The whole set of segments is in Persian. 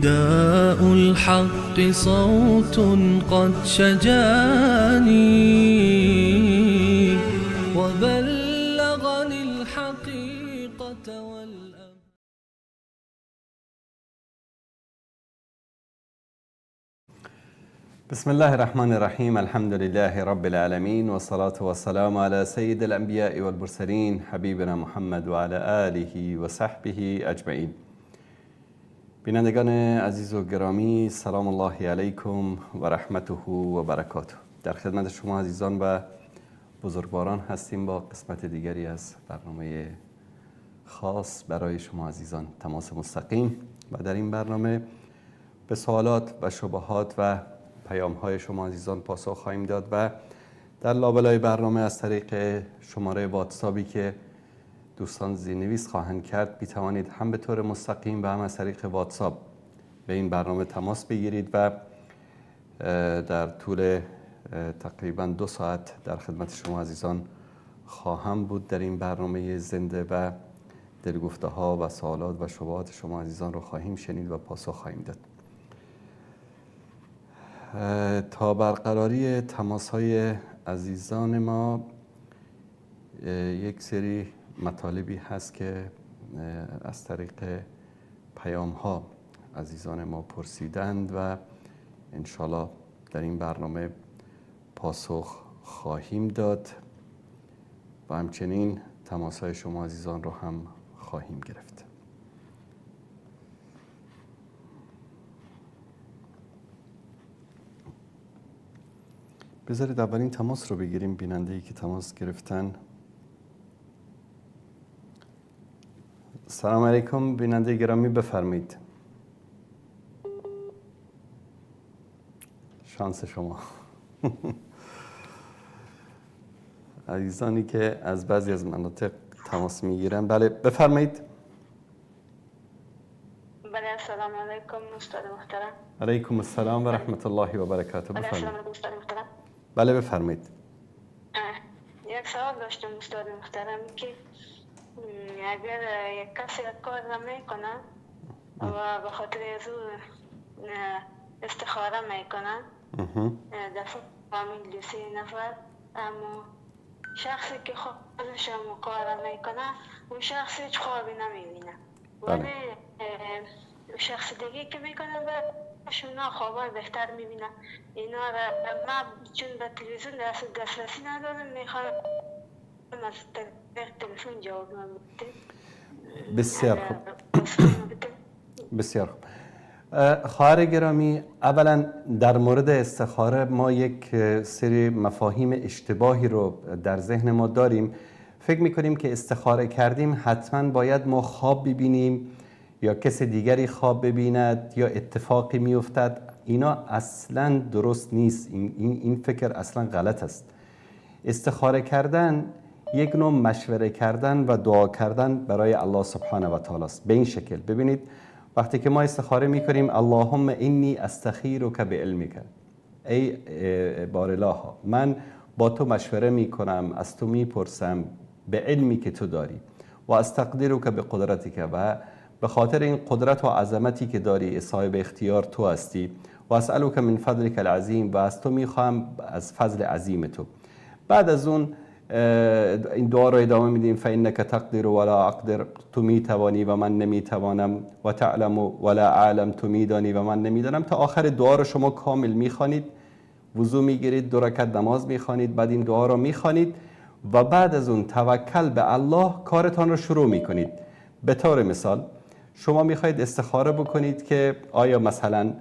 نداء الحق صوت قد شجاني وبلغني الحقيقة والأمر. بسم الله الرحمن الرحيم. الحمد لله رب العالمين والصلاة والسلام على سيد الأنبياء والمرسلين حبیبنا محمد و علی آله و صحبه اجمعین. بینندگان عزیز و گرامی، سلام الله علیکم و رحمته و برکاته. در خدمت شما عزیزان و بزرگواران هستیم با قسمت دیگری از برنامه خاص برای شما عزیزان، تماس مستقیم. و در این برنامه به سوالات و شبهات و پیام‌های شما عزیزان پاسخ خواهیم داد و در لابلای برنامه از طریق شماره واتساپی که دوستان زیرنویس خواهند کرد می‌توانید هم به طور مستقیم و هم از طریق واتساپ به این برنامه تماس بگیرید و در طول تقریباً 2 ساعت در خدمت شما عزیزان خواهم بود. در این برنامه زنده و دلگفته‌ها و سوالات و شبهات شما عزیزان رو خواهیم شنید و پاسخ خواهیم داد. تا برقراری تماس‌های عزیزان ما یک سری مطالبی هست که از طریق پیام‌ها عزیزان ما پرسیدند و انشالله در این برنامه پاسخ خواهیم داد و همچنین تماس‌های شما عزیزان رو هم خواهیم گرفت. بذارید اولین تماس رو بگیریم. بیننده‌ای که تماس گرفتن. سلام علیکم بیننده گرامی، بفرمایید. شانس شما. عزیزانی که از بعضی از مناطق تماس میگیرن. بله بفرمایید. بله السلام علیکم استاد محترم. علیکم السلام و رحمت الله و برکاته. بله بفرمایید. السلام استاد محترم. بله بفرمایید. یک سوال داشتم استاد محترم که اگر یک کسی کار میکنه و به خاطر از او استخاره میکنه در فامیل 3 نفر، اما شخصی که خودش کار میکنه اون شخص هیچ خوابی نمیبینه، ولی شخص دیگه که میکنه و شما خوابای بهتر میبینه. اینا را ما چون به تلویزیون دسترسی ندارم، میخوام از تلفن جواب من بدید. بسیار خوب. بسیار خوب. خواهر گرامی، اولا در مورد استخاره ما یک سری مفاهیم اشتباهی رو در ذهن ما داریم. فکر میکنیم که استخاره کردیم حتما باید ما خواب ببینیم یا کسی دیگری خواب ببیند یا اتفاقی میافتد. اینا اصلا درست نیست. این فکر اصلا غلط است. استخاره کردن یک نوع مشوره کردن و دعا کردن برای الله سبحانه و تعالی است. به این شکل ببینید، وقتی که ما استخاره میکنیم اللهم انی استخیرک بعلمک، ای بارالله من با تو مشوره میکنم، از تو میپرسم به علمی که تو داری، و استقدرک بقدرتک، و به خاطر این قدرت و عظمتی که داری صاحب اختیار تو هستی، و اسألک من فضلک العظیم، و از تو میخوام از فضل عظیم تو. بعد از اون این دعا رو ادامه میدیم فانک تقدر ولا اقدر، تو میتوانی و من نمیتوانم، و تعلم ولا اعلم، تو میدانی و من نمیدانم. تا آخر دعا رو شما کامل میخوانید، وضو میگیرید، 2 رکعت نماز میخوانید، بعد این دعا رو میخوانید و بعد از اون توکل به الله کارتان رو شروع میکنید. به طور مثال شما میخواید استخاره بکنید که آیا مثلا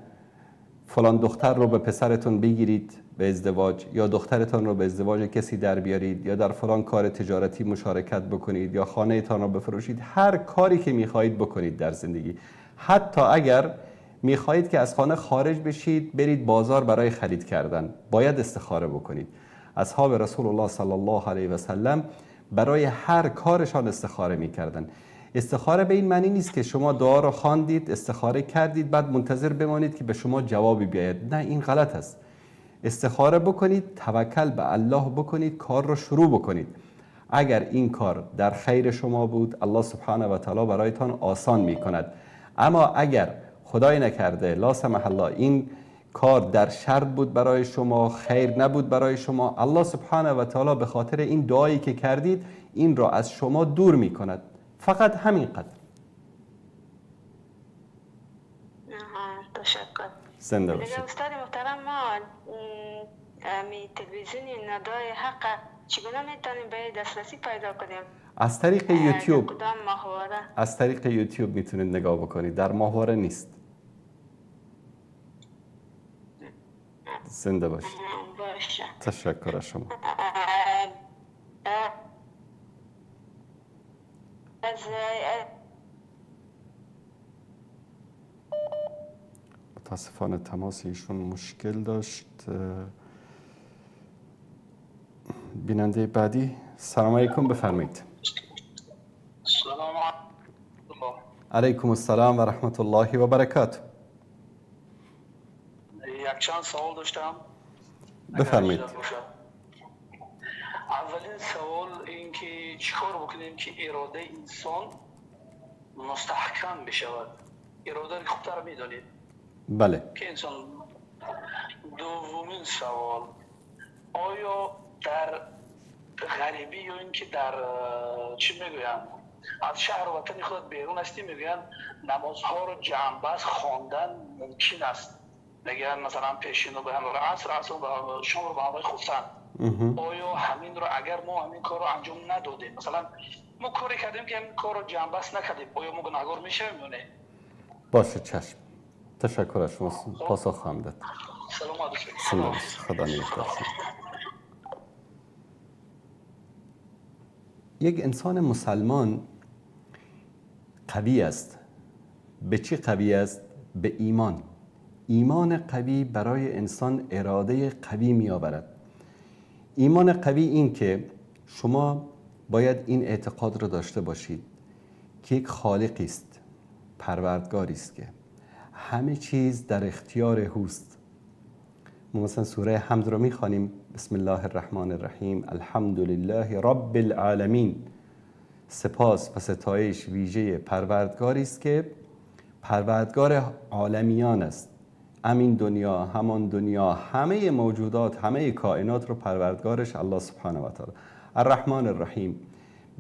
فلان دختر رو به پسرتون بگیرید به ازدواج، یا دخترتان رو به ازدواج کسی در بیارید، یا در فلان کار تجارتی مشارکت بکنید، یا خانه تان رو بفروشید. هر کاری که میخواهید بکنید در زندگی، حتی اگر میخواهید که از خانه خارج بشید برید بازار برای خرید کردن، باید استخاره بکنید. اصحاب رسول الله صلی الله علیه و سلم برای هر کارشان استخاره میکردن. استخاره به این معنی نیست که شما دعا رو خواندید، استخاره کردید، بعد منتظر بمانید که به شما جوابی بیاید. نه، این غلط است. استخاره بکنید، توکل به الله بکنید، کار رو شروع بکنید. اگر این کار در خیر شما بود، الله سبحانه و تعالی برایتان آسان می کند. اما اگر خدای نکرده لا سمح الله این کار در شر بود برای شما، خیر نبود برای شما، الله سبحانه و تعالی به خاطر این دعایی که کردید این را از شما دور می کند. فقط همین قدر. تشکر. زنده باشید. دیگه استاد محترم، ما می تلویزیونی ندای حق چگونه میتونیم به دسترسی پیدا کنیم؟ از طریق یوتیوب. کدام ماهواره؟ از طریق یوتیوب میتونید نگاه بکنید، در ماهواره نیست. زنده باشید. باشه. تشکر از شما. متاسفانه تماس ایشون مشکل داشت. بیننده بعدی. سلام علیکم، بفرمایید. سلام علیکم. علیکم السلام و رحمت الله و برکاته. یک چند سوال داشتم. بفرمایید. اولین سوال این که چیکار بکنیم که اراده انسان مستحکم بشود؟ اراده رو خوبتر میدونید. بله. که انسان. دومین سوال، آیا در غریبی یا اینکه در چی میگویم از شهر و وطن خود بیرون هستی، میگوین نمازها رو جمع بس خواندن ممکن است، میگن مثلا پیشین رو به همراه عصر رو به شام رو به همراه خفتن. آیا همین رو اگر ما همین کار رو انجام ندادیم، مثلا ما کاری کردیم که همین کار رو جمع بس نکردیم، آیا ما گناهکار میشیم یا نه؟ باشه چشم. تشکر از شما، پاسخ خواهم داد. سلام. خدا نگهدار. یک انسان مسلمان قوی است. به چی قوی است؟ به ایمان. ایمان قوی برای انسان اراده قوی می آورد. ایمان قوی این که شما باید این اعتقاد را داشته باشید که یک خالقی است، پروردگاری است که همه چیز در اختیار اوست. ما مثلا سوره حمد رو میخوانیم، بسم الله الرحمن الرحیم، الحمد لله رب العالمین. سپاس و ستایش ویژه پروردگاری است که پروردگار عالمیان است. همین دنیا، همان دنیا، همه موجودات، همه کائنات رو پروردگارش الله سبحانه و تعالی. الرحمن الرحیم،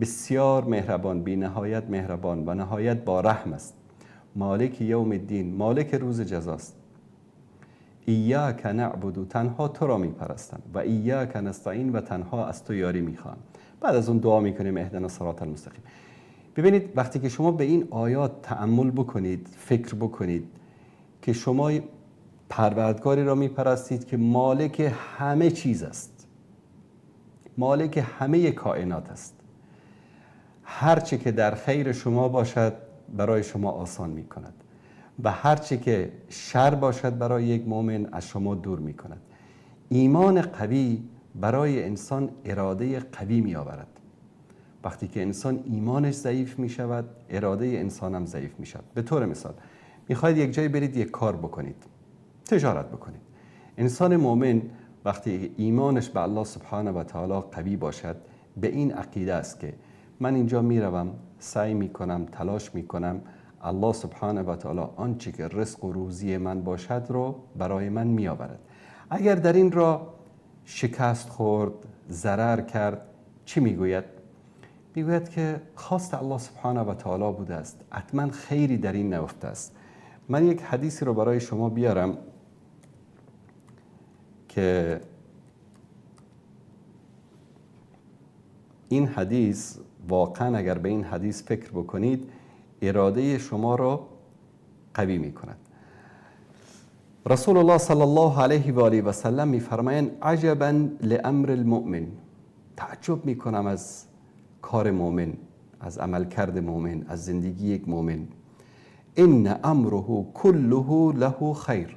بسیار مهربان، بی نهایت مهربان و نهایت با رحم است. مالک یوم الدین، مالک روز جزاست. ایاک نعبد، تنها تو را میپرستم، و ایاک نستعین، و تنها از تو یاری میخوام. بعد از اون دعا میکنیم اهدنا الصراط المستقیم. ببینید وقتی که شما به این آیات تأمل بکنید، فکر بکنید که شما پروردگاری را میپرستید که مالک همه چیز است، مالک همه کائنات است، هر چی که در خیر شما باشد برای شما آسان میکند و هر چی که شر باشد برای یک مؤمن از شما دور میکند. ایمان قوی برای انسان اراده قوی می آورد. وقتی که انسان ایمانش ضعیف می شود، اراده انسان هم ضعیف می شود. به طور مثال میخواید یک جای برید یک کار بکنید، تجارت بکنید. انسان مؤمن وقتی ایمانش به الله سبحانه و تعالی قوی باشد، به این عقیده است که من اینجا میروم، سعی میکنم، تلاش میکنم، الله سبحانه و تعالی آنچه که رزق و روزی من باشد رو برای من میآورد. اگر در این را شکست خورد، ضرر کرد، چی میگوید؟ میگوید که خواست الله سبحانه و تعالی بوده است، حتما خیری در این نهفته است. من یک حدیثی رو برای شما بیارم که این حدیث واقعا اگر به این حدیث فکر بکنید اراده شما رو قوی میکند. رسول الله صلی الله علیه و آله و سلم میفرمایند عجبا لامر المؤمن، تعجب میکنم از کار مؤمن، از عملکرد مؤمن، از زندگی یک مؤمن. ان امره كله له خیر،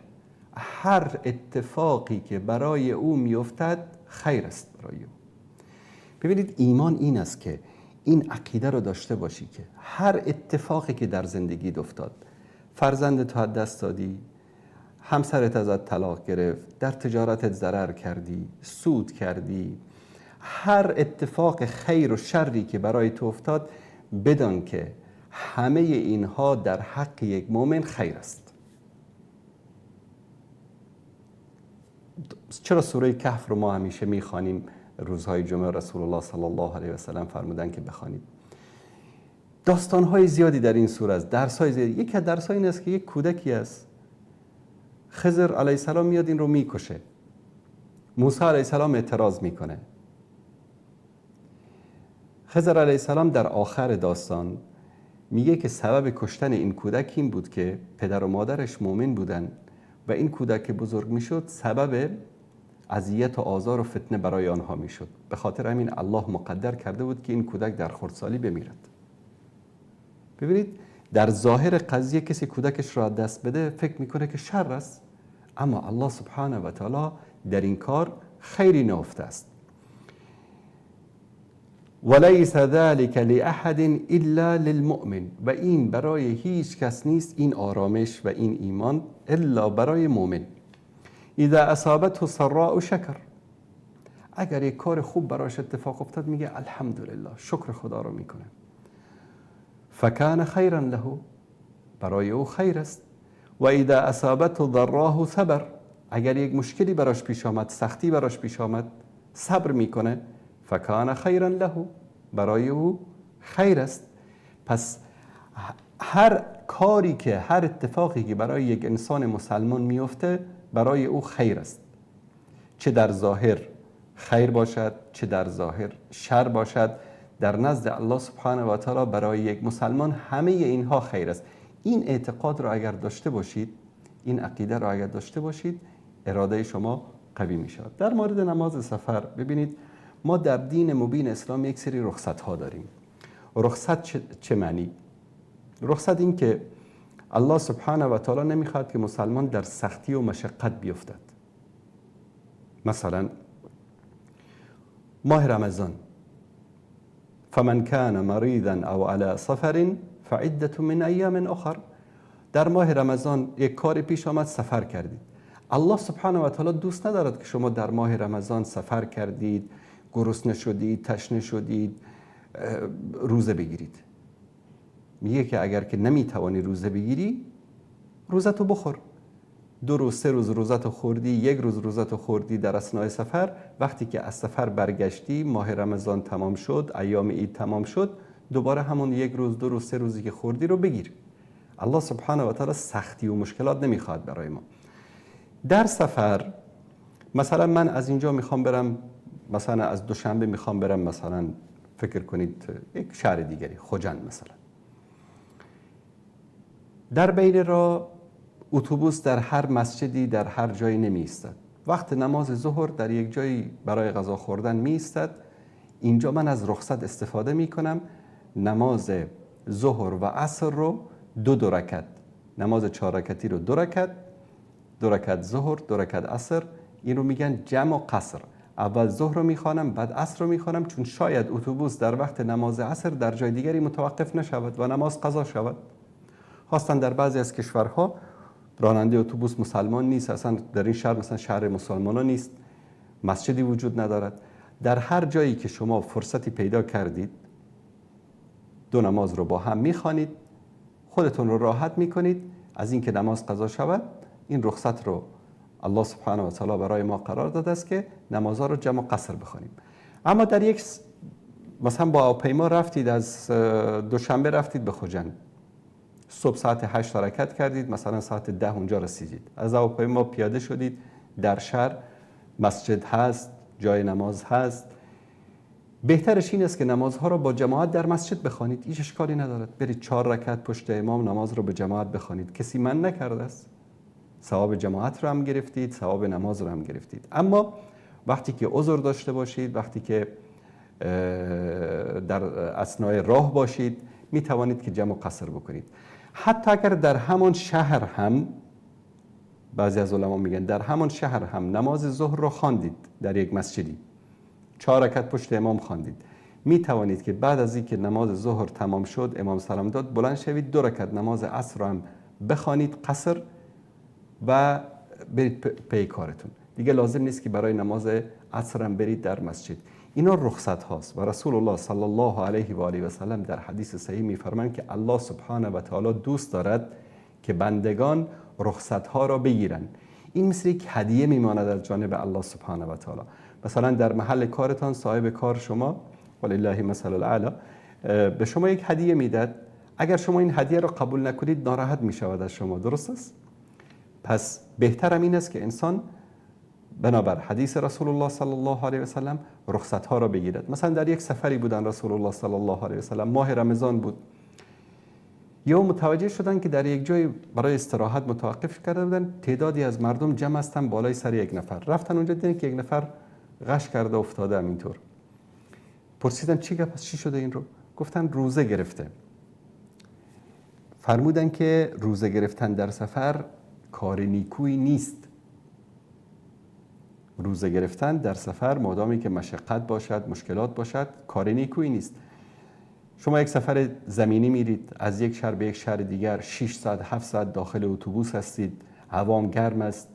هر اتفاقی که برای او میافتد خیر است برای او. ببینید ایمان این است که این عقیده رو داشته باشی که هر اتفاقی که در زندگی افتاد، فرزند تو از دست دادی، همسرت ازت طلاق گرفت، در تجارتت ضرر کردی، سود کردی، هر اتفاق خیر و شری که برای تو افتاد، بدان که همه اینها در حق یک مؤمن خیر است. چرا سوره کهف رو ما همیشه میخوانیم روزهای جمعه؟ رسول الله صلی الله علیه و سلم فرمودن که بخوانید. داستان‌های زیادی در این سوره است، درس‌های زیادی. یکی از درس‌ها این است که یک کودکی است، خضر علیه السلام میاد این رو میکشه. موسی علیه السلام اعتراض میکنه. خضر علیه السلام در آخر داستان میگه که سبب کشتن این کودک این بود که پدر و مادرش مؤمن بودن و این کودک که بزرگ میشد سبب اذیت و آزار و فتنه برای آنها میشد. به خاطر همین الله مقدر کرده بود که این کودک در خردسالی بمیرد. ببینید در ظاهر قضیه کسی کودکش را دست بده فکر میکنه که شر است، اما الله سبحانه و تعالی در این کار خیری نهفته است. ولیس ذلک لأحد الا للمؤمن، و این برای هیچ کس نیست این آرامش و این ایمان الا برای مؤمن. اذا اصابته سراء شکر، اگر یک کار خوب براش اتفاق افتاد میگه الحمدلله، شکر خدا رو میکنه. فکان خیرا له، برای او خیر است. و اذا اصابته ضراه صبر، اگر یک مشکلی براش پیش آمد، سختی براش پیش آمد، صبر میکنه. فکان خیرا له، برای او خیر است. پس هر کاری که، هر اتفاقی که برای یک انسان مسلمان میفته برای او خیر است، چه در ظاهر خیر باشد چه در ظاهر شر باشد. در نزد الله سبحانه و تعالی برای یک مسلمان همه اینها خیر است. این اعتقاد را اگر داشته باشید، این عقیده را اگر داشته باشید، اراده شما قوی می شود. در مورد نماز سفر ببینید، ما در دین مبین اسلام یک سری رخصت ها داریم. رخصت چه معنی؟ رخصت این که الله سبحانه و تعالی نمیخواد که مسلمان در سختی و مشقت بیفتد. مثلا ماه رمضان، فمن کان مریضا او علی سفر فعدة من ایام اخر. در ماه رمضان یک کار پیش آمد، سفر کردید. الله سبحانه و تعالی دوست ندارد که شما در ماه رمضان سفر کردید، گرسنه شدید، تشنه شدید، روزه بگیرید. میگه که اگر که نمیتوانی روزه بگیری، روزتو بخور. 2 روز 3 روز روزتو خوردی، 1 روز روزتو خوردی در اثناء سفر، وقتی که از سفر برگشتی، ماه رمضان تمام شد، ایام عید تمام شد، دوباره همون 1 روز 2 روز 3 روزی که خوردی رو بگیر. الله سبحانه و تعالی سختی و مشکلات نمیخواد برای ما. در سفر مثلا من از اینجا میخوام برم، مثلا از دوشنبه میخوام برم، مثلا فکر کنید یک شهر دیگری، خوجند مثلا. در بین راه اتوبوس در هر مسجدی در هر جایی نمی ایستد. وقت نماز ظهر در یک جایی برای غذا خوردن می ایستد. اینجا من از رخصت استفاده می کنم، نماز ظهر و عصر رو 2 رکعت، نماز 4 رکعتی رو 2 رکعت، 2 رکعت ظهر 2 رکعت عصر، این رو میگن جمع و قصر. اول ظهر رو میخوانم، بعد عصر رو میخوانم، چون شاید اتوبوس در وقت نماز عصر در جای دیگری متوقف نشود و نماز قضا شود. خاصتا در بعضی از کشورها راننده اتوبوس مسلمان نیست، اصلا در این شهر مثلا شهر مسلمانان نیست، مسجدی وجود ندارد. در هر جایی که شما فرصتی پیدا کردید 2 نماز رو با هم میخوانید، خودتون رو راحت میکنید از اینکه نماز قضا شود. این رخصت رو الله سبحانه و تعالی برای ما قرار داده است که نمازها رو جمع و قصر بخوانیم. اما در یک مثلا با هواپیما رفتید، از دوشنبه رفتید به خوجند، صبح ساعت 8 حرکت کردید، مثلا ساعت 10 اونجا رسیدید. از هواپیما پیاده شدید، در شهر مسجد هست، جای نماز هست. بهترش این است که نمازها رو با جماعت در مسجد بخوانید، هیچ اشکالی ندارد. برید 4 رکعت پشت امام نماز رو به جماعت بخوانید، کسی من نکرده است. ثواب جماعت رو هم گرفتید، ثواب نماز رو هم گرفتید. اما وقتی که عذر داشته باشید، وقتی که در اثناء راه باشید، می توانید که جمع و قصر بکنید. حتی اگر در همان شهر هم، بعضی از علما میگن در همان شهر هم نماز ظهر رو خواندید در یک مسجدی، 4 رکعت پشت امام خواندید، می توانید که بعد از اینکه نماز ظهر تمام شد، امام سلام داد، بلند شوید 2 رکعت نماز عصر رو هم بخوانید قصر و برید پی کارتون. دیگه لازم نیست که برای نماز عصر هم برید در مسجد. اینا رخصت هاست و رسول الله صلی الله علیه و آله و سلم در حدیث صحیح میفرمایند که الله سبحانه و تعالی دوست دارد که بندگان رخصت ها را بگیرند. این مثل یک هدیه میماند از جانب الله سبحانه و تعالی. مثلا در محل کارتان صاحب کار شما ولله مثل الاعلی به شما یک هدیه میداد، اگر شما این هدیه را قبول نکنید ناراحت میشود از شما، درست است؟ پس بهتر این است که انسان بنابر حدیث رسول الله صلی الله علیه و سلم رخصت ها را بگیرد. مثلا در یک سفری بودن رسول الله صلی الله علیه و سلم، ماه رمضان بود، یا متوجه شدن که در یک جای برای استراحت متوقف کرده بودن، تعدادی از مردم جمع هستن بالای سر یک نفر، رفتن اونجا دیدن که یک نفر غش کرده افتاده همینطور. پرسیدن چی گپ است، چی شده این رو؟ گفتن روزه گرفته. فرمودن که روزه گرفتن در سفر کار نیکویی نیست. روزه گرفتن در سفر مادامی که مشقت باشد، مشکلات باشد، کار نیکویی نیست. شما یک سفر زمینی میرید، از یک شهر به یک شهر دیگر 6 ساعت 7 ساعت داخل اتوبوس هستید، هوام گرم است،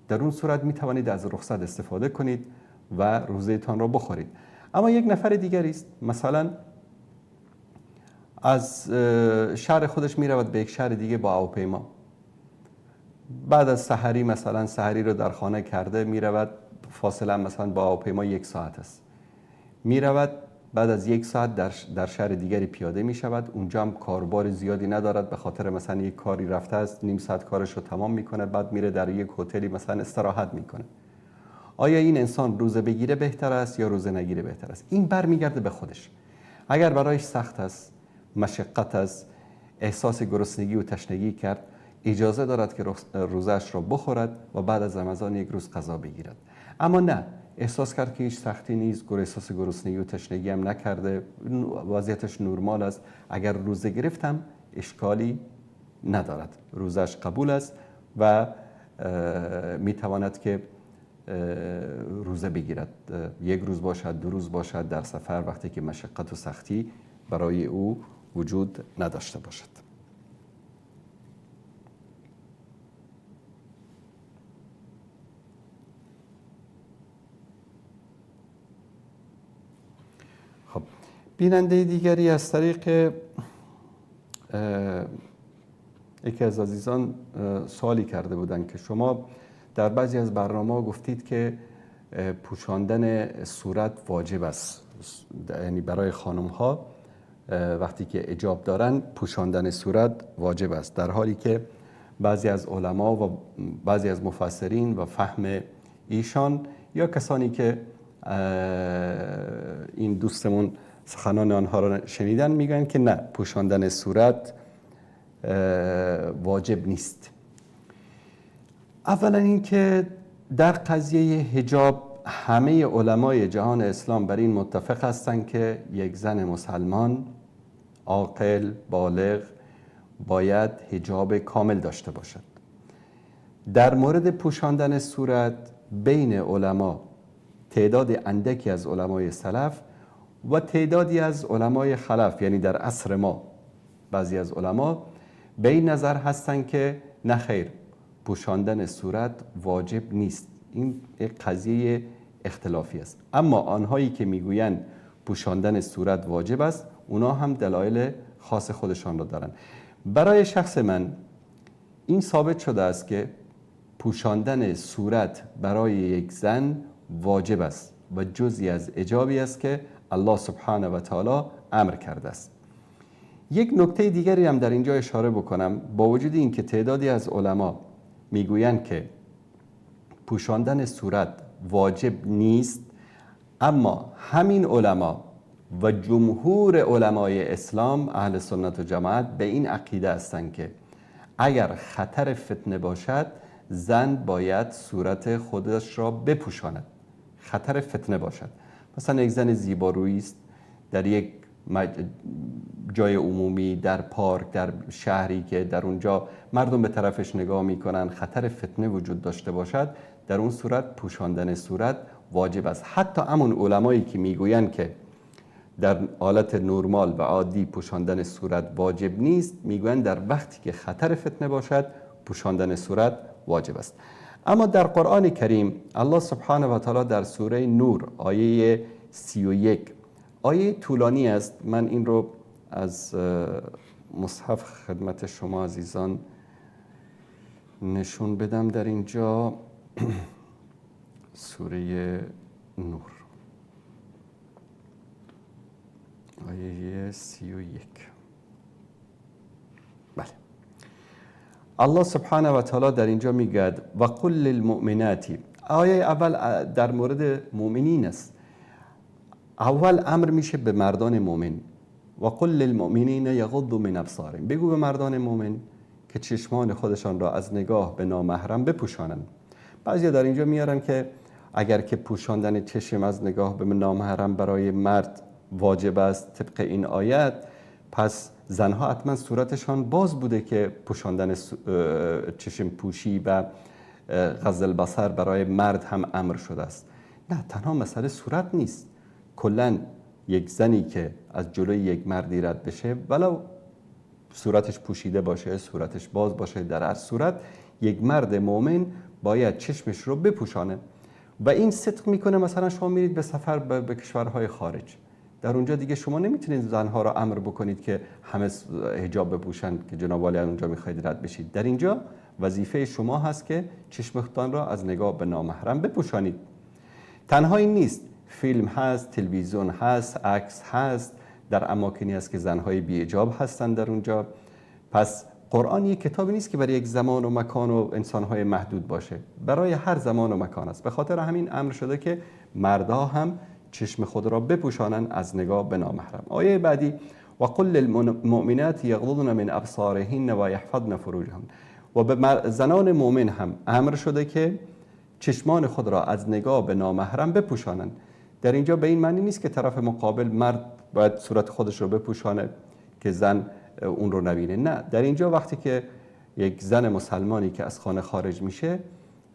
در اون صورت می توانید از رخصت استفاده کنید و روزه تان را بخورید. اما یک نفر دیگری است مثلا از شهر خودش می رود به یک شهر دیگه با هواپیما، بعد از سحری مثلا سحری رو در خانه کرده، می رود فاصله مثلا با هواپیما 1 ساعت است، می رود بعد از 1 ساعت در شهر دیگری پیاده می شود، اونجا هم کاربار زیادی ندارد به خاطر مثلا یک کاری رفته است، نیم ساعت کارش رو تمام میکنه، بعد میره در یک هتلی مثلا استراحت میکنه. آیا این انسان روزه بگیره بهتر است یا روزه نگیره بهتر است؟ این برمیگرده به خودش. اگر برایش سخت است، مشقت است، احساس گرسنگی و تشنگی کرد، اجازه دارد که روزه‌اش را بخورد و بعد از رمضان 1 روز قضا بگیرد. اما نه، احساس کرد که هیچ سختی نیست، احساس گرسنگی و تشنگی هم نکرده، وضعیتش نرمال است، اگر روزه گرفتم اشکالی ندارد، روزش قبول است و میتواند که روزه بگیرد. 1 روز باشد، 2 روز باشد در سفر، وقتی که مشقت و سختی برای او وجود نداشته باشد. خب بیننده دیگری از طریق یکی از عزیزان سوالی کرده بودند که شما در بعضی از برنامه‌ها گفتید که پوشاندن صورت واجب است، یعنی برای خانم‌ها وقتی که حجاب دارن پوشاندن صورت واجب است، در حالی که بعضی از علما و بعضی از مفسرین و فهم ایشان یا کسانی که این دوستمون سخنان آنها را شنیدن میگن که نه، پوشاندن صورت واجب نیست. اولا این که در قضیه حجاب همه علمای جهان اسلام بر این متفق هستند که یک زن مسلمان عاقل بالغ باید حجاب کامل داشته باشد. در مورد پوشاندن صورت بین علما تعداد اندکی از علمای سلف و تعدادی از علمای خلف، یعنی در عصر ما بعضی از علما به این نظر هستند که نه خیر، پوشاندن صورت واجب نیست. این یک قضیه اختلافی است. اما آنهایی که میگویند پوشاندن صورت واجب است، اونا هم دلایل خاص خودشان را دارند. برای شخص من این ثابت شده است که پوشاندن صورت برای یک زن واجب است و جزئی از حجابی است که الله سبحانه و تعالی امر کرده است. یک نکته دیگری هم در اینجا اشاره بکنم. با وجود این که تعدادی از علما میگویند که پوشاندن صورت واجب نیست، اما همین علما و جمهور علمای اسلام اهل سنت و جماعت به این عقیده هستند که اگر خطر فتنه باشد زن باید صورت خودش را بپوشاند. خطر فتنه باشد، مثلا یک زن زیبارویی است در یک جای عمومی، در پارک، در شهری که در اونجا مردم به طرفش نگاه میکنن، خطر فتنه وجود داشته باشد، در اون صورت پوشاندن صورت واجب است. حتی همون علمایی که میگویند که در حالت نرمال و عادی پوشاندن صورت واجب نیست، میگویند در وقتی که خطر فتنه باشد پوشاندن صورت واجب است. اما در قرآن کریم الله سبحانه و تعالی در سوره نور آیه 31، آیه طولانی است، من این رو از مصحف خدمت شما عزیزان نشون بدم در اینجا سوره نور آیه 31. بله، الله سبحانه و تعالی در اینجا میگه و قل للمؤمنات. آیه اول در مورد مؤمنین است. اول امر میشه به مردان مؤمن، و قل للمؤمنین یغضوا من ابصارهم. بگو به مردان مؤمن که چشمان خودشان را از نگاه به نامحرم بپوشانند. بعضیا در اینجا میارن که اگر که پوشاندن چشم از نگاه به نامحرم برای مرد واجب است طبق این آیت، پس زنها حتما صورتشان باز بوده که پوشاندن چشم پوشی و غض البصر برای مرد هم امر شده است. نه، تنها مسئله صورت نیست. کلا یک زنی که از جلوی یک مردی رد بشه، ولو صورتش پوشیده باشه، صورتش باز باشه، در هر صورت یک مرد مؤمن باید چشمش رو بپوشانه. و این صدق میکنه مثلا شما میرید به سفر به کشورهای خارج، در اونجا دیگه شما نمیتونید زنها را امر بکنید که همه حجاب بپوشن که جناب والی اونجا میخواید رد بشید. در اینجا وظیفه شما هست که چشمتان را از نگاه به نامحرم بپوشانید. تنها این نیست، فیلم هست، تلویزیون هست، عکس هست، در اماکنی هست که زنهای بی حجاب هستن در اونجا. پس قرآن یک کتابی نیست که برای یک زمان و مکان و انسانهای محدود باشه، برای هر زمان و مکان است. به خاطر همین امر شده که مردها هم چشم خود را بپوشانند از نگاه به نامحرم. آیه بعدی و قل للمؤمنات یغضضن من ابصارهن و یحفظن فروجهن. و به زنان مؤمن هم امر شده که چشمان خود را از نگاه به نامحرم بپوشانند. در اینجا به این معنی نیست که طرف مقابل مرد باید صورت خودش رو بپوشانه که زن اون رو نبینه. نه، در اینجا وقتی که یک زن مسلمانی که از خانه خارج میشه،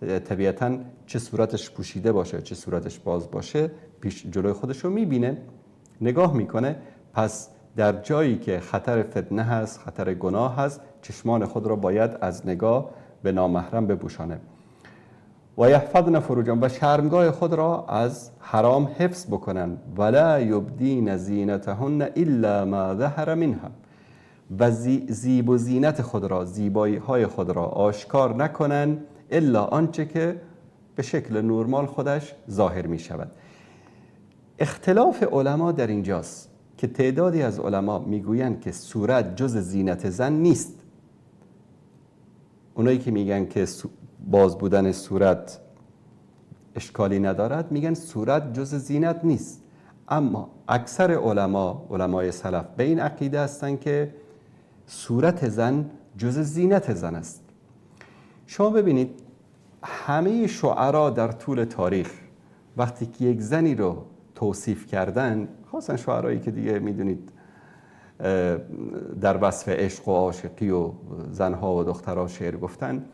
طبیعتاً چه صورتش پوشیده باشه چه صورتش باز باشه، پیش جلوی خودش رو میبینه، نگاه میکنه. پس در جایی که خطر فتنه هست، خطر گناه هست، چشمان خود را باید از نگاه به نامحرم بپوشانه. و یحفظن فروجهن، و شرمگاه خود را از حرام حفظ بکنن. ولا یبدین زینتهن الا ما ظهر منها، و زیب و زینت خود را، زیبایی های خود را آشکار نکنن الا آنچه که به شکل نرمال خودش ظاهر می شود. اختلاف علما در اینجاست که تعدادی از علما میگویند که صورت جز زینت زن نیست. اونایی که میگن که باز بودن صورت اشکالی ندارد میگن صورت جز زینت نیست. اما اکثر علمای سلف به این عقیده هستند که صورت زن جز زینت زن است. شما ببینید همه شعرا در طول تاریخ وقتی که یک زنی رو توصیف کردن، خاصا شعرایی که دیگه میدونید در وصف عشق و عاشقی و زنها و دخترها شعر گفتن،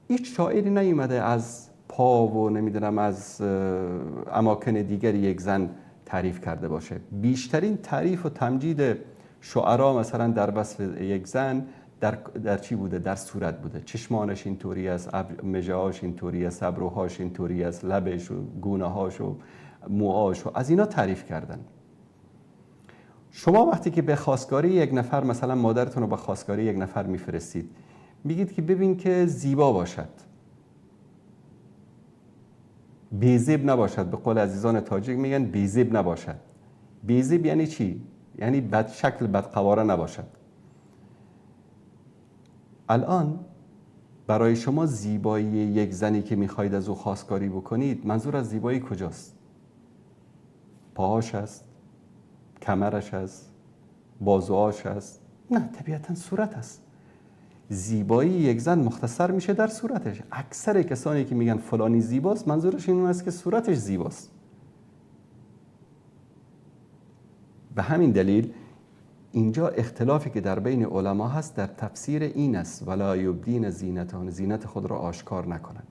هیچ شاعری نیومده از پا و نمیدونم از اماکن دیگری یک زن تعریف کرده باشه. بیشترین تعریف و تمجید شعرا مثلا در وصف یک زن در چی بوده؟ در صورت بوده. چشمانش اینطوری است، مژه‌هاش اینطوری است، ابروهاش اینطوری است، لبش و گونه‌هاش و موهاش و از اینا تعریف کردن. شما وقتی که به خواستگاری یک نفر، مثلا مادرتون رو به خواستگاری یک نفر میفرستید، میگید که ببین که زیبا باشد، بیزیب نباشد. به قول عزیزان تاجیک میگن بیزیب نباشد. بیزیب یعنی چی؟ یعنی بد شکل، بد قواره نباشد. الان برای شما زیبایی یک زنی که میخواید از او خواستگاری بکنید، منظور از زیبایی کجاست؟ پاهاش هست؟ کمرش هست؟ بازوهاش هست؟ نه، طبیعتا صورت هست. زیبایی یک زن مختصر میشه در صورتش. اکثر کسانی که میگن فلانی زیباست، منظورش این است که صورتش زیباست. به همین دلیل اینجا اختلافی که در بین علما هست در تفسیر این است ولا یبدین زینتهن، زینت خود را آشکار نکنند.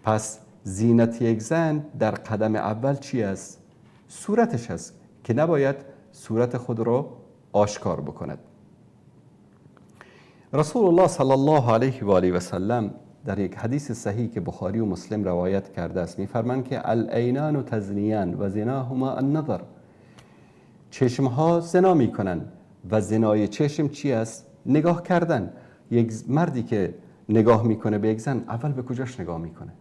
پس زینت یک زن در قدم اول چی است؟ صورتش است که نباید صورت خود را آشکار بکند. رسول الله صلی الله علیه و آله و سلم در یک حدیث صحیح که بخاری و مسلم روایت کرده است می‌فرمایند که العینان تزنیان و زناهما النظر. چشمها زنا میکنن و زنای چشم چی است؟ نگاه کردن. یک مردی که نگاه میکنه به یک زن، اول به کجاش نگاه میکنه؟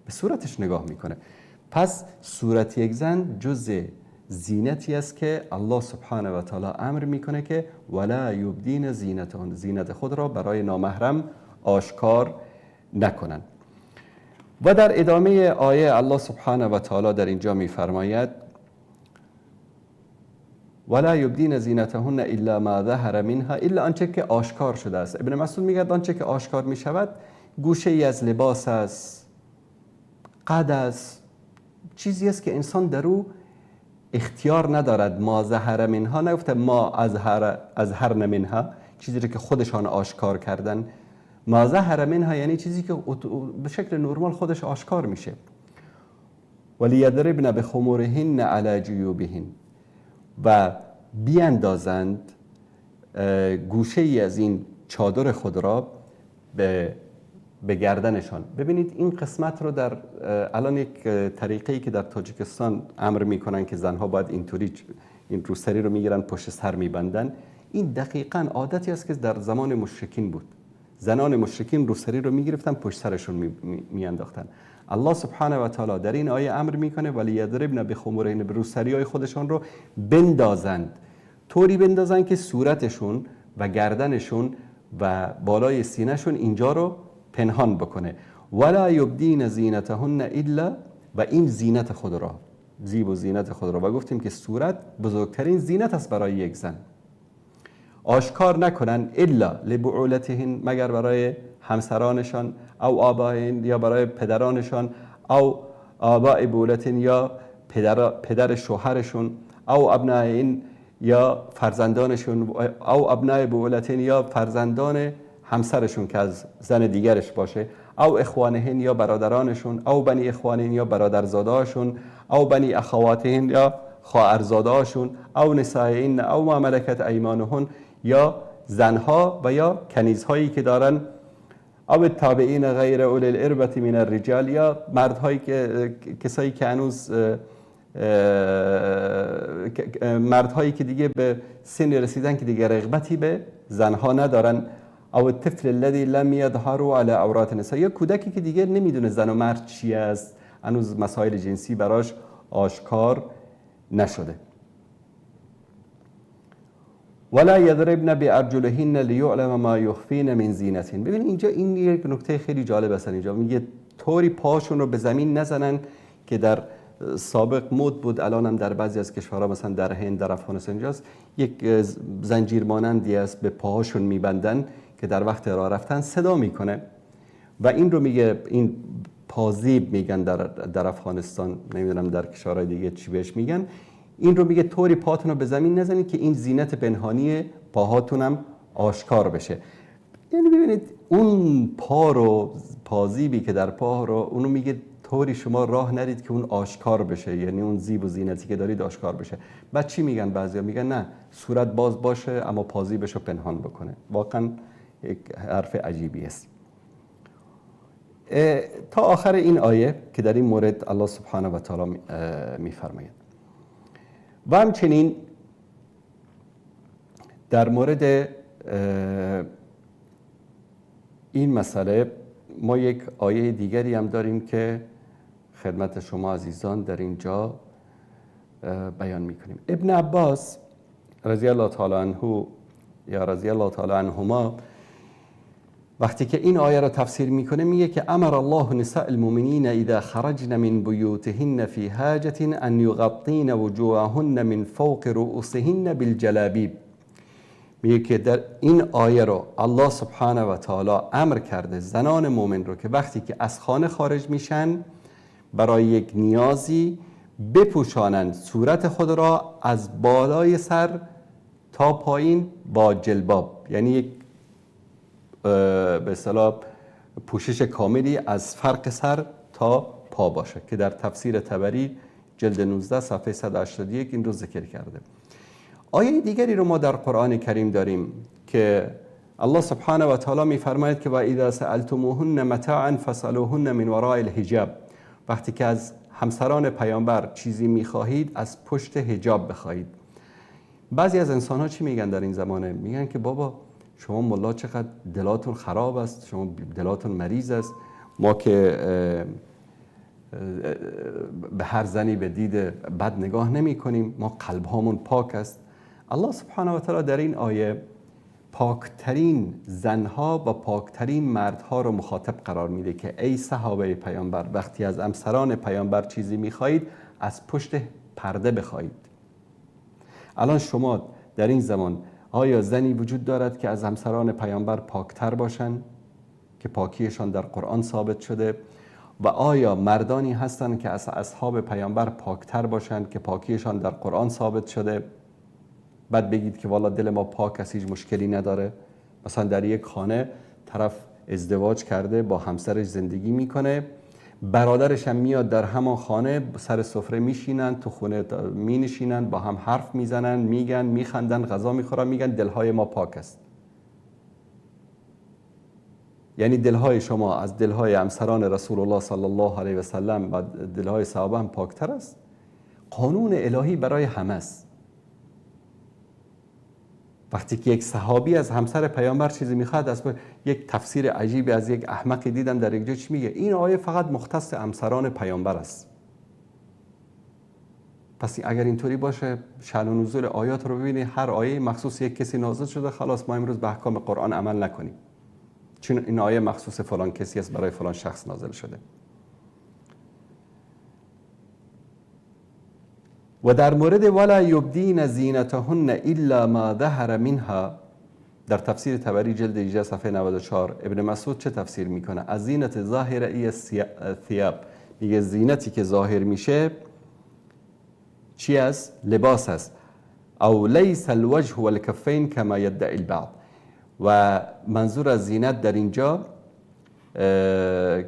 به صورتش نگاه میکنه. پس صورت یک زن جزء زینتی است که الله سبحانه و تعالی امر میکنه که ولا یبدین زینتهن، زینت خود را برای نامحرم آشکار نکنند. و در ادامه آیه الله سبحانه و تعالی در اینجا میفرماید ولا یبدین زینتهن الا ما ظهر منها، الا آنچه که آشکار شده است. ابن مسعود میگه آنچه که آشکار میشود گوشه ای از لباس است، قد است، چیزی است که انسان در او اختیار ندارد. ما ظهر منها، نگفته ما اظهرن منها، چیزی که خودشان آشکار کردن. ما ظهر منها یعنی چیزی که به شکل نرمال خودش آشکار میشه. ولیضربن بخمورهن علی جیوبهن، و بیاندازند گوشه ای از این چادر خود را به گردنشان. ببینید این قسمت رو در الان یک طریقه‌ای که در تاجیکستان امر میکنن که زنها باید اینطوری این روسری رو میگیرن پشت سر میبندن، این دقیقاً عادتی است که در زمان مشرکین بود. زنان مشرکین روسری رو میگرفتن پشت سرشون میانداختن. الله سبحانه و تعالی در این آیه امر میکنه ولیضربن بخمورهن، به روسریای خودشان رو بندازند، طوری بندازند که صورتشون و گردنشون و بالای سینهشون اینجا رو پنهان بکنه. ولا یبدین زینتهن الا، و این زینت خود را، زیب و زینت خود را، و گفتیم که صورت بزرگترین زینت است برای یک زن، آشکار نکنن الا لبعولتهن، مگر برای همسرانشان، او آبائهن، یا برای پدرانشان، او آباء بعولتهن، یا پدر شوهرشون، او ابنائهن، یا فرزندانشون، او ابناء بعولتهن، یا فرزندان همسرشون که از زن دیگرش باشه، او اخوانهن، یا برادرانشون، او بنی اخوانهن، یا برادرزادهاشون، او بنی اخواتهن، یا خواهرزادهاشون، او نسائهن، او ما ملکت ایمانهن، یا زنها و یا کنیزهایی که دارن، او التابعین غیر اولی الاربة من الرجال، یا مردهایی که کسایی که هنوز مردهایی که دیگه به سن رسیدن که دیگه رغبتی به زنها ندارن، او الطفل الذی لم یظهر علی عورات النساء، یا کودکی که دیگه نمیدونه زن و مرد چی است، هنوز مسائل جنسی براش آشکار نشده. ولا یضربن بارجلهن لیعلم ما یخفین من زینتهن. ببین اینجا این یک نکته خیلی جالب است. اینجا میگه طوری پاشون رو به زمین نزنن که در سابق مد بود، الان هم در بعضی از کشورها مثلا در هند، در افغانستان اینجاست، یک زنجیر مانندی است به پاهاشون میبندن که در وقت راه رفتن صدا میکنه. و این رو میگه، این پازیب میگن در افغانستان، نمیدونم در کشورهای دیگه چی بهش میگن. این رو میگه طوری پاتون رو به زمین نزنید که این زینت پنهانی پاهاتون هم آشکار بشه. یعنی ببینید اون پا رو، پازیبی که در پا رو، اونو میگه طوری شما راه نرید که اون آشکار بشه، یعنی اون زیب و زینتی که دارید آشکار بشه. بعد چی میگن بعضیا؟ میگن نه، صورت باز باشه اما پازیبش رو پنهان بکنه. واقعا یک حرف عجیبی است. تا آخر این آیه که در این مورد الله سبحانه و تعالی میفرماید. و همچنین در مورد این مسئله ما یک آیه دیگری هم داریم که خدمت شما عزیزان در اینجا بیان میکنیم. ابن عباس رضی الله تعالی عنه یا رضی الله تعالی عنهما وقتی که این آیه را تفسیر میکنه میگه که امر الله نساء المؤمنین اذا خرجن من بیوتهن فی حاجة ان یغطین وجوههن من فوق رؤوسهن بالجلابیب. میگه که در این آیه رو الله سبحانه و تعالی امر کرده زنان مؤمن رو که وقتی که از خانه خارج میشن برای یک نیازی بپوشانند صورت خود را از بالای سر تا پایین با جلباب، یعنی یک به اصطلاح پوشش کاملی از فرق سر تا پا باشه که در تفسیر طبری جلد 19 صفحه 181 این رو ذکر کرده. آیه دیگری رو ما در قرآن کریم داریم که الله سبحانه و تعالی میفرماید که و اذا سألتموهن متاعا فاسألوهن من وراء الحجاب. وقتی که از همسران پیامبر چیزی میخواهید از پشت حجاب بخواهید. بعضی از انسان ها چی میگن در این زمانه؟ میگن که بابا شما ملا چقدر دلاتون خراب است، شما دلاتون مریض است، ما که به هر زنی به دید بد نگاه نمی کنیم، ما قلب هامون پاک است. الله سبحانه و تعالی در این آیه پاکترین زنها و پاکترین مردها رو مخاطب قرار میده که ای صحابه پیامبر، وقتی از همسران پیامبر چیزی میخواهید از پشت پرده بخواهید. الان شما در این زمان آیا زنی وجود دارد که از همسران پیامبر پاکتر باشند که پاکیشان در قرآن ثابت شده؟ و آیا مردانی هستند که از اصحاب پیامبر پاکتر باشند که پاکیشان در قرآن ثابت شده؟ بعد بگید که والا دل ما پاک است، هیچ مشکلی نداره. مثلا در یک خانه طرف ازدواج کرده، با همسرش زندگی میکنه، برادرش هم میاد در همان خانه سر سفره میشینن، تو خونه مینشینن، با هم حرف میزنن، میگن، میخندن، غذا میخورن، میگن دلهای ما پاک است. یعنی دلهای شما از دلهای همسران رسول الله صلی الله علیه و سلم و دلهای صحابه هم پاکتر است؟ قانون الهی برای همه است. وقتی که یک صحابی از همسر پیامبر چیزی میخواد، از یک تفسیر عجیبی از یک احمقی دیدم در یک جا چی میگه، این آیه فقط مختص همسران پیامبر است. پس اگر اینطوری باشه، شأن و نزول آیات رو ببینید، هر آیه مخصوص یک کسی نازل شده، خلاص ما امروز به احکام قرآن عمل نکنیم چون این آیه مخصوص فلان کسی است، برای فلان شخص نازل شده. و در مورد ولا یبدین زینتهن الا ما ظهر منها، در تفسیر طبری جلد 18 صفحه 94 ابن مسعود چه تفسیر میکنه؟ از زینت ظاهره ای ثیاب، میگه زینتی که ظاهر میشه چی است؟ لباس است. او لیس الوجه والکفین کما یدعی البعض. و منظور از زینت در اینجا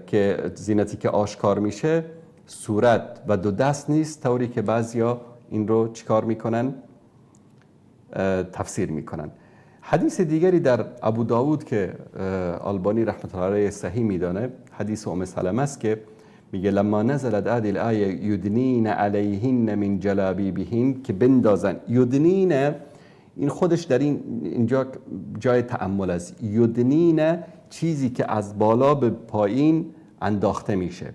که زینتی که آشکار میشه صورت و دو دست نیست، طوری که بعضیا این رو چیکار میکنن؟ تفسیر میکنن. حدیث دیگری در ابو داود که البانی رحمت الله علیه صحیح میدانه، حدیث ام سلمه است که میگه لما نزلت هذه الآیه یدنین علیهن من جلابیبهن، که بندازن. یدنین این خودش در اینجا جای تأمل است. یدنین چیزی که از بالا به پایین انداخته میشه.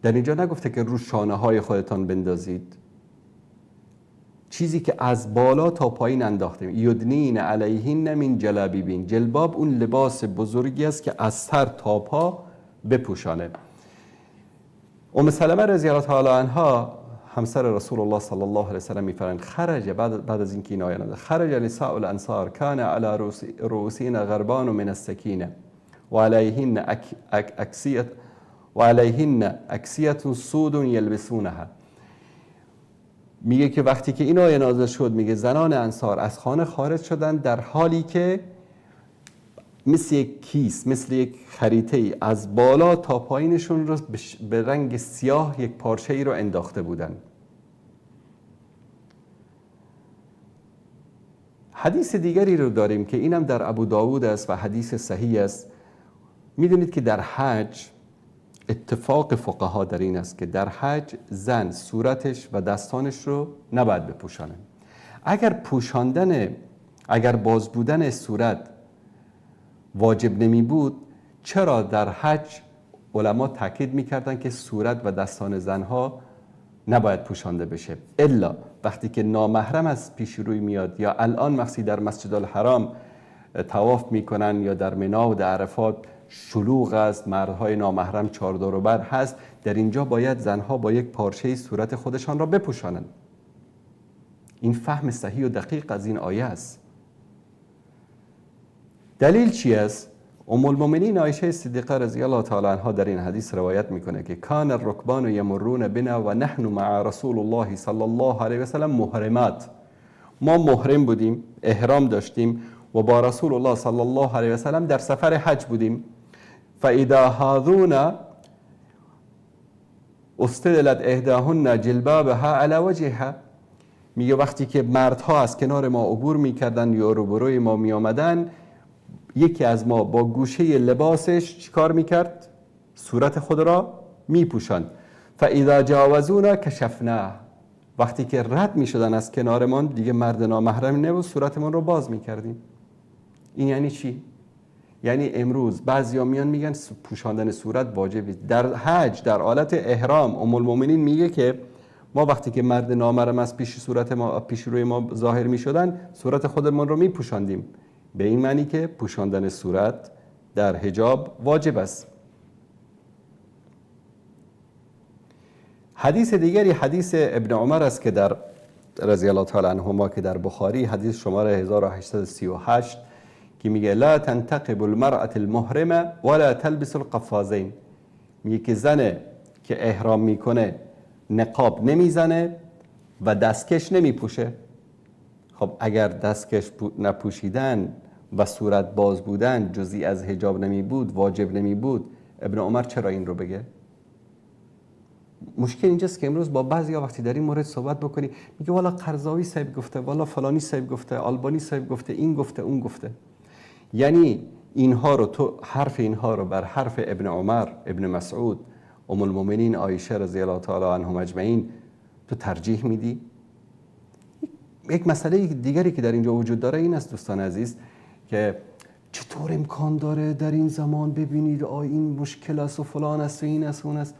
در اینجا نگفته که رو شانه های خودتان بندازید، چیزی که از بالا تا پایین انداخته میشه. یدنین علیهن من جلابیبهن، جلباب اون لباس بزرگی است که از سر تا پا بپوشانه. ام سلمه رضی الله تعالی عنها همسر رسول الله صلی الله علیه و سلم میفرمایند خرج، بعد از اینکه این آیه نازل، خرج نساء الانصار کان علی رؤوسهن غربان من السکینه و علیهن اکسیه سود یلبسونها. میگه که وقتی که این آیه نازل شد، میگه زنان انصار از خانه خارج شدن در حالی که مثل یک کیس، مثل یک خریطه ای از بالا تا پایینشون رو به رنگ سیاه یک پارچه ای رو انداخته بودن. حدیث دیگری رو داریم که اینم در ابو داود است و حدیث صحیح است. میدونید که در حج اتفاق فقها در این است که در حج زن صورتش و دستانش رو نباید بپوشانه. اگر باز بودن صورت واجب نمی بود، چرا در حج علما تاکید میکردن که صورت و دستان زنها نباید پوشانده بشه؟ الا وقتی که نامحرم از پیش روی میاد، یا الان وقتی در مسجد الحرام طواف میکنن یا در منی و در عرفات شلوغ است، مردهای نامحرم چهار دور و بر هست، در اینجا باید زنها با یک پارچه صورت خودشان را بپوشانند. این فهم صحیح و دقیق از این آیه است. دلیل چی است؟ ام المؤمنین عایشه صدیقه رضی الله تعالی عنها در این حدیث روایت میکنه که کان الرکبان یمرون بنا و نحن مع رسول الله صلی الله علیه و سلم محرمات. ما محرم بودیم، احرام داشتیم و با رسول الله صلی الله علیه و سلم در سفر حج بودیم. فاذا هذون استدلت احداهن جلبابها علی وجهها. میگه وقتی که مردها از کنار ما عبور میکردن یا روبروی ما میآمدن، یکی از ما با گوشه لباسش چیکار میکرد؟ صورت خود را میپوشاند. فاذا جاوزونا کشفناه. وقتی که رد می شدن از کنارمان دیگه مرد نامحرم نبود، صورتمان رو باز می کردیم. این یعنی چی؟ یعنی امروز بعضیا میان میگن پوشاندن صورت واجبه. در حج در حالت احرام ام المؤمنین میگه که ما وقتی که مرد نامحرم از پیش روی ما ظاهر میشدن صورت خودمون رو میپوشاندیم، به این معنی که پوشاندن صورت در حجاب واجب است. حدیث دیگری حدیث ابن عمر است که در رضی الله تعالی عنهما که در بخاری حدیث شماره 1838 که میگه لا تنتقب المرأة المحرمه ولا تلبس القفازین، میگه که زن که احرام میکنه نقاب نمیزنه و دستکش نمیپوشه. خب اگر دستکش نپوشیدن و صورت باز بودن جزئی از حجاب نمیبود، واجب نمیبود، ابن عمر چرا این رو بگه؟ مشکل اینجاست که امروز با بعضیا وقتی در این مورد صحبت بکنی میگه والا قرضاوی صاحب گفته، والا فلانی صاحب گفته، آلبانی صاحب گفته، این گفته، اون گفته. یعنی اینها رو تو حرف اینها رو بر حرف ابن عمر، ابن مسعود، ام المؤمنین عایشه رضی الله تعالی عنهم اجمعین تو ترجیح میدی؟ یک مسئله دیگری که در اینجا وجود داره این است دوستان عزیز که چطور امکان داره در این زمان ببینید این مشکل است و فلان است و این است و اون است.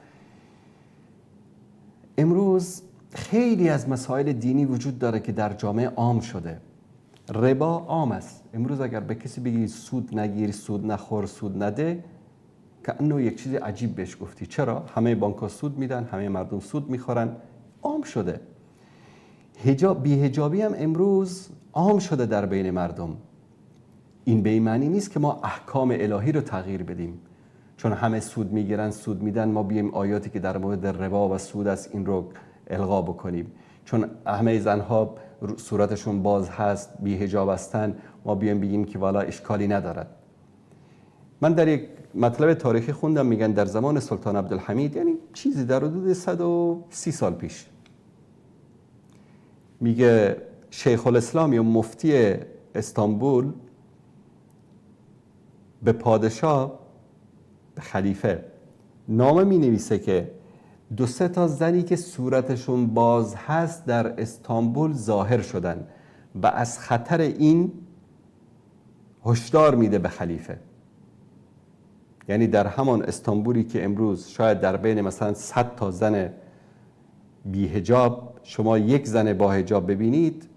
امروز خیلی از مسائل دینی وجود داره که در جامعه عام شده. ربا عام است. امروز اگر به کسی بگی سود نگیر، سود نخور، سود نده، که انو یک چیز عجیب بهش گفتی. چرا؟ همه بانک‌ها سود میدن، همه مردم سود میخورن. عام شده. بی‌حجابی هم امروز عام شده در بین مردم. این به این معنی نیست که ما احکام الهی رو تغییر بدیم. چون همه سود میگیرن، سود میدن، ما بیایم آیاتی که در مورد ربا و سود است این رو الغا بکنیم. چون همه زنها صورتشون باز هست، بی حجاب هستن، ما بیایم بگیم که والا اشکالی ندارد. من در یک مطلب تاریخی خوندم میگن در زمان سلطان عبدالحمید، یعنی چیزی در حدود 130 سال پیش، میگه شیخ الاسلام یا مفتی استانبول به پادشاه، به خلیفه نامه می نویسه که 2-3 تا زنی که صورتشون باز هست در استانبول ظاهر شدن و از خطر این هشدار میده به خلیفه. یعنی در همان استانبولی که امروز شاید در بین مثلا 100 تا زن بی حجاب شما یک زن با حجاب ببینید،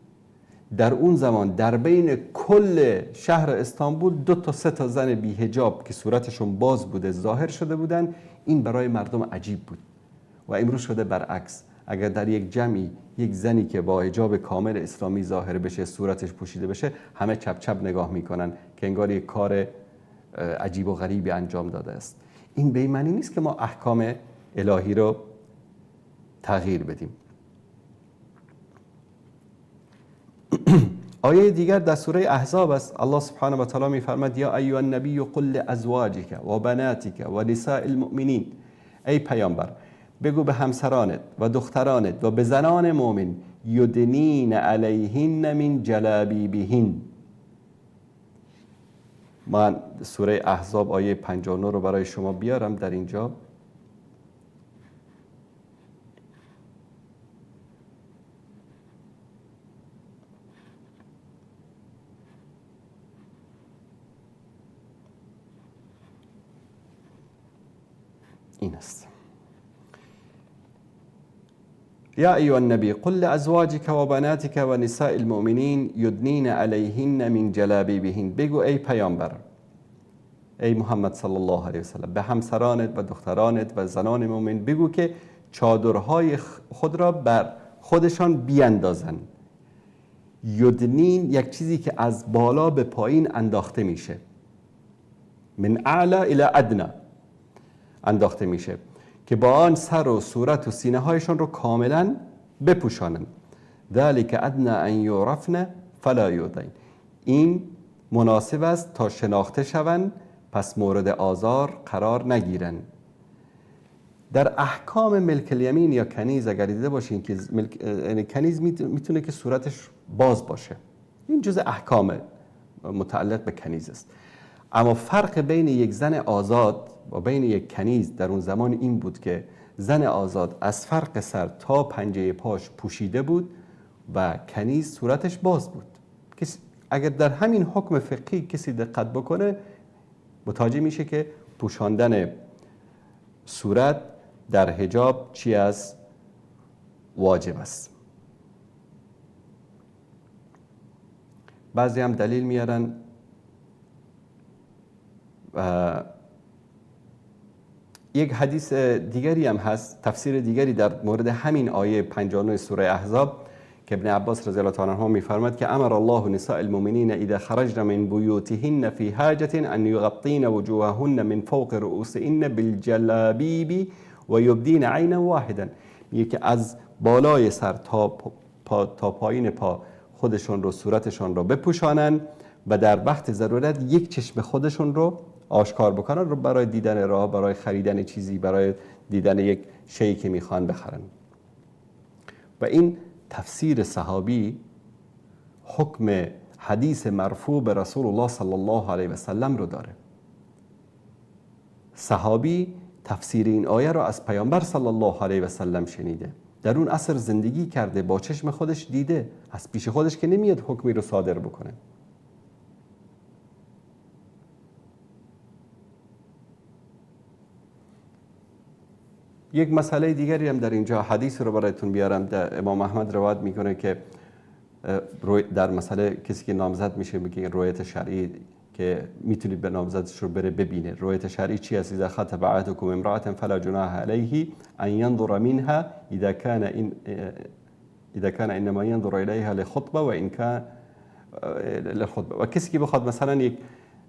در اون زمان در بین کل شهر استانبول 2 تا 3 تا زن بی حجاب که صورتشون باز بوده ظاهر شده بودن. این برای مردم عجیب بود. و امروز شده برعکس. اگر در یک جمعی یک زنی که با حجاب کامل اسلامی ظاهر بشه، صورتش پوشیده بشه، همه چپ چپ نگاه میکنن که انگار یک کار عجیب و غریبی انجام داده است. این به این معنی نیست که ما احکام الهی رو تغییر بدیم. آیه دیگر در سوره احزاب است. الله سبحانه و تعالی میفرماید یا ایها النبی قل لازواجک و بناتک و نساء المؤمنین، ای پیامبر بگو به همسرانت و دخترانت و به زنان مؤمن یدنین علیهن من جلابیبهن. من سوره احزاب آیه 59 رو برای شما بیارم در اینجا. این است: یا ایها النبی قل لازواجک و بناتک و نساء المؤمنین یدنین علیهن من جلابیبهن. بگو ای پیامبر، ای محمد صلی الله علیه وسلم، به همسرانت و دخترانت و زنان مؤمن بگو که چادرهای خود را بر خودشان بیاندازن. یدنین یک چیزی که از بالا به پایین انداخته میشه، من اعلا الی ادنا انداخته میشه، که با آن سر و صورت و سینه هایشان رو کاملا بپوشانند. ذلک ادنا ان یعرفن فلا یؤذین. این مناسب است تا شناخته شوند، پس مورد آزار قرار نگیرند. در احکام ملک الیمین یا کنیز اگر دیده باشین که کنیز میتونه که صورتش باز باشه، این جزء احکام متعلق به کنیز است. اما فرق بین یک زن آزاد و بین یک کنیز در اون زمان این بود که زن آزاد از فرق سر تا پنجه پاش پوشیده بود و کنیز صورتش باز بود. اگر در همین حکم فقهی کسی دقت بکنه متوجه میشه که پوشاندن صورت در حجاب چی از واجب است. بعضی هم دلیل میارن یک حدیث دیگری هم هست، تفسیر دیگری در مورد همین آیه 59 سوره احزاب که ابن عباس رضی الله تعالی عنه میفرماد که امر الله نساء المؤمنین اذا خرجن من بیوتهن فی حاجة ان یغطین وجوههن من فوق رؤوسهن بالجلابیب و یبدین عینا واحدا. میگه که از بالای سر تا پایین پا خودشون رو، صورتشون رو بپوشانن و در وقت ضرورت یک چشم خودشون رو آشکار بکنن رو برای دیدن راه، برای خریدن چیزی، برای دیدن یک شیئی که میخوان بخرن. و این تفسیر صحابی حکم حدیث مرفوع به رسول الله صلی الله علیه و سلم رو داره. صحابی تفسیر این آیه رو از پیامبر صلی الله علیه و سلم شنیده، در اون عصر زندگی کرده، با چشم خودش دیده، از پیش خودش که نمیاد حکمی رو صادر بکنه. یک مسئله دیگری هم در اینجا حدیث رو برایتون بیارم. امام احمد روایت میکنه که در مسئله کسی که نامزد میشه میگه روایت شرعی که میتونید به نامزدش رو بره ببینه. روایت شرعی چی است؟ اذا خطب احدکم امرأة فلا جناح علیه ان ينظر منها اذا كان انما ينظر الیها لخطبه و ان كان للخطبه. و کسی که بخواد مثلا یک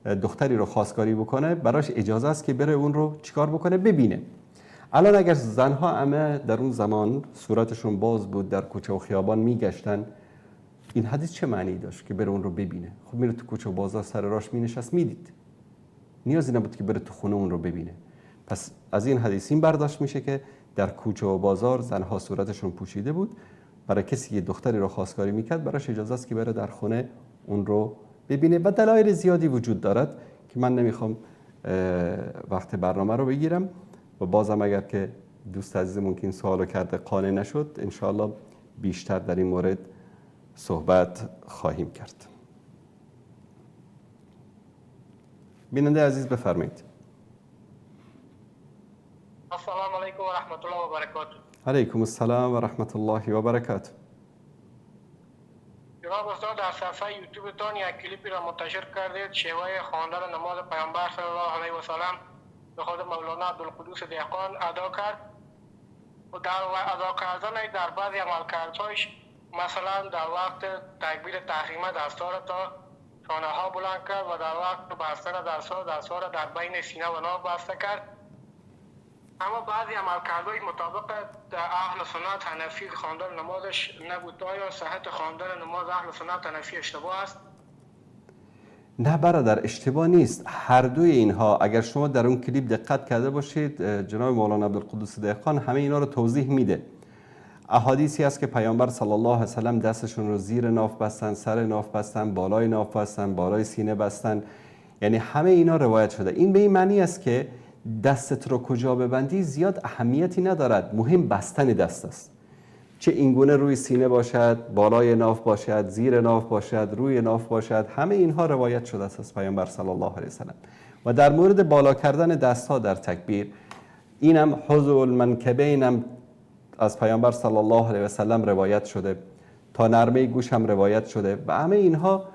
دختری رو خواستگاری بکنه براش اجازه است که بره اون رو چیکار بکنه؟ ببینه. الان اگر زنها همه در اون زمان صورتشون باز بود، در کوچه و خیابان میگشتن، این حدیث چه معنی داشت که بره اون رو ببینه؟ خب میره تو کوچه و بازار سر راش مینشست میدید، نیازی نبود که بره تو خونه اون رو ببینه. پس از این حدیث این برداشت میشه که در کوچه و بازار زنها صورتشون پوشیده بود، برای کسی که دختری رو خواستگاری میکرد براش اجازه است که بره در خونه اون رو ببینه. و دلایل زیادی وجود دارد که من نمیخوام وقت برنامه رو بگیرم و بازم اگر که دوست عزیز ممکن سوالو کرده قانع نشد انشاءالله بیشتر در این مورد صحبت خواهیم کرد. بیننده عزیز بفرمایید. السلام علیکم و رحمت الله و برکاته. علیکم السلام و رحمت الله و برکاته. جناب استاد در صفحه یوتیوب تان یک کلیپی را منتشر کردید شیوه خواندن نماز پیامبر صلی الله علیه و سلم به خود مولانا عبدالقدوس دهقان ادا کرد و در ادا کردن در بعضی عملکردهایش مثلا در وقت تکبیر تحریمه دستا را تا شانه ها بلند کرد و در وقت بستن دستا را در بین سینه و ناف بسته کرد. اما بعضی عملکردهای مطابق اهل سنت حنفی خواندن نمازش نبود. آیا صحت خواندن نماز اهل سنت حنفی اشتباه است؟ نه برادر، اشتباه نیست. هر دوی اینها اگر شما در اون کلیپ دقت کرده باشید جناب مولانا عبدالقدوس دهقان همه اینا رو توضیح میده. احادیثی است که پیامبر صلی الله علیه و سلم دستشون رو زیر ناف بستن، سر ناف بستن، بالای ناف بستن، بالای سینه بستن، یعنی همه اینا روایت شده. این به این معنی است که دستت رو کجا ببندی زیاد اهمیتی ندارد، مهم بستن دست است. چه اینگونه روی سینه باشد، بالای ناف باشد، زیر ناف باشد، روی ناف باشد، همه اینها روایت شده است از پیامبر صلی الله علیه و سلم. و در مورد بالا کردن دستها در تکبیر اینم حذو المنکبین هم از پیامبر صلی الله علیه و سلم روایت شده، تا نرمه گوش هم روایت شده و همه اینها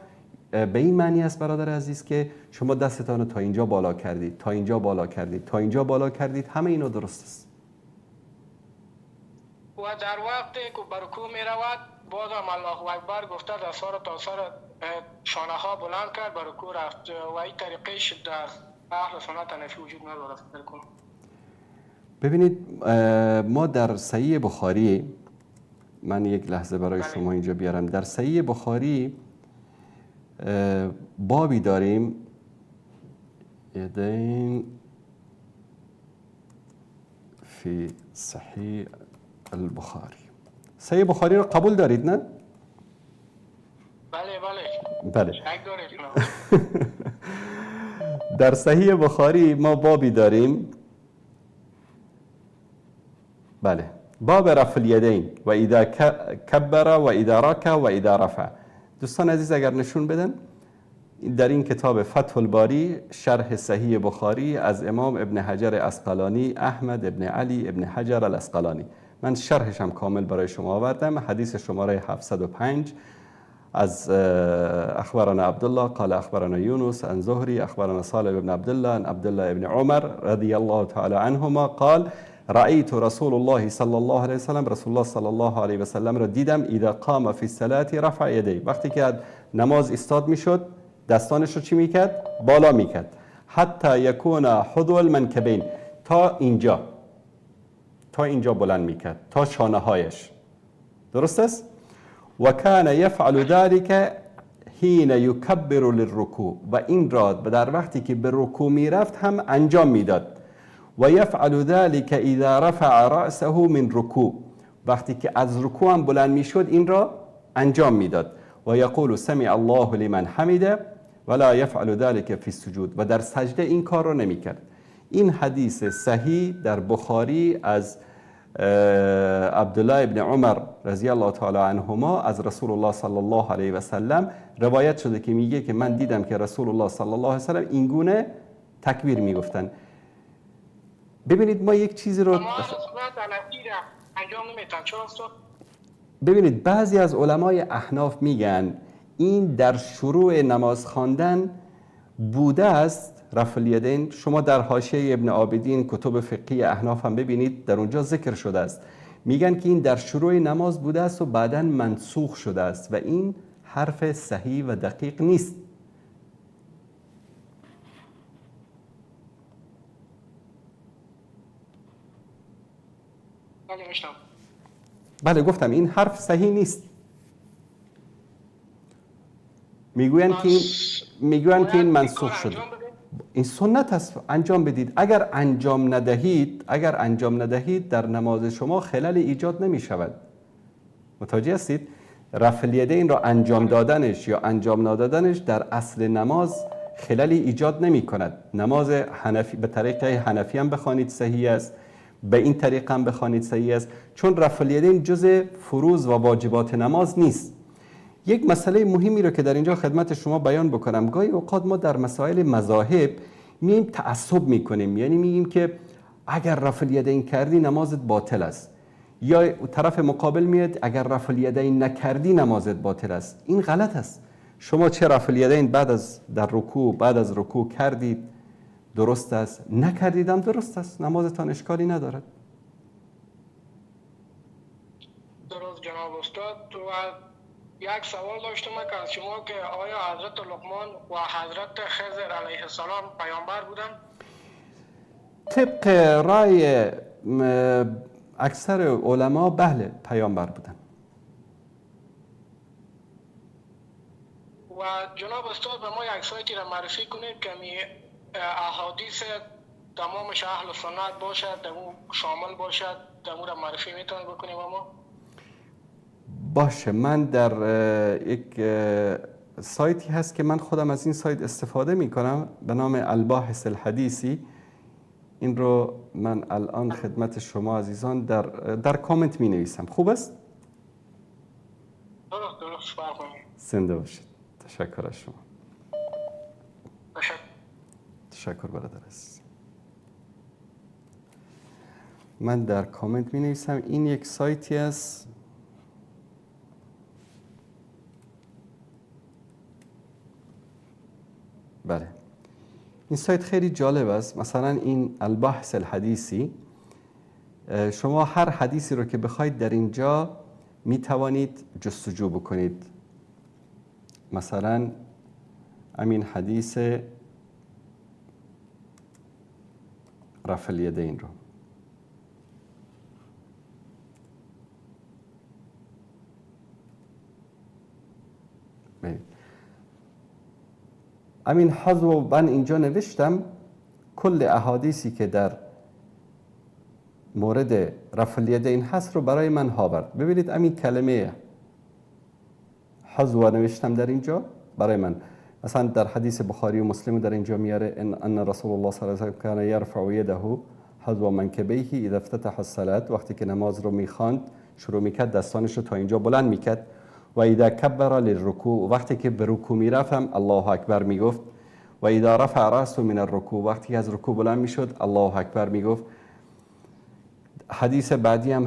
به این معنی است برادر عزیز که شما دستتان رو تا اینجا بالا کردید، تا اینجا بالا کردید، تا اینجا بالا کردید، همه اینا درست است. و در وقتی که بر رکوع می رود بازم الله اکبر گفته دستا را تا سر شانه ها بلند کرد بر رکوع رفت و این طریقش در اهل سنت حنفی وجود ندارد. ببینید ما در صحیح بخاری، من یک لحظه برای شما اینجا بیارم، در صحیح بخاری بابی داریم یدین فی صحیح البخاری. صحیح بخاری رو قبول دارید نه؟ بله. در صحیح بخاری ما بابی داریم بله، باب رفع الیدین و اذا کبر و اذا رکع و اذا رفع. دوستان عزیز اگر نشون بدن در این کتاب فتح الباری شرح صحیح بخاری از امام ابن حجر اسقلانی، احمد ابن علی ابن حجر الاسقلانی، من شرحش هم کامل برای شما آوردم. حدیث شماره 705 از اخبرنا عبدالله قال اخبرنا یونس عن زهری اخبرنا صالح بن عبدالله عن عبدالله ابن عمر رضی الله تعالی عنهما قال رأیت رسول الله صلی الله علیه وسلم، رسول الله صلی الله علیه وسلم را دیدم اذا قام فی الصلاة رفع یدیه، وقتی که نماز استاد میشد دستانش رو چی میکرد؟ بالا میکرد. حتی یکون حذو المنکبین، تا اینجا بلند میکرد، تا شانه هایش. درست است؟ و کان یفعل ذلك حین یکبر للرکوع، و این را در وقتی که به رکوع میرفت هم انجام میداد. و یفعل ذلك اذا رفع رأسه من رکوع، وقتی که از رکوع هم بلند میشد این را انجام میداد. و یقول سمع الله لمن حمده ولا یفعل ذلك فی السجود، و در سجده این کار را نمیکرد. این حدیث صحیح در بخاری از عبدالله ابن عمر رضی الله تعالی عنهما از رسول الله صلی الله علیه و سلم روایت شده که میگه که من دیدم که رسول الله صلی الله علیه و سلم این گونه تکبیر میگفتن. ببینید ما یک چیزی رو ببینید بعضی از علمای احناف میگن این در شروع نماز خواندن بوده است رفع الیدین. شما در حاشیه ابن عابدین کتب فقهی احناف هم ببینید در اونجا ذکر شده است، میگن که این در شروع نماز بوده است و بعداً منسوخ شده است و این حرف صحیح و دقیق نیست. بله گفتم این حرف صحیح نیست. میگوین که این منسوخ شده. این سنت است، انجام بدید. اگر انجام ندهید در نماز شما خلل ایجاد نمی شود. متوجه هستید؟ رفع الیدین را انجام دادنش یا انجام ندادنش در اصل نماز خللی ایجاد نمی کند. نماز حنفی به طریق حنفی هم بخوانید صحیح است، به این طریق هم بخوانید صحیح است، چون رفع الیدین جزء فروض و واجبات نماز نیست. یک مسئله مهمی رو که در اینجا خدمت شما بیان بکنم، گاهی اوقات ما در مسائل مذاهب مییم تعصب میکنیم، یعنی میگیم که اگر رفع الیدین کردی نمازت باطل است، یا طرف مقابل میاد اگر رفع الیدین نکردی نمازت باطل است. این غلط است. شما چه رفع الیدین بعد از رکوع کردید درست است، نکردیدم درست است، نمازتان اشکالی ندارد. درست جناب استاد. یک سوال داشتم که از شما که آیا حضرت لقمان و حضرت خضر علیه السلام پیامبر بودن؟ طبق رای اکثر علما بله پیامبر بودن. و جناب استاد به ما یک سایتی را معرفی کنید که احادیث تمامش اهل سنت باشد، دمو شامل باشد، دمو را معرفی میتونید بکنیم ما؟ باشه، من در یک سایتی هست که من خودم از این سایت استفاده می کنم به نام الباحث الحدیثی. این رو من الان خدمت شما عزیزان در کامنت می نویسم. خوب است؟ درست فرمایید. زنده باشید. تشکر از شما. تشکر برادر عزیز. من در کامنت می نویسم. این یک سایتی است بله، این سایت خیلی جالب است. مثلا این الباحث الحدیثی، شما هر حدیثی رو که بخواید در اینجا می توانید جستجو بکنید. مثلا همین حدیث رفع الیدین رو همین حظو من اینجا نوشتم کل احادیثی که در مورد رفع الیدین هست رو برای من آورد. ببینید همین کلمه حظو نوشتم در اینجا برای من. مثلا در حدیث بخاری و مسلم در اینجا میاره ان رسول الله صلی الله علیه و سلم کان یرفع یده حذو منکبیه اذا افتتح الصلاة، وقتی که نماز رو میخواند شروع میکرد دستانش رو تا اینجا بلند میکرد. و اذا کبر للرکوع، وقتی که به رکوع میرفت هم الله اکبر میگفت. و اذا رفع رأسه من الرکوع، وقتی از رکوع بلند میشد الله اکبر میگفت. حدیث بعدی هم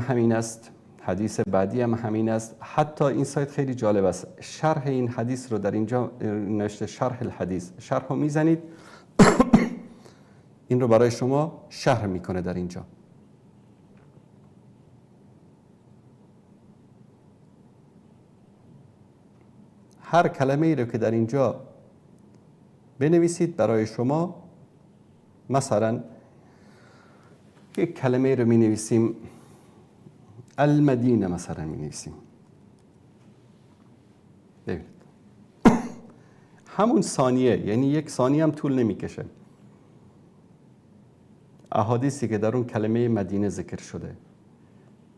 همین است. حتی این سایت خیلی جالب است، شرح این حدیث رو در اینجا نوشته، شرح الحدیث، شرح رو میزنید این رو برای شما شرح میکنه در اینجا. هر کلمه ای رو که در اینجا بنویسید برای شما، مثلا یک کلمه ای رو می نویسیم المدینه، مثلا می نویسیم، ببینید همون ثانیه، یعنی یک ثانیه هم طول نمی کشه، احادیثی که در اون کلمه مدینه ذکر شده.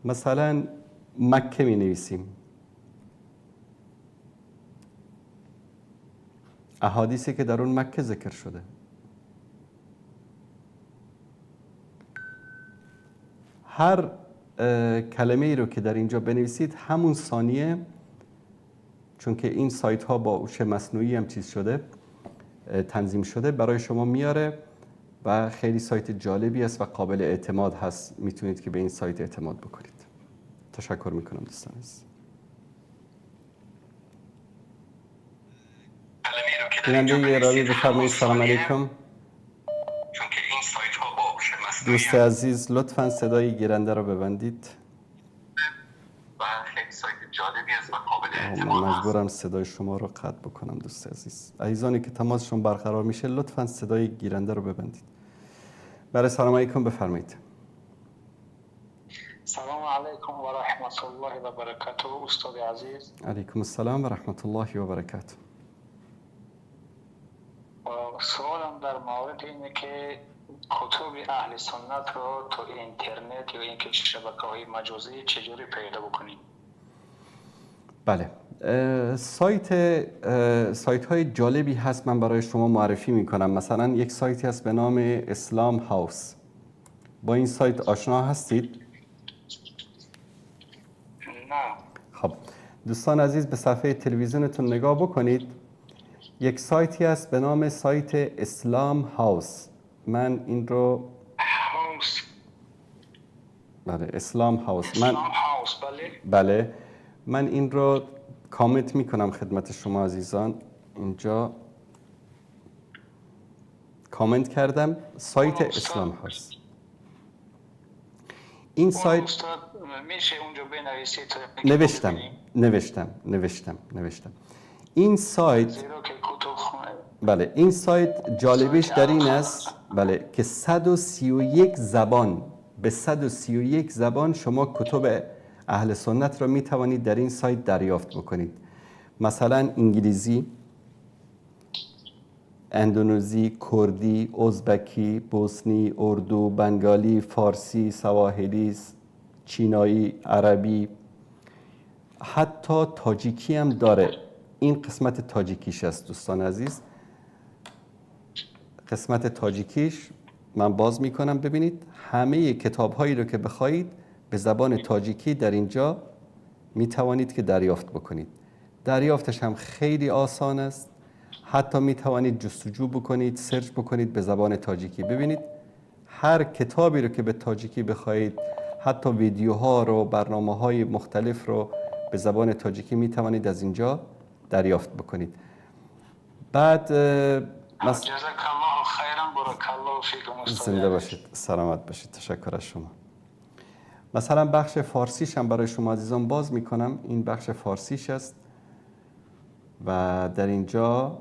مثلا مکه می نویسیم، احادیثی که در اون مکه ذکر شده. هر کلمه ای رو که در اینجا بنویسید همون ثانیه، چون که این سایت ها با هوش مصنوعی هم چیز شده، تنظیم شده، برای شما میاره و خیلی سایت جالبی است و قابل اعتماد هست. میتونید که به این سایت اعتماد بکنید. تشکر میکنم دوستان عزیز. بیننده راوی بفرمایید. سلام علیکم. دوست عزیز لطفاً صدای گیرنده رو ببندید. و خیلی سایت جالبی است و قابل اعتماد من مجبورم صدای شما رو قطع بکنم دوست عزیز. عزیزانی که تماسشون برقرار میشه لطفاً صدای گیرنده رو ببندید. بله سلام علیکم، بفرمایید. سلام علیکم و رحمت الله و برکاته استاد عزیز. علیکم السلام و رحمت الله و برکاته. سوالم در مورد اینه که کتب اهل سنت رو تو اینترنت یا اینکه شبکه‌های مجازی چجوری پیدا بکنیم؟ بله، سایت های جالبی هست، من برای شما معرفی میکنم. مثلا یک سایتی هست به نام اسلام هاوس. با این سایت آشنا هستید؟ نه. خب دوستان عزیز به صفحه تلویزیونتون نگاه بکنید. یک سایتی هست به نام سایت اسلام هاوس. من این رو بله اسلام هاوس، بله من این رو کامنت میکنم خدمت شما عزیزان. اینجا کامنت کردم سایت اسلام هاوس. این سایت میشه اونجا بنویسید؟ نوشتم. این سایت بله این سایت جالبیش در این است بله که 131 زبان به 131 زبان شما کتب اهل سنت را می توانید در این سایت دریافت بکنید. مثلا انگلیسی، اندونزی، کردی، ازبکی، بوسنی، اردو، بنگالی، فارسی، سواحلی، چینایی، عربی، حتی تاجیکی هم داره. این قسمت تاجیکیش است دوستان عزیز. قسمت تاجیکیش من باز میکنم، ببینید همه کتاب هایی رو که بخواید به زبان تاجیکی در اینجا میتوانید که دریافت بکنید. دریافتش هم خیلی آسان است. حتی میتوانید جستجو بکنید، سرچ بکنید به زبان تاجیکی. ببینید هر کتابی رو که به تاجیکی بخواید، حتی ویدیوها رو، برنامه‌های مختلف رو به زبان تاجیکی میتوانید از اینجا دریافت بکنید. بعد جزاک الله خیرا، بارک الله فیکم استاد. زنده باشید، سلامت باشید. تشکر از شما. مثلا بخش فارسیش هم برای شما عزیزان باز میکنم. این بخش فارسیش است و در اینجا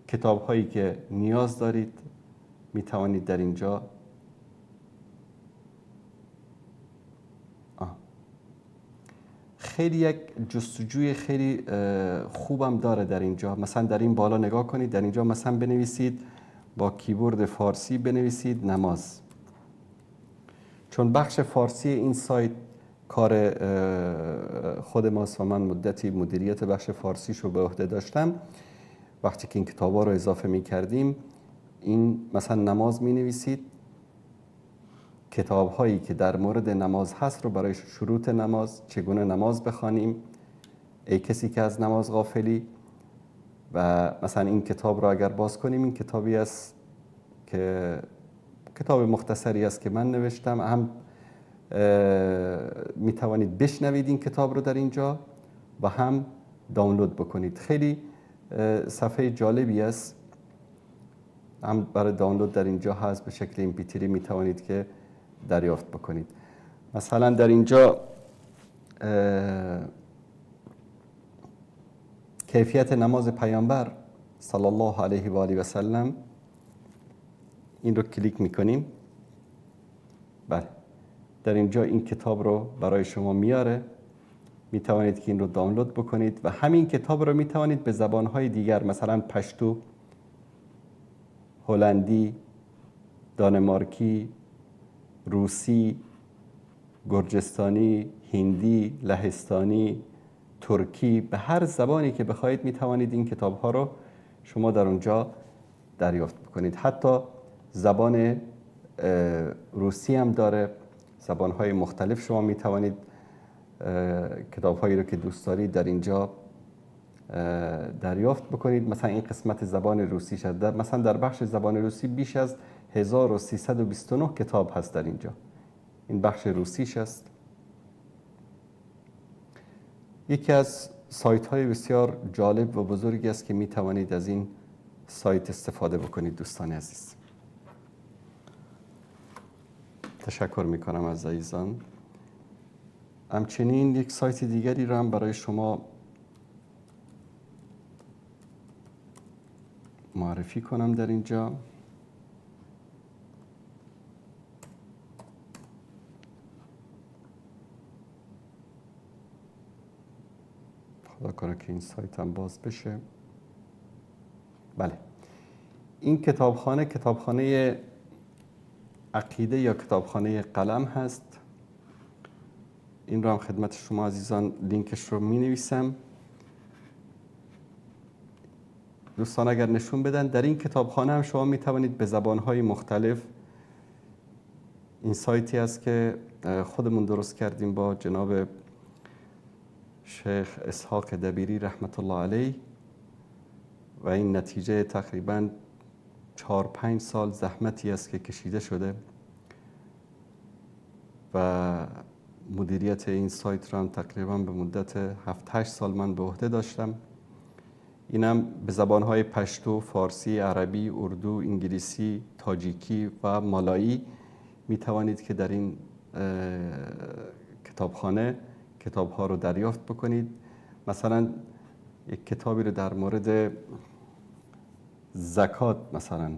کتاب هایی که نیاز دارید میتوانید در اینجا خیلی یک جستجوی خیلی خوبم داره در اینجا. مثلا در این بالا نگاه کنید، در اینجا مثلا بنویسید با کیبورد فارسی بنویسید نماز. چون بخش فارسی این سایت کار خود ماست و من مدتی مدیریت بخش فارسیش رو به عهده داشتم. وقتی که این کتابا رو اضافه می کردیم، این مثلا نماز می نویسید کتاب هایی که در مورد نماز هست رو برای شروط نماز، چگونه نماز بخوانیم، ای کسی که از نماز غافلی. و مثلا این کتاب را اگر باز کنیم، این کتابی است که کتاب مختصری است که من نوشتم. هم می توانید بشنوید این کتاب رو در اینجا و هم دانلود بکنید. خیلی صفحه جالبی است، هم برای دانلود در اینجا هست، به شکل MP3 می توانید که دریافت بکنید. مثلا در اینجا کیفیت نماز پیامبر صلی الله علیه و آله و سلم، این رو کلیک میکنیم. بله، در اینجا این کتاب رو برای شما میاره، می توانید که این رو دانلود بکنید و همین کتاب رو می توانید به زبانهای دیگر، مثلا پشتو، هلندی، دانمارکی، روسی، گرجستانی، هندی، لهستانی، ترکی، به هر زبانی که بخواید می توانید این کتاب ها رو شما در اونجا دریافت بکنید. حتی زبان روسی هم داره، زبان های مختلف. شما می توانید کتاب هایی رو که دوست دارید در اینجا دریافت بکنید. مثلا این قسمت زبان روسی شد، مثلا در بخش زبان روسی بیش از 1329 کتاب هست در اینجا. این بخش روسیش است. یکی از سایت های بسیار جالب و بزرگی است که می توانید از این سایت استفاده بکنید دوستان عزیز. تشکر می کنم از عزیزان. همچنین یک سایت دیگری را هم برای شما معرفی کنم در اینجا. خدا کنه که این سایت هم باز بشه. بله، این کتابخانه عقیده یا کتابخانه قلم هست. این رو هم خدمت شما عزیزان لینکش رو می نویسم. دوستان اگر نشون بدن، در این کتابخانه هم شما می توانید به زبانهای مختلف، این سایتی است که خودمون درست کردیم با جناب شیخ اسحاق دبیری رحمت الله علیه و این نتیجه تقریباً 4-5 سال زحمتی است که کشیده شده و مدیریت این سایت را تقریباً به مدت 7-8 سال من به عهده داشتم. اینم به زبانهای پشتو، فارسی، عربی، اردو، انگلیسی، تاجیکی و مالایی می توانید که در این کتابخانه کتاب‌ها رو دریافت بکنید. مثلا یک کتابی رو در مورد زکات مثلا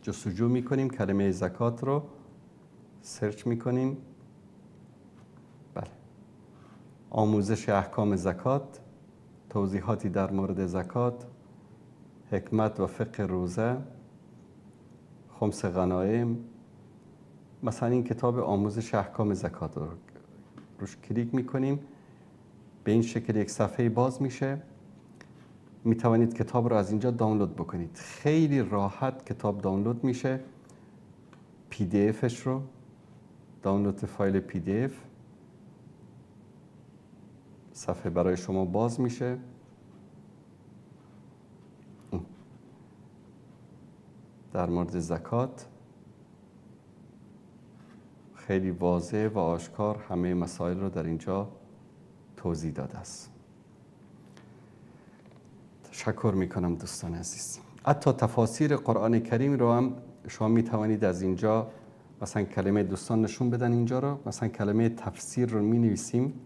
جستجو می‌کنیم، کلمه زکات رو سرچ می‌کنیم. بله، آموزش احکام زکات، توضیحاتی در مورد زکات، حکمت و فقه روزه، خمس غنایم. مثلا این کتاب آموزش احکام زکات رو روش کلیک میکنیم، به این شکل یک صفحه باز میشه. میتوانید کتاب رو از اینجا دانلود بکنید. خیلی راحت کتاب دانلود میشه. PDF ش رو دانلود فایل PDF، صفحه برای شما باز میشه. در مورد زکات خیلی واضح و آشکار همه مسائل رو در اینجا توضیح داده است. تشکر میکنم دوستان عزیز. حتی تفاسیر قرآن کریم رو هم شما میتوانید از اینجا، مثلا کلمه دوستان نشون بدن اینجا رو، مثلا کلمه تفسیر رو می نویسیم،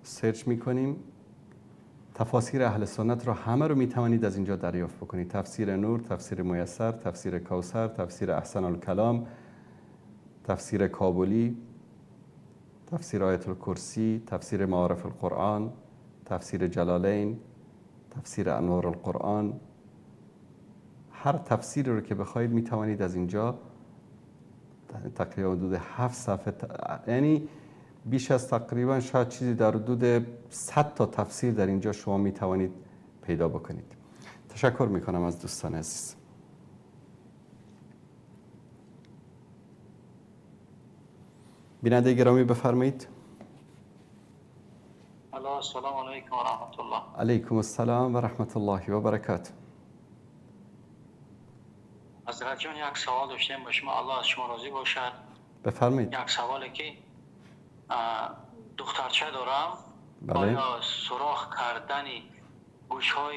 سرچ میکنیم، تفاسیر اهل سنت رو همه رو میتوانید از اینجا دریافت بکنید. تفسیر نور، تفسیر میسر، تفسیر کوثر، تفسیر احسن الکلام، تفسیر کابلی، تفسیر آیت الکرسی، تفسیر معارف القرآن، تفسیر جلالین، تفسیر انوار القرآن. هر تفسیری رو که بخواید میتوانید از اینجا تقریبا حدود 7 صفحه، یعنی بیش از تقریبا شاید چیزی در حدود 100 تا تفسیر در اینجا شما میتوانید پیدا بکنید. تشکر میکنم از دوستان عزیز. بیننده گرامی بفرمایید. السلام علیکم و رحمت الله. علیکم السلام و رحمت الله و برکاته. حضرت جان یک سوال داشتیم با شما، الله از شما راضی باشد. بفرمایید. یک سوالی که دخترچه دارم، بله. آیا سوراخ کردن گوشهای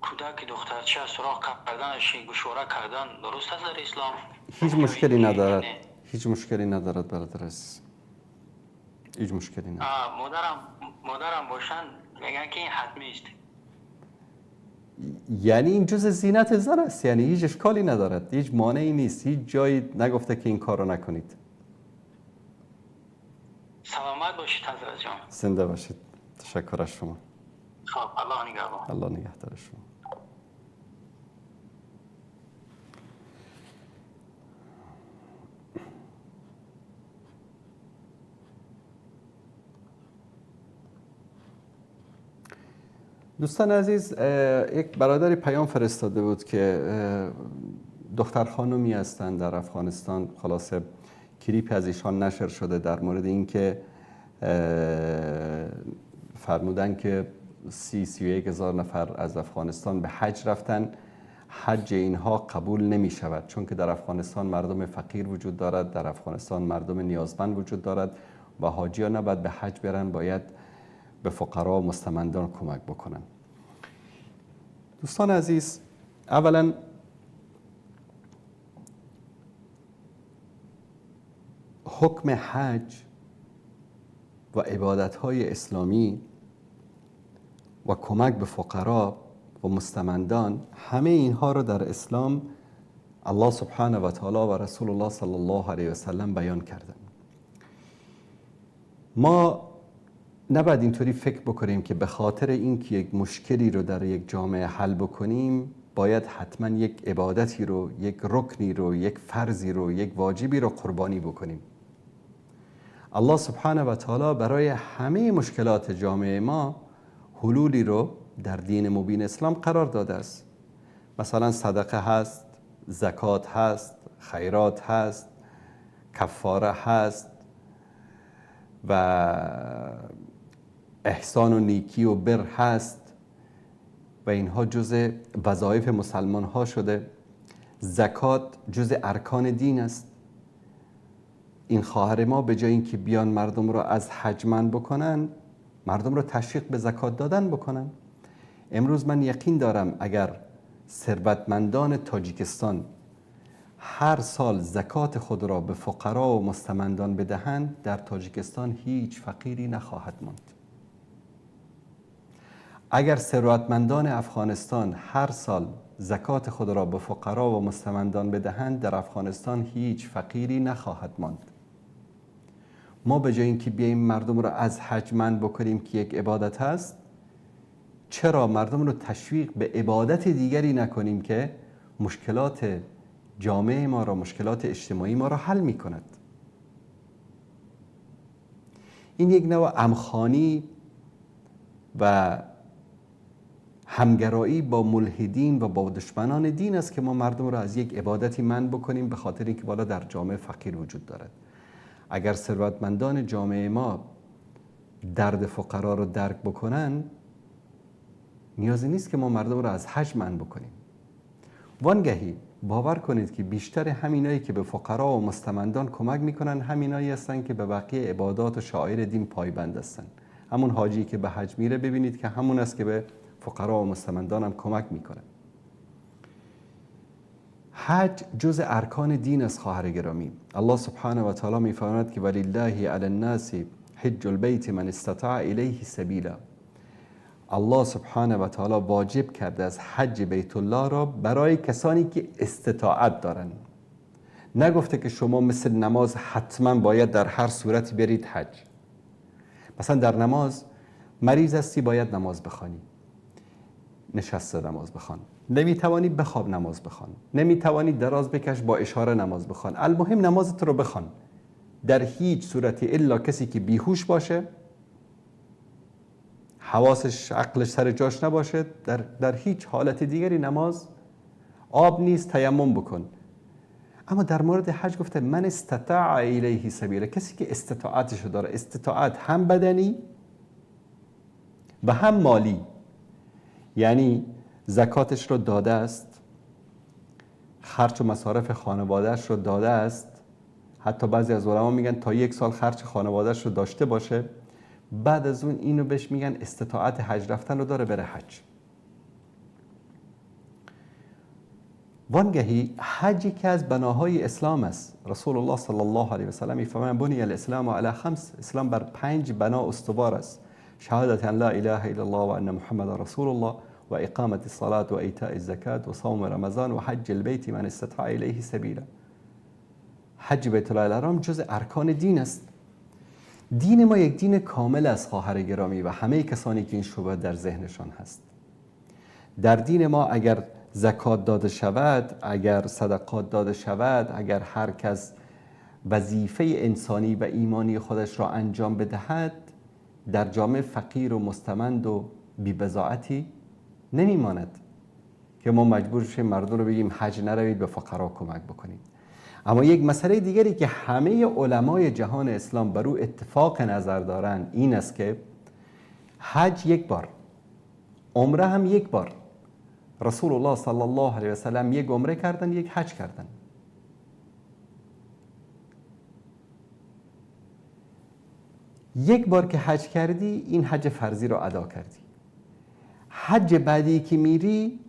کودک دخترچه، سوراخ کردنش، گوشواره کردن درست است در اسلام؟ هیچ مشکلی ندارد. هیچ مشکلی ندارد برادر عزیز. هیچ مشکلی ندارد. مادرم باشن میگن که این حتمی است. یعنی این جز زینت زن است، یعنی هیچ اشکالی ندارد، هیچ مانعی نیست، هیچ جایی نگفته که این کارو نکنید. سلامت باشید حضرت جان. زنده باشید. تشکر از شما. خب الله نگهدار. الله نگهدار شما. دوستان عزیز، یک برادری پیام فرستاده بود که دختر خانومی هستند در افغانستان، خلاصه کلیپ از ایشان نشر شده در مورد اینکه فرمودن که 31 هزار نفر از افغانستان به حج رفتن، حج اینها قبول نمی شود چون که در افغانستان مردم فقیر وجود دارد، در افغانستان مردم نیازمند وجود دارد و حاجیان نباید به حج برن، باید به فقرا و مستمندان کمک بکنن. دوستان عزیز، اولا حکم حج و عبادت‌های اسلامی و کمک به فقرا و مستمندان، همه اینها رو در اسلام الله سبحانه و تعالی و رسول الله صلی الله علیه و سلم بیان کردن. ما نباید اینطوری فکر بکنیم که به خاطر اینکه یک مشکلی رو در یک جامعه حل بکنیم باید حتما یک عبادتی رو، یک رکنی رو، یک فرضی رو، یک واجبی رو قربانی بکنیم. الله سبحانه و تعالی برای همه مشکلات جامعه ما حلولی رو در دین مبین اسلام قرار داده است. مثلا صدقه هست، زکات هست، خیرات هست، کفاره هست و احسان و نیکی و بر هست و اینها جز وظایف مسلمان ها شده. زکات جز ارکان دین است. این خواهر ما به جای اینکه بیان مردم رو از حج منع بکنن، مردم رو تشویق به زکات دادن بکنن. امروز من یقین دارم اگر ثروتمندان تاجیکستان هر سال زکات خود را به فقرا و مستمندان بدهند، در تاجیکستان هیچ فقیری نخواهد ماند. اگر ثروتمندان افغانستان هر سال زکات خود را به فقرا و مستمندان بدهند، در افغانستان هیچ فقیری نخواهد ماند. ما به جای اینکه بیاییم مردم را از حج منع بکنیم که یک عبادت هست، چرا مردم رو تشویق به عبادت دیگری نکنیم که مشکلات جامعه ما را، مشکلات اجتماعی ما را حل می کند؟ این یک نوع امخانی و همگرایی با ملحدین و با دشمنان دین است که ما مردم را از یک عبادتی منع بکنیم به خاطر اینکه بالا در جامعه فقیر وجود دارد. اگر ثروتمندان جامعه ما درد فقرا رو درک بکنن، نیازی نیست که ما مردم را از حج منع بکنیم. وانگهی باور کنید که بیشتر همینایی که به فقرا و مستمندان کمک میکنن همینایی هستن که به بقیه عبادات و شعائر دین پایبند هستن. همون حاجی که به حج میره ببینید که همون است که به فقرا و مستمندان هم کمک میکنه. حج جز ارکان دین است خواهر گرامی. الله سبحانه و تعالی میفرماید که ولله علی الناس حج البیت من استطاع الیه سبیلا. الله سبحانه و تعالی واجب کرده از حج بیت الله را برای کسانی که استطاعت دارن. نگفته که شما مثل نماز حتما باید در هر صورتی برید حج. مثلا در نماز مریض هستی باید نماز بخوانی، نشسته نماز بخوان، نمیتوانی بخواب نماز بخوان، نمیتوانی دراز بکش با اشاره نماز بخوان. المهم نمازت رو بخوان. در هیچ صورتی الا کسی که بیهوش باشه، حواسش عقلش سر جاش نباشه، در هیچ حالت دیگری نماز. آب نیست تیمم بکن. اما در مورد حج گفته من استطاع الیه سبیلا، کسی که استطاعتشو داره، استطاعت هم بدنی و هم مالی، یعنی زکاتش رو داده است، خرج و مصارف خانوادهش رو داده است، حتی بعضی از علما میگن تا 1 سال خرج خانوادهش رو داشته باشه، بعد از اون اینو بهش میگن استطاعت حج رفتن رو داره بره حج. وانگهی حج که از بناهای اسلام است. رسول الله صلی الله علیه و سلم میفرمایند بنی الاسلام علی 5، اسلام بر 5 بنا استوار است: شهادت ان لا اله الا الله و ان محمد رسول الله و اقامت الصلاة و ایتاء الزکات و صوم رمضان و حج البیت من استطاع الیه سبیلا. حج بیت الله الحرام جز ارکان دین است. دین ما یک دین کامل است خواهر گرامی و همه کسانی که این شبهه در ذهنشان هست. در دین ما اگر زکات داده شود، اگر صدقات داده شود، اگر هر کس وظیفه انسانی و ایمانی خودش را انجام بدهد، در جامعه فقیر و مستمند و بی‌بضاعتی نمیماند که ما مجبور شیم مردم رو بگیم حج نروید، به فقرا کمک بکنید. اما یک مسئله دیگری که همه علمای جهان اسلام بر او اتفاق نظر دارند این است که حج 1 بار، عمره هم 1 بار. رسول الله صلی الله علیه و سلم 1 عمره کردن، 1 حج کردن. یک بار که حج کردی این حج فرضی رو ادا کردی. حج بعدی که میری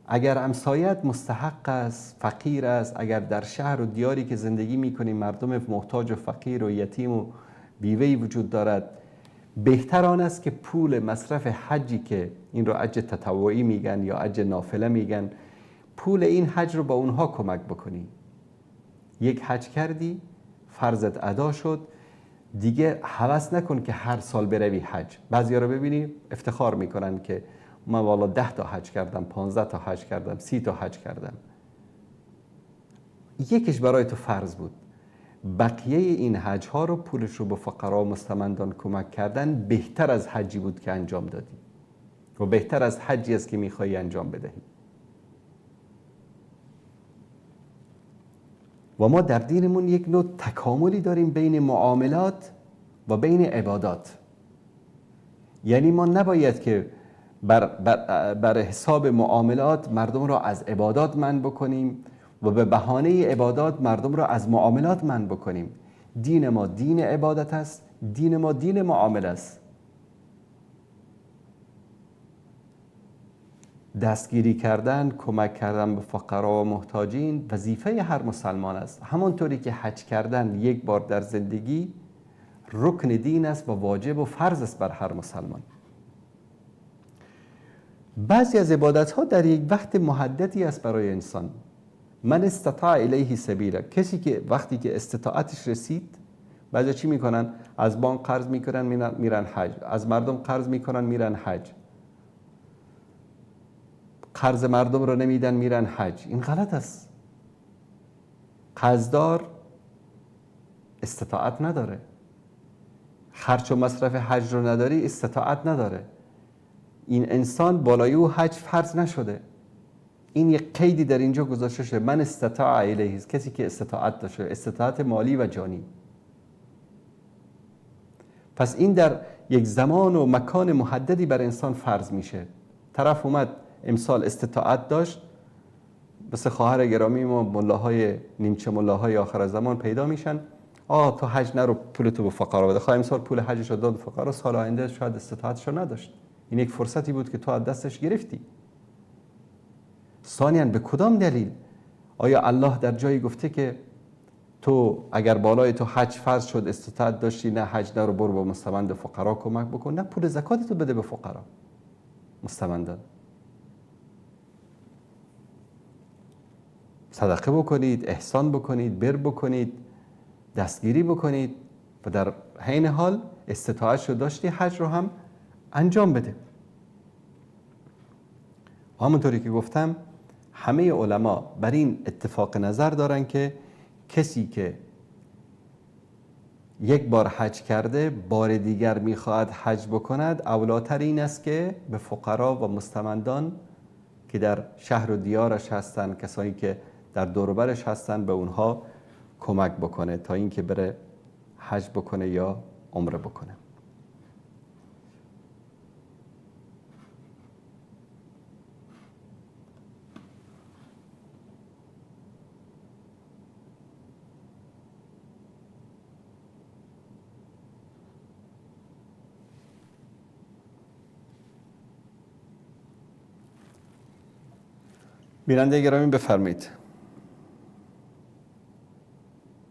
اگر همسایت مستحق است، فقیر است، اگر در شهر و دیاری که زندگی میکنی مردم محتاج و فقیر و یتیم و بیوه‌ای وجود دارد، بهتر آن است که پول مصرف حجی که این رو حج تطوعی میگن یا حج نافله میگن، پول این حج رو با اونها کمک بکنی. 1 حج کردی، فرضت ادا شد، دیگه هوس نکن که هر سال بروی حج. بعضیا رو ببینی افتخار میکنن که من والا 10 تا حج کردم، 15 تا حج کردم، 30 تا حج کردم. یکیش برای تو فرض بود، بقیه این حج ها رو پولش رو به فقرا و مستمندان کمک کردن بهتر از حجی بود که انجام دادی و بهتر از حجی است که میخوایی انجام بدهی. و ما در دینمون یک نوع تکاملی داریم بین معاملات و بین عبادات. یعنی ما نباید که بر حساب معاملات مردم را از عبادات منع بکنیم و به بهانه عبادات مردم را از معاملات منع بکنیم. دین ما دین عبادت است، دین ما دین معامله است. دستگیری کردن، کمک کردن به فقرا و محتاجین وظیفه هر مسلمان است. همانطوری که حج کردن 1 بار در زندگی رکن دین است و واجب و فرض است بر هر مسلمان. بعضی از عبادت ها در یک وقت محددی است برای انسان. من استطاع الیه سبیلا، کسی که وقتی که استطاعتش رسید، بعضی چی میکنن؟ از بانک قرض میکنن میرن حج، از مردم قرض میکنن میرن حج، قرض مردم رو نمیدن میرن حج. این غلط است. قرضدار استطاعت نداره، خرج و مصرف حج رو نداری، استطاعت نداره. این انسان بالای او حج فرض نشده. این یک قیدی در اینجا گذاشته شده، من استطاع الیه، کسی که استطاعت داشته، استطاعت مالی و جانی. پس این در یک زمان و مکان محددی بر انسان فرض میشه. طرف اومد امسال استطاعت داشت، مثل خواهر گرامی ما ملاهای نیمچه ملاهای آخر زمان پیدا میشن، تو حج نرو، پولتو به فقرا بده. خواهی امسال پول حجش رو داد فقرا، سال آینده شاید استطاعتش رو نداشت. این یک فرصتی بود که تو از دستش گرفتی. ثانیاً به کدام دلیل؟ آیا الله در جایی گفته که تو اگر بالای تو حج فرض شد استطاعت داشتی، نه حج نرو، برو با مستمند فقرا کمک بکن، نه پول زکاتتو بده به فقرا مستمندان. صدقه بکنید، احسان بکنید، بر بکنید، دستگیری بکنید و در حین حال استطاعت رو داشتی حج رو هم انجام بده. همونطوری که گفتم همه علما بر این اتفاق نظر دارن که کسی که 1 بار حج کرده بار دیگر میخواهد حج بکند، اولاتر این است که به فقرا و مستمندان که در شهر و دیارش هستند، کسانی که در دور و برش هستن به اونها کمک بکنه تا اینکه بره حج بکنه یا عمره بکنه. بیننده گرامی بفرمایید.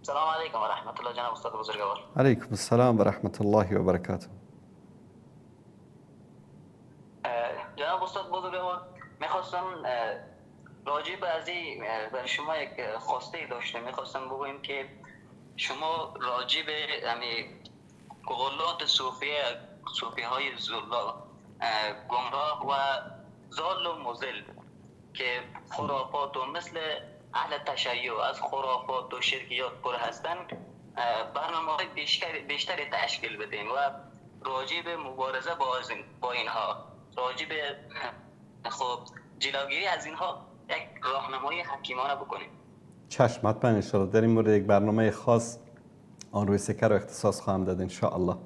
سلام علیکم و رحمت الله جناب استاد بزرگوار. علیکم السلام و رحمت الله و برکاته. جناب استاد بزرگوار، میخواستم راجع به از برای شما یک خواسته داشتم. میخواستم بگویم که شما راجع به قولات صوفی های گمراه و زال و مزل که خرافات و مثل اهل تشیع از خرافات و شرکیات پر هستن برنامه‌های بیشتری تشکیل بدین و راجع به مبارزه با اینها، راجع به خب جلوگیری از اینها یک راهنمایی حکیمانه بکنیم. چشم، حتما ان شاء الله در این مورد یک برنامه خاص آن روی سکر رو اختصاص خواهم داد ان شاء الله.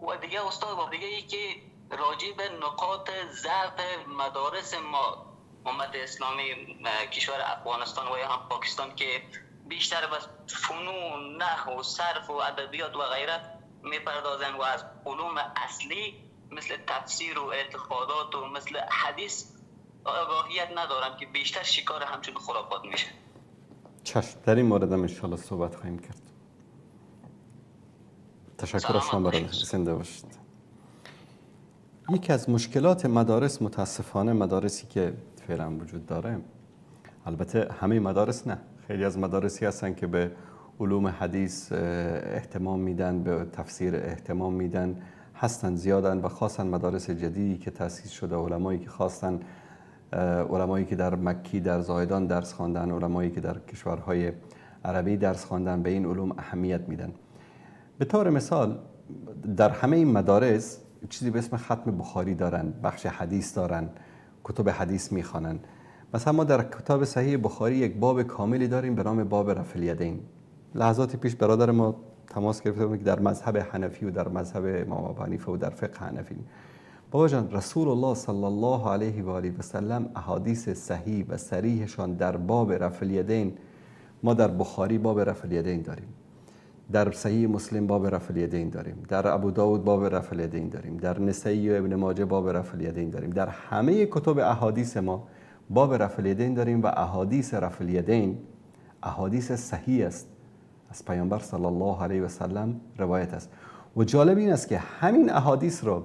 و دیگه استاد، و دیگه ای که راجع به نقاط ضعف مدارس ما امت اسلامی کشور افغانستان و یا هم پاکستان که بیشتر بس فنون، نحو و صرف و ادبیات و غیره میپردازن و از علوم اصلی مثل تفسیر و اعتقادات و مثل حدیث آگاهیت ندارن که بیشتر شکار همچون خرافات میشه. چشم، در این مورد هم ان شاء الله صحبت خواهیم کرد. تشکر از شما برای زنده باشید. یکی از مشکلات مدارس متاسفانه مدارسی که فعلا وجود داره، البته همه مدارس نه، خیلی از مدارسی هستن که به علوم حدیث اهتمام میدن، به تفسیر اهتمام میدن، هستن زیادن و خاصا مدارس جدیدی که تأسیس شده، علمایی که خواستن، علمایی که در مکی در زاهدان درس خواندن، علمایی که در کشورهای عربی درس خواندن، به این علوم اهمیت میدن. به طور مثال در همه این مدارس چیزی به اسم ختم بخاری دارن، بخش حدیث دارن، کتب حدیث میخوانن. مثلا ما در کتاب صحیح بخاری یک باب کاملی داریم به نام باب رفع الیدین. لحظات پیش برادر ما تماس گرفته بود که در مذهب حنفی و در مذهب امام ابو حنیفه و در فقه حنفی، بابا جان، رسول الله صلی الله علیه و آله و سلم احادیث صحیح و صریحشان در باب رفع الیدین، ما در بخاری باب رفع الیدین داریم، در صحیح مسلم باب رفع الیدین داریم، در ابو داود باب رفع الیدین داریم، در نسائی و ابن ماجه باب رفع الیدین داریم. در همه کتب احادیث ما باب رفع الیدین داریم و احادیث رفع الیدین احادیث صحیح است، از پیامبر صلی الله علیه و سلم روایت است. و جالب این است که همین احادیث رو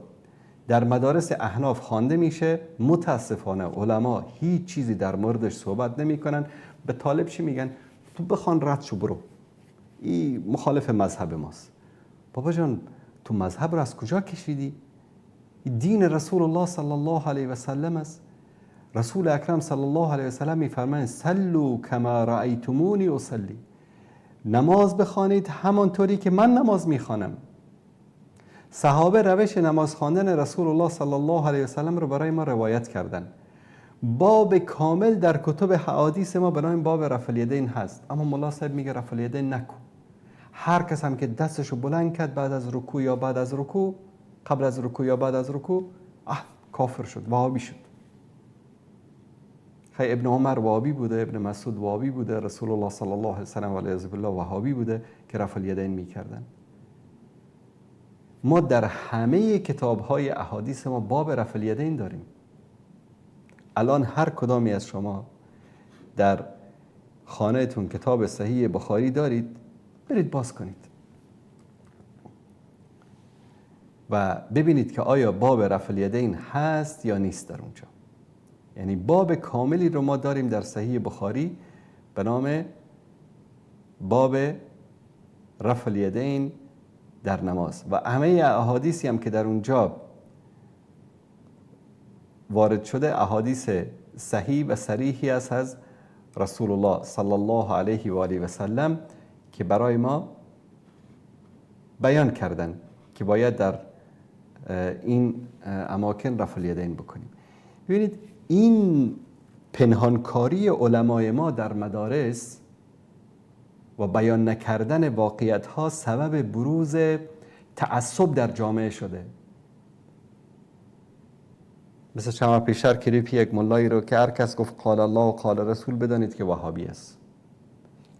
در مدارس احناف خوانده میشه، متاسفانه علما هیچ چیزی در موردش صحبت نمیکنن. به طالب چی میگن؟ تو بخوان رد شو برو، این مخالف مذهب ماست. بابا جان، تو مذهب رو از کجا کشیدی؟ دین رسول الله صلی الله علیه و سلم است. رسول اکرم صلی الله علیه و سلم میفرمایند صلوا کما رأیتمونی اصلی، نماز بخوانید همانطوری که من نماز میخوانم. صحابه روش نماز خواندن رسول الله صلی الله علیه و سلم رو برای ما روایت کردن. باب کامل در کتب حدیث ما به نام باب رفع الیدین هست، اما ملا صاحب میگه رفع الیدین نکن. هر کس هم که دستشو بلند کرد بعد از رکوع یا بعد از رکوع، قبل از رکوع یا بعد از رکوع، کافر شد، وهابی شد. خیلی ابن عمر وهابی بوده، ابن مسعود وهابی بوده، رسول الله صلی الله علیه و سلم و علیه الله وهابی بوده که رفع الیدین میکردن. ما در همه کتاب‌های احادیث ما باب رفع الیدین داریم. الان هر کدامی از شما در خانه‌تون کتاب صحیح بخاری دارید، برید باز کنید و ببینید که آیا باب رفع الیدین هست یا نیست در اونجا. یعنی باب کاملی رو ما داریم در صحیح بخاری به نام باب رفع الیدین در نماز و همه احادیثی هم که در اونجا وارد شده احادیث صحیح و صریحی است از رسول الله صلی الله علیه و آله و سلم که برای ما بیان کردن که باید در این اماکن رفع الیدین بکنیم. ببینید این پنهانکاری علمای ما در مدارس و بیان نکردن واقعیت ها سبب بروز تعصب در جامعه شده. مثل شما پیشتر کلیپ یک ملایی رو که هر کس گفت قال الله و قال رسول بدانید که وهابی است.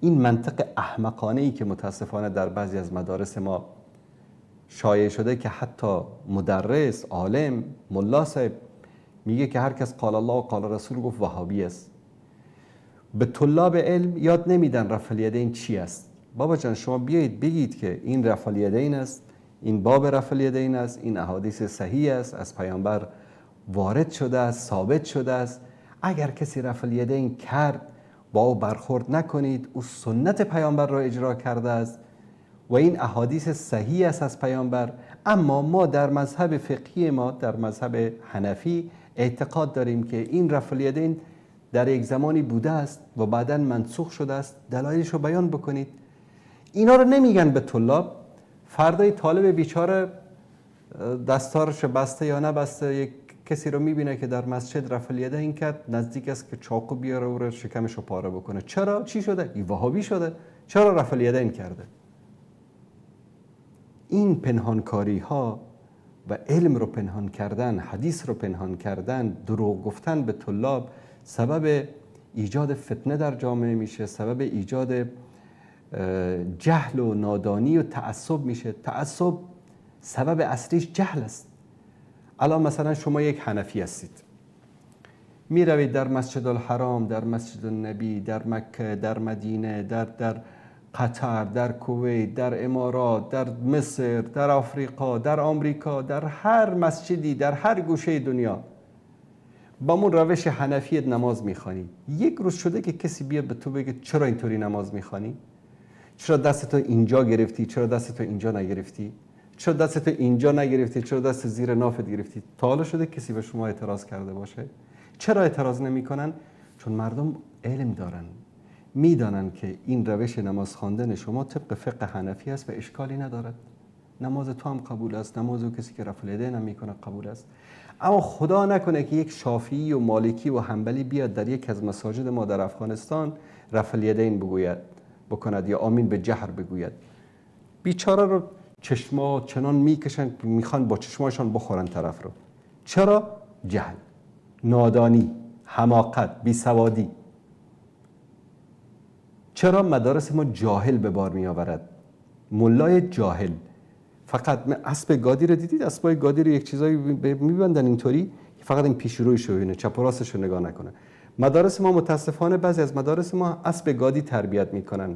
این منطق احمقانه ای که متاسفانه در بعضی از مدارس ما شایع شده که حتی مدرس، عالم، ملا صاحب میگه که هر کس قال الله و قال رسول گفت وهابی است. به طلاب علم یاد نمیدن رفع الیدین چی است. بابا جان شما بیایید بگید که این رفع الیدین است، این باب رفع الیدین است، این احادیث صحیح است، از پیامبر وارد شده است، ثابت شده است. اگر کسی رفع الیدین کرد با او برخورد نکنید، او سنت پیامبر را اجرا کرده است و این احادیث صحیح است از پیامبر. اما ما در مذهب فقهی ما، در مذهب حنفی اعتقاد داریم که این رفع الیدین در یک زمانی بوده است و بعداً منسوخ شده است، دلایلش رو بیان بکنید. اینا رو نمیگن به طلاب. فردای طالب بیچاره دستارش بسته یا نبسته، یک کسی رو میبینه که در مسجد رفع الیدین کرد، نزدیک است که چاقو بیاره او رو شکمش رو پاره بکنه. چرا؟ چی شده؟ این وهابی شده. چرا رفع الیدین کرده؟ این پنهانکاری ها و علم رو پنهان کردن، حدیث رو پنهان کردن، دروغ گفتن به طلاب سبب ایجاد فتنه در جامعه میشه، سبب ایجاد جهل و نادانی و تعصب میشه. تعصب سبب اصلیش جهل است. الان مثلا شما یک حنفی هستید، می روید در مسجد الحرام، در مسجد النبی، در مکه، در مدینه، در قطر، در کویت، در امارات، در مصر، در آفریقا، در آمریکا، در هر مسجدی، در هر گوشه دنیا با من روش حنفی نماز میخوانی. یک روز شده که کسی بیاد به تو بگه چرا اینطوری نماز میخوانی؟ چرا دستتو اینجا گرفتی؟ چرا دستتو اینجا نگرفتی؟ چرا دستتو اینجا نگرفتی؟ چرا دست زیر نافت گرفتی؟ تا حالا شده کسی به شما اعتراض کرده باشه؟ چرا اعتراض نمیکنن؟ چون مردم علم دارن، میدانن که این روش نماز خواندن شما طبق فقه حنفی است و اشکالی ندارد. نماز تو هم قبول است، نماز او کسی که رفع الیدین هم میکنه قبول است. اما خدا نکنه که یک شافعی و مالکی و حنبلی بیاد در یک از مساجد ما در افغانستان رفع الیدین بکند یا آمین به جهر بگوید. بیچاره رو چشما چنان میکشن که میخوان با چشماشان بخورن طرف رو. چرا؟ جهل، نادانی، حماقت، بیسوادی. چرا؟ مدارس ما جاهل به بار می آورد، ملای جاهل. فقط اسب گادی رو دیدید؟ اسبای گادی رو یک چیزایی میبندن اینطوری، فقط این پیش رویش رو ببینه، چپ و راستش رو نگاه نکنه. مدارس ما متاسفانه بعضی از مدارس ما اسب گادی تربیت میکنن،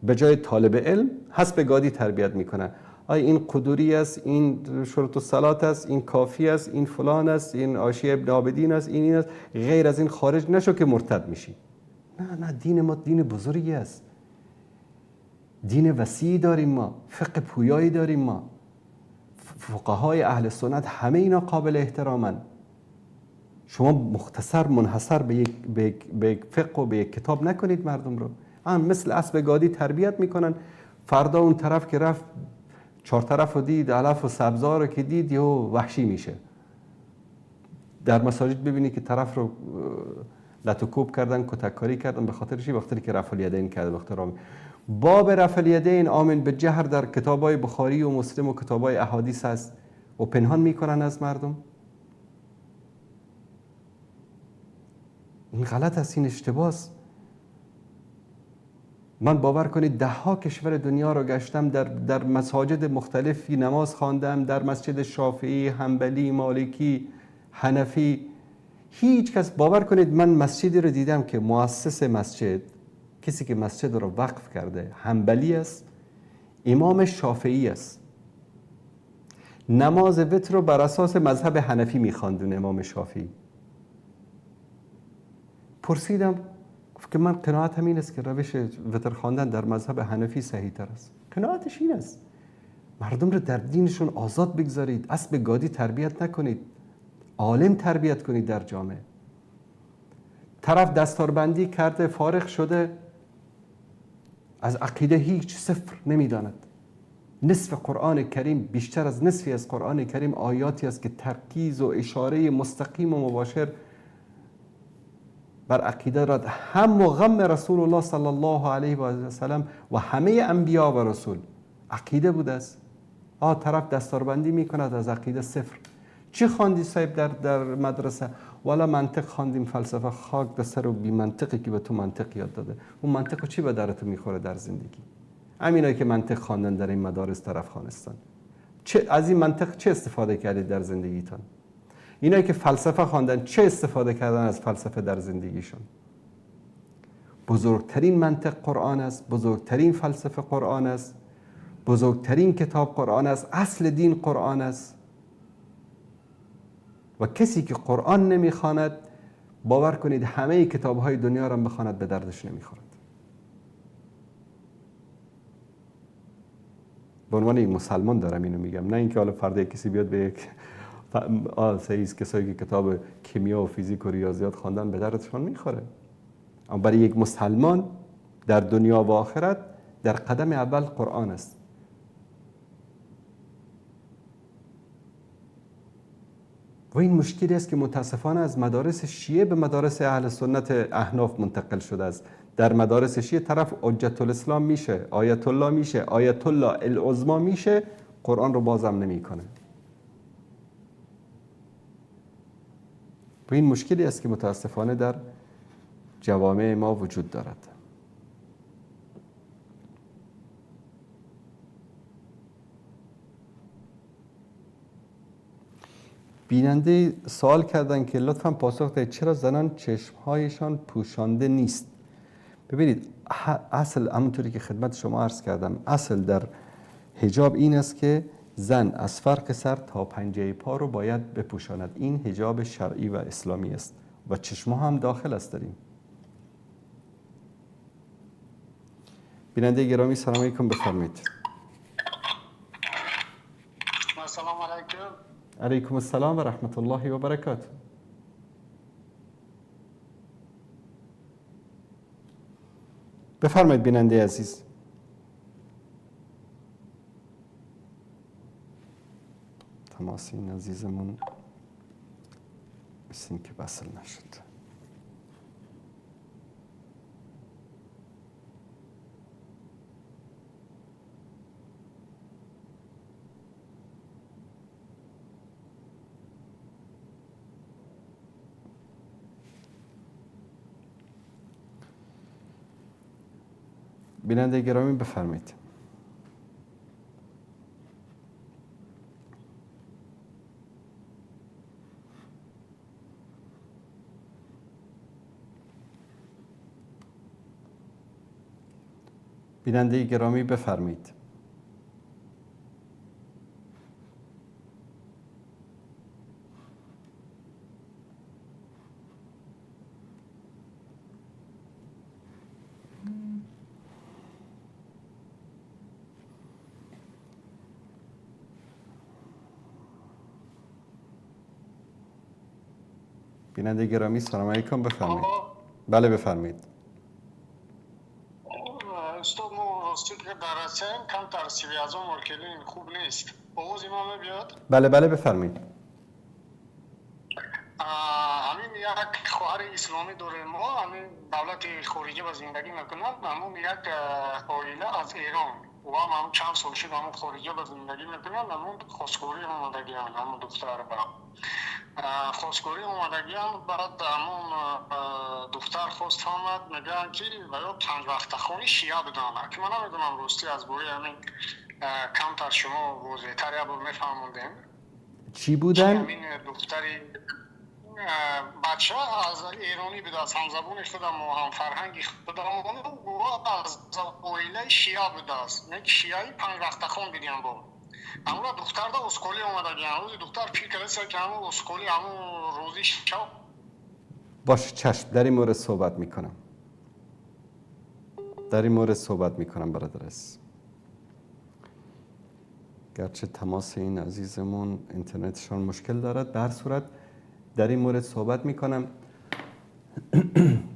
به جای طالب علم اسب گادی تربیت میکنن. این قدوری است، این شروط الصلات است، این کافی است، این فلان است، این عاشی ابن عابدین است، این است. غیر از این خارج نشو که مرتد میشی. نه، دین ما دین بزرگی است، دین وسیعی داریم ما، فقه پویایی داریم ما، فقهای اهل سنت همه اینا قابل احترامن. شما مختصر منحصر به یک فقه و به یک کتاب نکنید مردم رو. مثل اسب گادی تربیت میکنن. فردا اون طرف که رفت چهار طرف رو دید، علف و سبزار رو که دید، یهو وحشی میشه. در مساجد ببینید که طرف رو لط و کوب کردن، کتککاری کردن. به خاطر چی؟ وقتی که رفع الیدین کرده. به باب رفع الیدین آمین به جهر در کتابای بخاری و مسلم و کتابای احادیث هست و پنهان میکنن از مردم. این غلط است، این اشتباه است. من باور کنید 10 کشور دنیا رو گشتم، در مساجد مختلفی نماز خواندم، در مسجد شافعی، حنبلی، مالکی، حنفی. هیچ کس، باور کنید من مسجدی رو دیدم که مؤسس مسجد، کسی که مسجد رو وقف کرده، حنبلی است، امام شافعی است. نماز وتر رو بر اساس مذهب حنفی می‌خواندن امام شافعی. پرسیدم که من قناعتم این است که روش وتر خواندن در مذهب حنفی صحیح تر است. قناعتش این است. مردم رو در دینشون آزاد بگذارید، اسب گادی تربیت نکنید، عالم تربیت کنید در جامعه. طرف دستاربندی کرده، فارغ شده، از عقیده هیچ صفر نمیداند. نصف قرآن کریم، بیشتر از نصفی از قرآن کریم آیاتی است که ترکیز و اشاره مستقیم و مباشر بر عقیده را هم و غم رسول الله صلی الله علیه و سلم و همه انبیا و رسول عقیده بوده است. طرف دستاربندی میکند از عقیده صفر. چی خواندی صاحب در مدرسه؟ والا منطق خواندیم، فلسفه. خاک در سر و بی منطقی که به تو منطق یاد داده. اون منطق چی به درت میخوره در زندگی؟ همینایی که منطق خواندن در این مدارس طرف خوانستن، از این منطق چه استفاده کردید در زندگیتان؟ اینایی که فلسفه خواندن چه استفاده کردن از فلسفه در زندگیشون؟ بزرگترین منطق قرآن است، بزرگترین فلسفه قرآن است، بزرگترین کتاب قرآن است، اصل دین قرآن است. و کسی که قرآن نمیخواند، باور کنید همه کتاب‌های دنیا را بخواند به دردش نمیخورد. به عنوان یک مسلمان دارم اینو میگم، نه اینکه حالا فردا کسی بیاد به یک سعیز کسایی که کتاب کیمیا و فیزیک و ریاضیات خواندن به دردشان میخوره. اما برای یک مسلمان در دنیا و آخرت در قدم اول قرآن است. و این مشکلی است که متاسفانه از مدارس شیعه به مدارس اهل سنت احناف منتقل شده است. در مدارس شیعه طرف حجت الاسلام میشه، آیت الله میشه، آیت الله العظما میشه، قرآن رو بازم نمیکنه. و این مشکلی است که متاسفانه در جوامع ما وجود دارد. بیننده سوال کردن که لطفاً پاسخ دهید چرا زنان چشمهایشان پوشانده نیست؟ ببینید اصل، همونطوری که خدمت شما عرض کردم، اصل در حجاب این است که زن از فرق سر تا پنجه پا رو باید بپوشاند. این حجاب شرعی و اسلامی است و چشمها هم داخل است داریم. بیننده گرامی سلام علیکم، بفرمایید. سلام علیکم. علیکم السلام و رحمت الله و برکاته. بفرمایید بیننده عزیز. تماس این عزیزمون مثل این که وصل نشد. بیننده گرامی بفرمایید. بیننده گرامی بفرمایید. بیننده گرامی سلام علیکم، بفرمایید. بله بفرمایید. استاد ما راستی که درسه کم ترسیبی از اون مرکلین خوب نیست. آواز ما بیاد؟ بله بله بفرمایید. همین یک خواهر اسلامی داره ما، همین دولت خارجی با زندگی میکنم، همون یک عائله از ایران و هم چند سال شد همون خارجی با زندگی میکنم، همون خواستگاری آمدگی هم، همون دختر برام خواستگاری آمدگی هم، بعد همون دختر خواست آمد میگن که باید 5 وقت خونی شیعه بدانه که من نمیدونم راستی از بوری همین کمتر شما واضح‌تر یا بر میفهموندین چی بودن؟ همین دختری بچه از ایرانی بود، از همزبونش بودم و هم فرهنگی بودم و از عائله شیعه بود است، نه شیعه 5 وقت خون بیدیم با اما دختر دا اسکولی اومده گیان روزی دختر پیر کلیسا که همون اسکولی همون روزی شو باش چشم، در این مورد صحبت میکنم، در این مورد صحبت میکنم برادر عزیز. گرچه تماس این عزیزمون اینترنتشان مشکل دارد، به هر صورت در این مورد صحبت میکنم.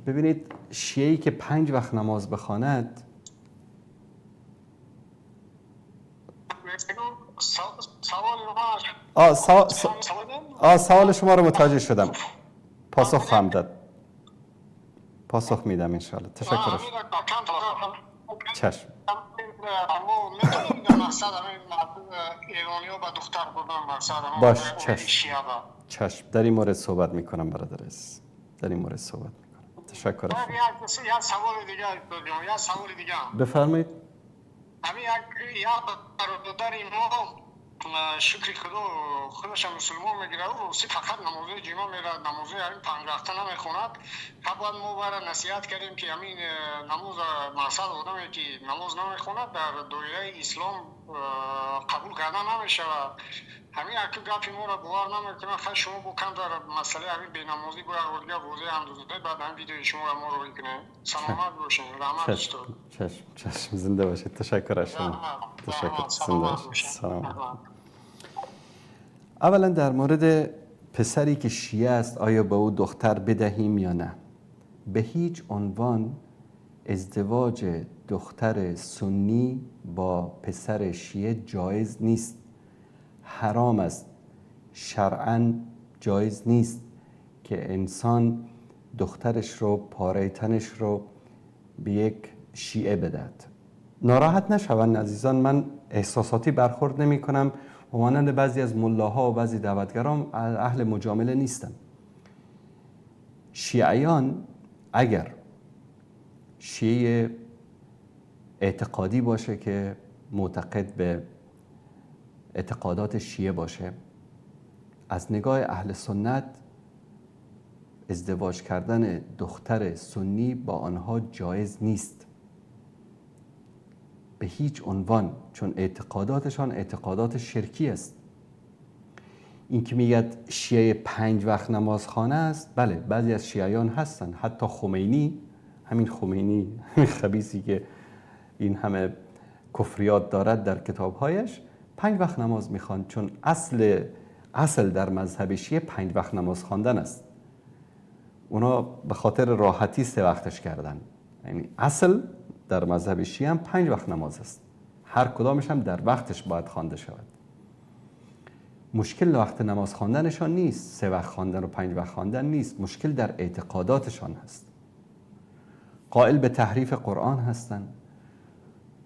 ببینید شیعه‌ای که 5 وقت نماز بخواند، سوال شما رو متوجه شدم، پاسخ خواهم داد. پاسخ میدم انشالله. تشکر. چشم. میتونیم در مقصد ایرانی ها به دختر بودن مقصد باش. چشم. در این مورد صحبت میکنم برادر عزیز. در این مورد صحبت میکنم. تشکر. یک سوال دیگه بفرمایید. همین یک برادر ما شکر خودش مسلمان میگیره و روسی فقط نمازه جمعه میره، نمازه همین 5 وقته نمیخوند. باید ما برای نصیحت کردیم که همین نماز مقصد آدمی که نماز نمیخوند در دایره اسلام قبول کردن نمیشه و همین اکی گپی ما را باور نمیکنه. خیلی شما با کم در مسئله همین بینمازی باید ورگه واضح اندازده بعد همین ویدیو شما را ما رو بکنه. سلامت باشین. رحمت استاد. چشم. زنده باشید. تشکر از شما. تشکر. زنده باشید. سلام. اولا در مورد پسری که شیعه است آیا به او دختر بدهیم یا نه؟ به هیچ عنوان ازدواج دختر سنی با پسر شیعه جایز نیست. حرام است. شرعاً جایز نیست که انسان دخترش رو، پاره تنش رو به یک شیعه بدهد. ناراحت نشوند عزیزان، من احساساتی برخورد نمی کنم و مانند بعضی از ملاها و بعضی دعوتگران اهل مجامله نیستم. شیعیان اگر شیعه اعتقادی باشه که معتقد به اعتقادات شیعه باشه، از نگاه اهل سنت ازدواج کردن دختر سنی با آنها جایز نیست به هیچ عنوان، چون اعتقاداتشان اعتقادات شرکی است. این که میگد شیعه 5 وقت نمازخوانه است، بله بعضی از شیعیان هستن، حتی خمینی، همین خبیثی که این همه کفریات دارد در کتابهایش، 5 وقت نماز میخوان، چون اصل در مذهب شیعه 5 وقت نماز خواندن است. اونا به خاطر راحتی 3 وقتش کردن. یعنی اصل در مذهب شیعه هم 5 وقت نماز است، هر کدامش هم در وقتش باید خوانده شود. مشکل وقت نماز خواندنشان نیست، 3 وقت خواندن و 5 وقت خواندن نیست، مشکل در اعتقاداتشان هست. قائل به تحریف قرآن هستند،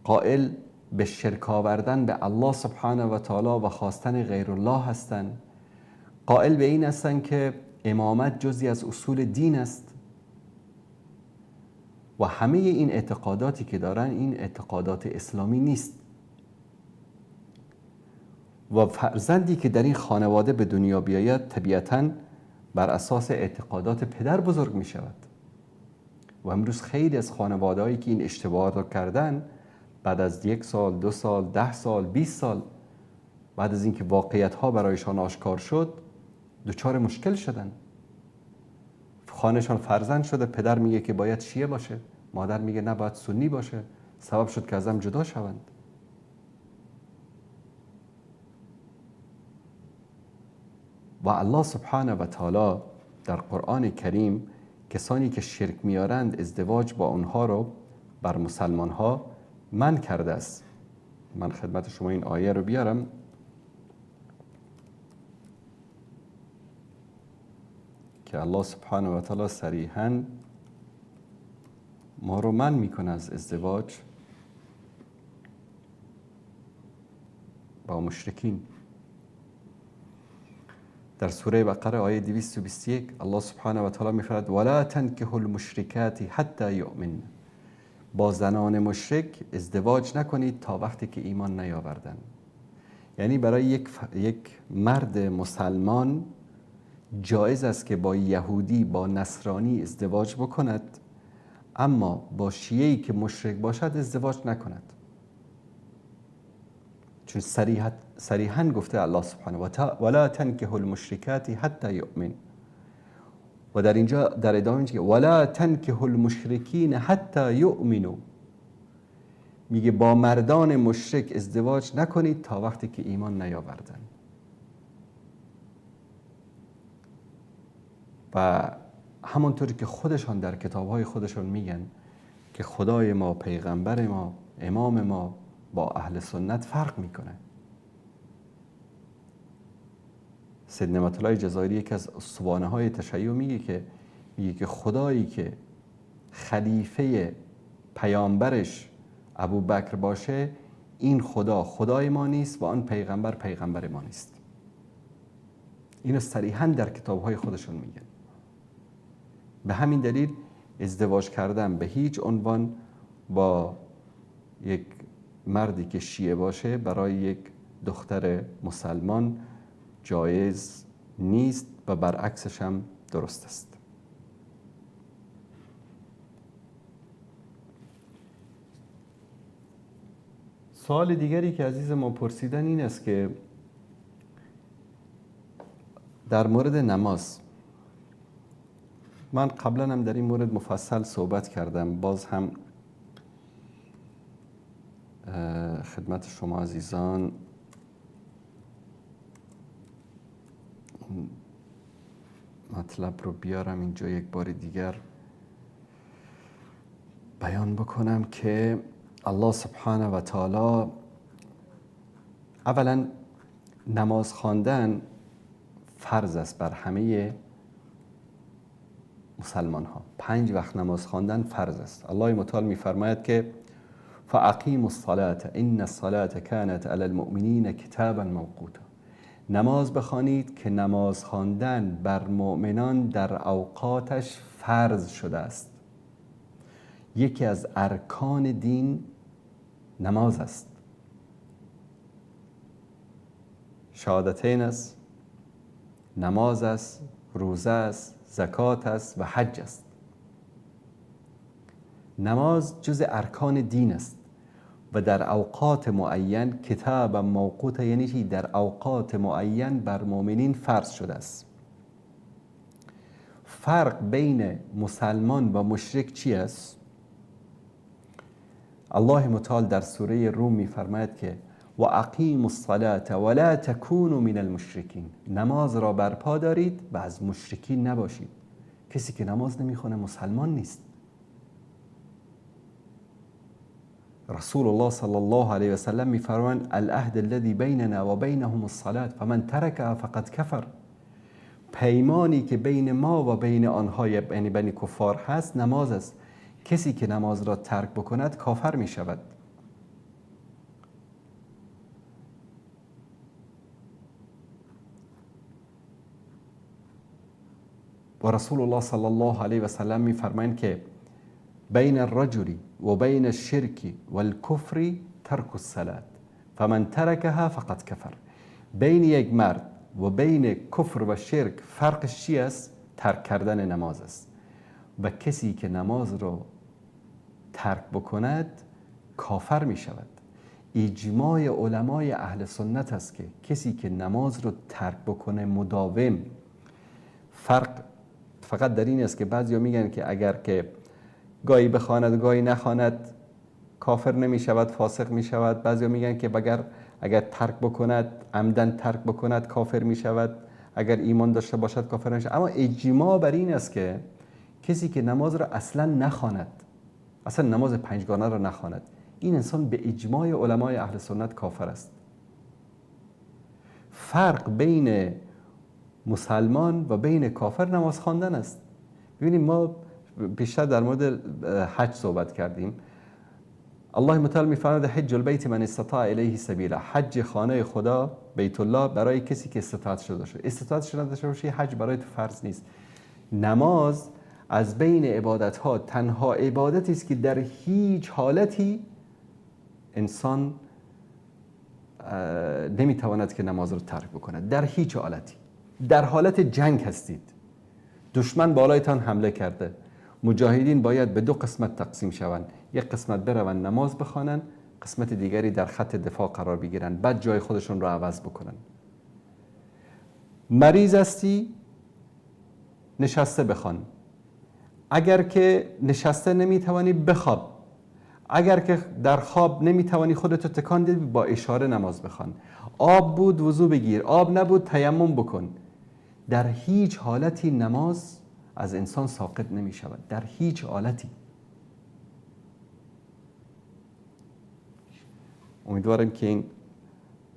قائل به شرک آوردن به الله سبحانه و تعالی و خواستن غیر الله هستند، قائل به این هستند که امامت جزئی از اصول دین است و همه این اعتقاداتی که دارن این اعتقادات اسلامی نیست و فرزندی که در این خانواده به دنیا بیاید طبیعتاً بر اساس اعتقادات پدر بزرگ می شود و امروز خیلی از خانواده‌هایی که این اشتباهات رو کردن بعد از 1 سال، 2 سال، 10 سال، 20 سال بعد از اینکه واقعیت‌ها برایشان آشکار شد دچار مشکل شدن. خانه‌شان فرزند شده، پدر میگه که باید شیعه باشه، مادر میگه نه باید سنی باشه، سبب شد که از هم جدا شوند. و الله سبحانه و تعالی در قرآن کریم کسانی که شرک میارند ازدواج با اونها رو بر مسلمان ها منع کرده است. من خدمت شما این آیه رو بیارم که الله سبحانه و تعالی صریحاً ما رو منع میکنه از ازدواج با مشرکین. در سوره بقره آیه 221 الله سبحانه و تعالی میفرماید ولا تنکحوا المشرکات حتی یؤمن، با زنان مشرک ازدواج نکنید تا وقتی که ایمان نیاوردن. یعنی برای یک مرد مسلمان جایز است که با یهودی، با نصرانی ازدواج بکند، اما با شیعه‌ای که مشرک باشد ازدواج نکند، چون صریحاً گفته الله سبحانه و تعالی ولا تنکحوا المشرکات حتی یؤمن و در اینجا در ادامه میگه ولا تنکحوا المشرکین حتی یؤمنوا، میگه با مردان مشرک ازدواج نکنید تا وقتی که ایمان نیاوردن. و همونطوری که خودشان در کتابهای خودشان میگن که خدای ما، پیغمبر ما، امام ما با اهل سنت فرق میکنه. سید نعمت الله جزایری یکی از اسطوانه های تشیع میگه که خدایی که خلیفه پیامبرش ابوبکر باشه، این خدا خدای ما نیست و آن پیغمبر پیغمبر ما نیست. اینو صریحاً در کتاب‌های خودشون میگن. به همین دلیل ازدواج کردن به هیچ عنوان با یک مردی که شیعه باشه برای یک دختر مسلمان جایز نیست و برعکسش هم درست است. سوال دیگری که عزیز ما پرسیدن این است که در مورد نماز، من قبلا هم در این مورد مفصل صحبت کردم، باز هم خدمت شما عزیزان مطلب رو بیارم اینجا یک بار دیگر بیان بکنم که الله سبحانه و تعالی اولا نماز خواندن فرض است بر همه مسلمان ها. 5 وقت نماز خواندن فرض است. الله متعال میفرماید که فاقیموا الصلاة ان الصلاة كانت علی المؤمنین کتابا موقوتا. نماز بخوانید که نماز خواندن بر مؤمنان در اوقاتش فرض شده است. یکی از ارکان دین نماز است. شهادتین است، نماز است، روزه است، زکات است و حج است. نماز جز ارکان دین است و در اوقات معین کتاب موقوت، یعنی چی؟ در اوقات معین بر مؤمنین فرض شده است. فرق بین مسلمان و مشرک چی است؟ الله متعال در سوره روم می‌فرماید که و اقیموا الصلاة ولا تکونوا من المشرکین. نماز را برپا دارید و از مشرکین نباشید. کسی که نماز نمیخونه مسلمان نیست. رسول الله صلی الله علیه و سلم میفرمایند العهد الذی بیننا و بینهم الصلاة فمن ترکها فقد کفر. پیمانی که بین ما و بین آنها یعنی بین کفار هست نماز است. کسی که نماز را ترک بکند کافر می شود. و رسول الله صلی الله علیه و سلم می فرمایند که بین الرجل و بین الشرک و الکفر ترک الصلاة فمن ترکها فقد کفر. بین یک مرد و بین کفر و شرک فرقش چی است؟ ترک کردن نماز است. و کسی که نماز را ترک بکند کافر می شود. اجماع علمای اهل سنت است که کسی که نماز را ترک بکنه مداوم، فرق فقط در این است که بعضیا میگن که اگر که گاهی بخواند گاهی نخواند کافر نمی شود، فاسق می شود. بعضیا میگن که اگر ترک بکند، عمدن ترک بکند کافر می شود، اگر ایمان داشته باشد کافر نمی شود. اما اجماع بر این است که کسی که نماز را اصلا نخواند، اصلا نماز 5 را نخواند، این انسان به اجماع علمای اهل سنت کافر است. فرق بین مسلمان و بین کافر نماز خواندن است. ببینید ما بیشتر در مورد حج صحبت کردیم. الله متعال می‌فرماید حج البیت من استطاع الیه سبیلا. حج خانه خدا بیت الله برای کسی که استطاعت شده باشه. استطاعت شده باشه حج برای تو فرض نیست. نماز از بین عبادت ها تنها عبادتی است که در هیچ حالتی انسان نمیتواند که نماز رو ترک بکند. در هیچ حالتی. در حالت جنگ هستید، دشمن بالایتان حمله کرده، مجاهدین باید به 2 قسمت تقسیم شوند. یک قسمت بروند نماز بخوانند، قسمت دیگری در خط دفاع قرار بگیرند، بعد جای خودشون رو عوض بکنند. مریض هستی نشسته بخوان، اگر که نشسته نمیتوانی بخواب، اگر که در خواب نمیتوانی خودتو تکان بدی با اشاره نماز بخوان. آب بود وضو بگیر، آب نبود تیمم بکن. در هیچ حالتی نماز از انسان ساقط نمی شود، در هیچ حالتی. امیدوارم که این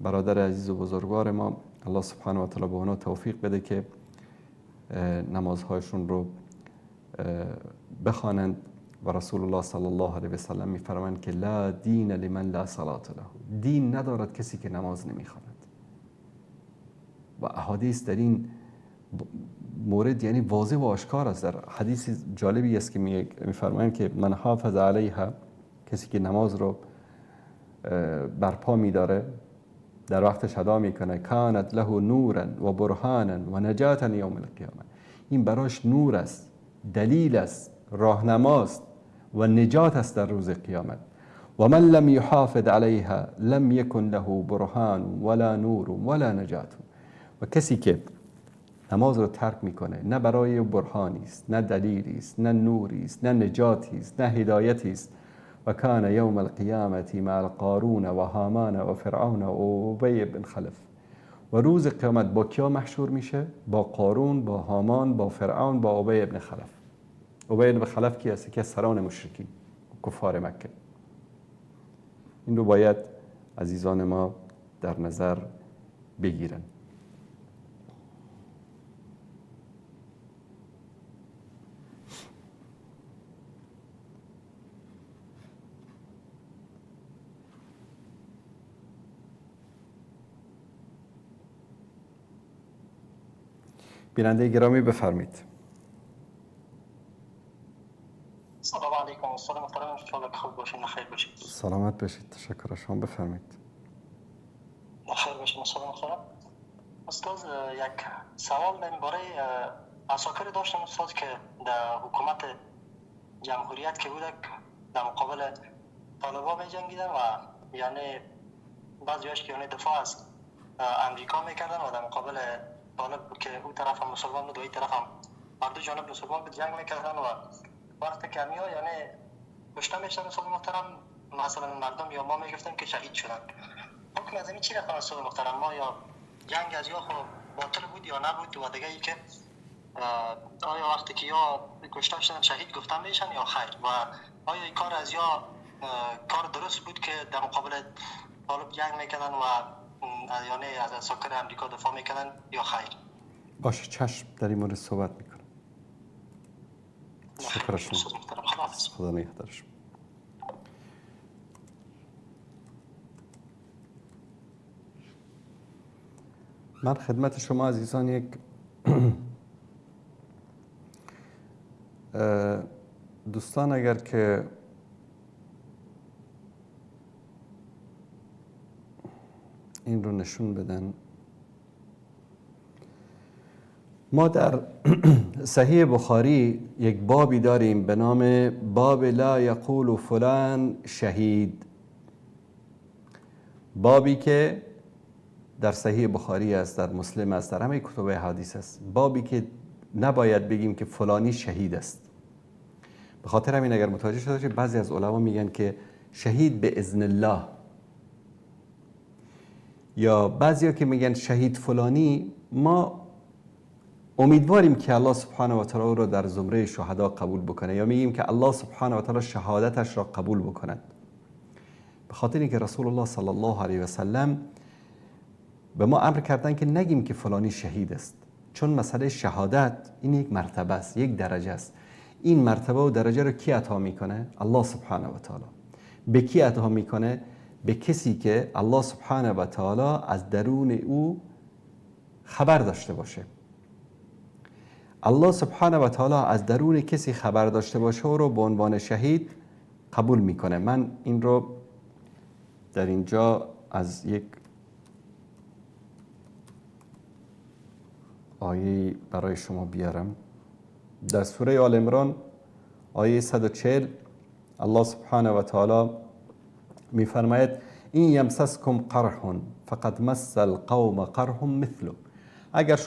برادر عزیز و بزرگوار ما الله سبحانه و تعالی به اونا توفیق بده که نمازهایشون رو بخوانند و رسول الله صلی الله علیه و سلم میفرمایند که لا دین لمن لا صلاة له، دین ندارد کسی که نماز نمیخواند. و احادیث در این مورد یعنی واضح و آشکار است. در حدیث جالبی است که میفرمایند که من حافظ علیها، کسی که نماز رو برپا میداره در وقتش ادا میکنه، کانت له نورا و برهانا و نجاتا یوم القیامه، این براش نور است، دلیل است، راهنماست و نجات است در روز قیامت. و من لم یحافظ علیها لم یکن له برهان ولا نور ولا نجات. و کسی که نماز رو ترک میکنه، نه برای برهانی است، نه دلیلی است، نه نوری است، نه نجاتی است، نه هدایتی است، و کان یوم القیامت مع قارون و هامان و فرعون و ابی بن خلف، و روز قیامت با کیا محشور میشه؟ با قارون، با هامان، با فرعون، با ابی بن خلف. ابی بن خلف کی است؟ که سران مشرکین کفار مکه. این رو باید عزیزان ما در نظر بگیرن. بیننده گرامی بفرمید. سلام علیکم استاد محترم، انشاءالله که خوب باشین، خیر باشید. سلامت باشید. تشکر از شما. بفرمایید. خیر باشین استاد محترم. استاد یک سوال در باره اساکر داشتم استاد که در حکومت جمهوریت که بود در مقابل طالبان می جنگیدن و یعنی بعضیاش که یعنی دفاع از امریکا میکردن و در مقابل طالب که اون طرف هم مسلمان بود و این طرف هم هر دو جانب مسلمان بود جنگ میکردن و وقتی که همیا یعنی کشته میشدن استاد محترم، مثلا مردم یا ما میگفتن که شهید شدن. حکم از این چی رفت استاد محترم؟ ما یا جنگ از یا خب باطل بود یا نبود و دیگه ای که آیا وقتی که یا کشته شدن شهید گفتن میشن یا خیر، و آیا این کار از یا کار درست بود که در مقابل طالب جنگ میکردن و یعنی از اساکر امریکا دفاع میکنن یا خیر؟ باشه، چشم، در این مورد صحبت میکنم. شکر از شما. خدا نگهدارش. من خدمت شما عزیزان یک دوستان اگر که این رو نشون بدن، ما در صحیح بخاری یک بابی داریم به نام باب لا یقول فلان شهید، بابی که در صحیح بخاری است، در مسلم است، در همه کتب حدیث است، بابی که نباید بگیم که فلانی شهید است. به خاطر همین اگر متوجه شده باشید بعضی از علما میگن که شهید به اذن الله، یا بعضیا که میگن شهید فلانی، ما امیدواریم که الله سبحانه و تعالی رو در زمره شهدا قبول بکنه، یا میگیم که الله سبحانه و تعالی شهادتش را قبول بکند. به خاطر اینکه رسول الله صلی الله علیه و سلم به ما امر کردن که نگیم که فلانی شهید است، چون مسئله شهادت این یک مرتبه است، یک درجه است. این مرتبه و درجه رو کی عطا میکنه؟ الله سبحانه و تعالی. به کی عطا میکنه؟ به کسی که الله سبحانه و تعالی از درون او خبر داشته باشه. الله سبحانه و تعالی از درون کسی خبر داشته باشه و رو به عنوان شهید قبول میکنه. من این رو در اینجا از یک آیه برای شما بیارم. در سوره آل عمران آیه 140 الله سبحانه و تعالی میفرماید این یمسسکم قرح فقد مس القوم قرح مثله. اگر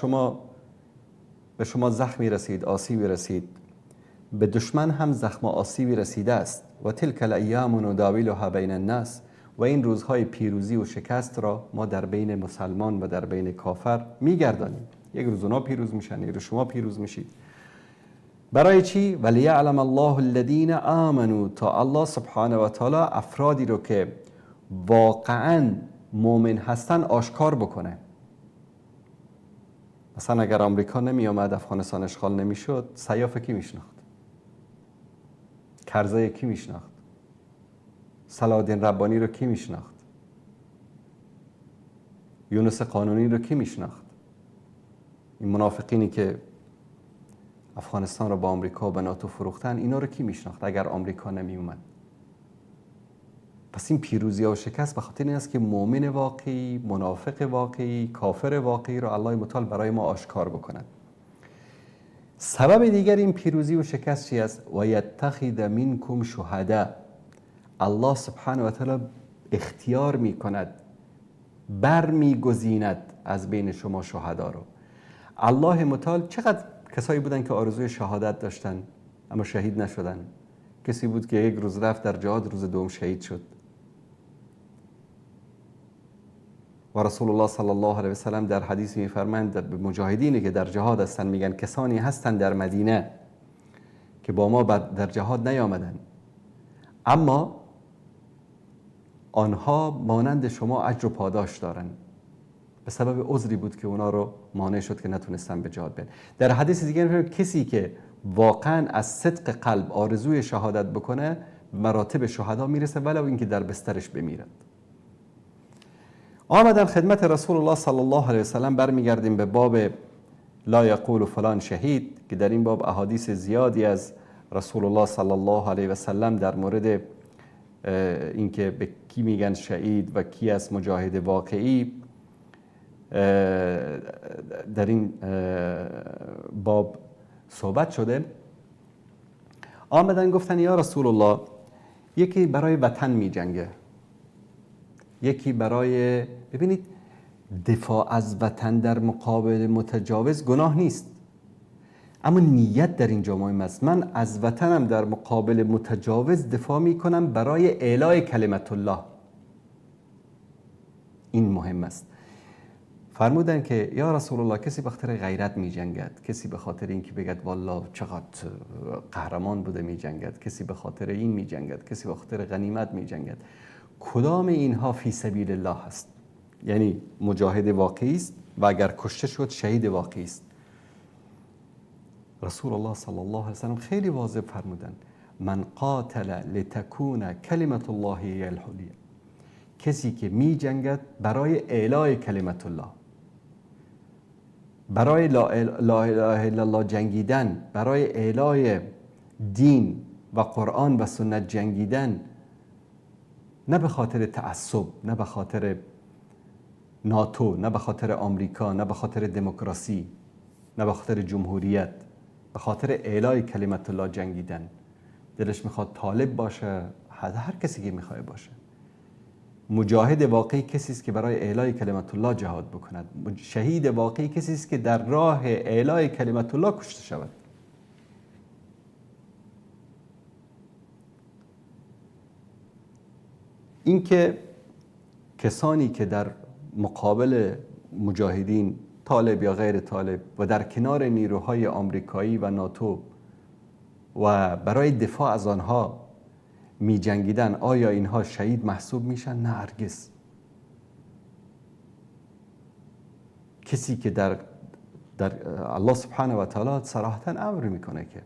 به شما زخمی رسید، آسیبی رسید، به دشمن هم زخم و آسیبی رسیده است. و تلک الایام نداولها بین الناس، و این روزهای پیروزی و شکست را ما در بین مسلمان و در بین کافر میگردانیم. یک روز اونا پیروز میشن، یک روز شما پیروز میشید. برای چی؟ ولیعلم الله الذین آمنوا، تا الله سبحانه و تعالی افرادی رو که واقعا مؤمن هستن آشکار بکنه. مثلا اگر آمریکا نمی آمد، افغانستان اشغال نمی شد، سیاف کی میشناخت؟ کرزی کی میشناخت؟ صلاح‌الدین ربانی رو کی میشناخت؟ یونس قانونی رو کی میشناخت؟ این منافقینی که افغانستان رو با آمریکا و به ناتو فروختن، اینا رو کی میشناخت اگر آمریکا نمی اومد؟ پس این پیروزی و شکست به خاطر این است که مؤمن واقعی، منافق واقعی، کافر واقعی رو الله متعال برای ما آشکار بکند. سبب دیگر این پیروزی و شکست چی است؟ و یتخذ منکم شهدا. الله سبحانه و تعالی اختیار می کند، بر می گزیند از بین شما شهدا رو. الله متعال چقدر کسایی بودن که آرزوی شهادت داشتن اما شهید نشدن؟ کسی بود که یک روز رفت در جهاد، روز دوم شهید شد. و رسول الله صلی الله علیه و سلم در حدیث میفرمایند به مجاهدینی که در جهاد هستند، میگن کسانی هستند در مدینه که با ما در جهاد نیامدن، اما آنها مانند شما اجر و پاداش دارن، به سبب عذری بود که اونا رو مانع شد که نتونستن به جهاد برن. در حدیث دیگه میفرمایند کسی که واقعا از صدق قلب آرزوی شهادت بکنه، مراتب شهدا میرسه ولو اینکه در بسترش بمیرد. آمدن خدمت رسول الله صلی الله علیه و سلم. برمیگردیم به باب لا یقول فلان شهید که در این باب احادیث زیادی از رسول الله صلی الله علیه و سلم در مورد اینکه به کی میگن شهید و کی از مجاهد واقعی در این باب صحبت شده. آمدن گفتن یا رسول الله، یکی برای وطن می جنگه، یکی برای، ببینید دفاع از وطن در مقابل متجاوز گناه نیست، اما نیت در اینجا مهم است. من از وطنم در مقابل متجاوز دفاع می کنم برای اعلای کلمت الله، این مهم است. فرمودن که یا رسول الله، کسی به خاطر غیرت می جنگد، کسی به خاطر اینکه بگد والله چقدر قهرمان بوده می جنگد، کسی به خاطر این می جنگد، کسی به خاطر غنیمت می جنگد. کدام اینها فی سبیل الله است؟ یعنی مجاهد واقعی است و اگر کشته شد شهید واقعی است. رسول الله صلی الله علیه و سلم خیلی واضح فرمودن من قاتل لتکون کلمت الله هی العلیه. کسی که می جنگد برای اعلای کلمت الله، برای لا اله الا الله جنگیدن، برای اعلای دین و قرآن و سنت جنگیدن، نه به خاطر تعصب، نه به خاطر ناتو، نه به خاطر آمریکا، نه به خاطر دموکراسی، نه به خاطر جمهوریت، به خاطر اعلای کلمت الله جنگیدن. دلش میخواد طالب باشه، هر کسی که میخواد باشه. مجاهد واقعی کسی است که برای اعلای کلمت الله جهاد بکند. شهید واقعی کسی است که در راه اعلای کلمت الله کشته شود. اینکه کسانی که در مقابل مجاهدین، طالب یا غیر طالب، و در کنار نیروهای آمریکایی و ناتو و برای دفاع از آنها می جنگیدن، آیا اینها شهید محسوب میشن؟ نه هرگز. کسی که در الله سبحانه و تعالی صراحتا امر میکنه که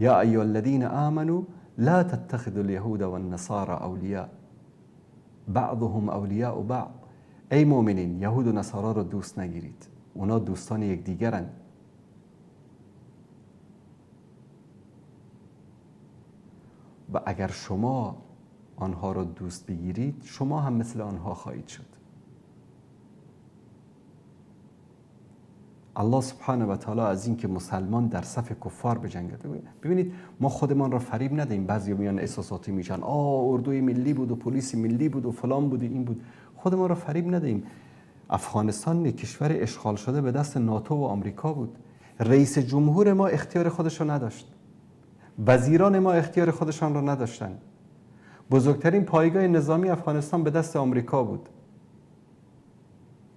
یا ایها الذین آمنوا لا تتخذوا اليهود والنصارى اولیاء بعضهم اولیاء بعض. ای مؤمنین، یهود و نصارا رو دوست نگیرید، اونا دوستان یکدیگرن. و اگر شما آنها را دوست بگیرید، شما هم مثل آنها خواهید شد. الله سبحانه و تعالی از این که مسلمان در صف کفار بجنگد. ببینید ما خودمان را فریب ندهیم. بعضی میان احساساتی میشن، اردوی ملی بود و پلیس ملی بود و فلان بود و این بود. خودمان را فریب ندهیم. افغانستان کشور اشغال شده به دست ناتو و آمریکا بود. رئیس جمهور ما اختیار خودش رو نداشت، وزیران ما اختیار خودشان را نداشتند. بزرگترین پایگاه نظامی افغانستان به دست آمریکا بود.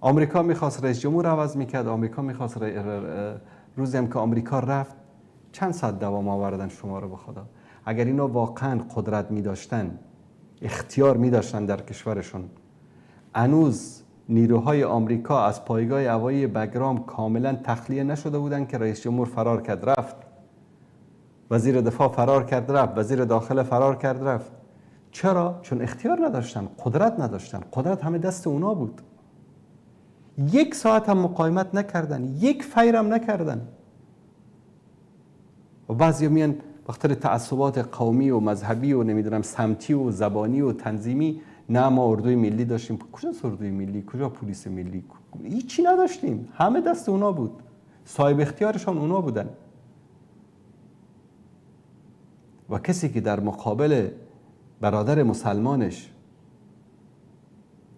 آمریکا میخواست رئیس جمهور عوض میکرد، آمریکا میخواست روزی هم که آمریکا رفت چند ساعت دوام آوردن شما رو به خدا. اگر اینا واقعا قدرت میداشتن، اختیار میداشتن در کشورشون، هنوز نیروهای آمریکا از پایگاه هوایی بگرام کاملا تخلیه نشده بودن که رئیس جمهور فرار کرد رفت. وزیر دفاع فرار کرد رفت، وزیر داخله فرار کرد رفت. چرا؟ چون اختیار نداشتن، قدرت نداشتن. قدرت همه دست اونا بود. 1 ساعت هم مقاومت نکردن، 1 فیرم نکردن. و بعضی میان بخاطر تعصبات قومی و مذهبی و نمیدونم سمتی و زبانی و تنظیمی، نه ما اردوی ملی داشتیم. کجا اردوی ملی؟ کجا پلیس ملی؟ هیچی نداشتیم، همه دست اونا بود. صاحب اختیارشان اونا بودن. و کسی که در مقابل برادر مسلمانش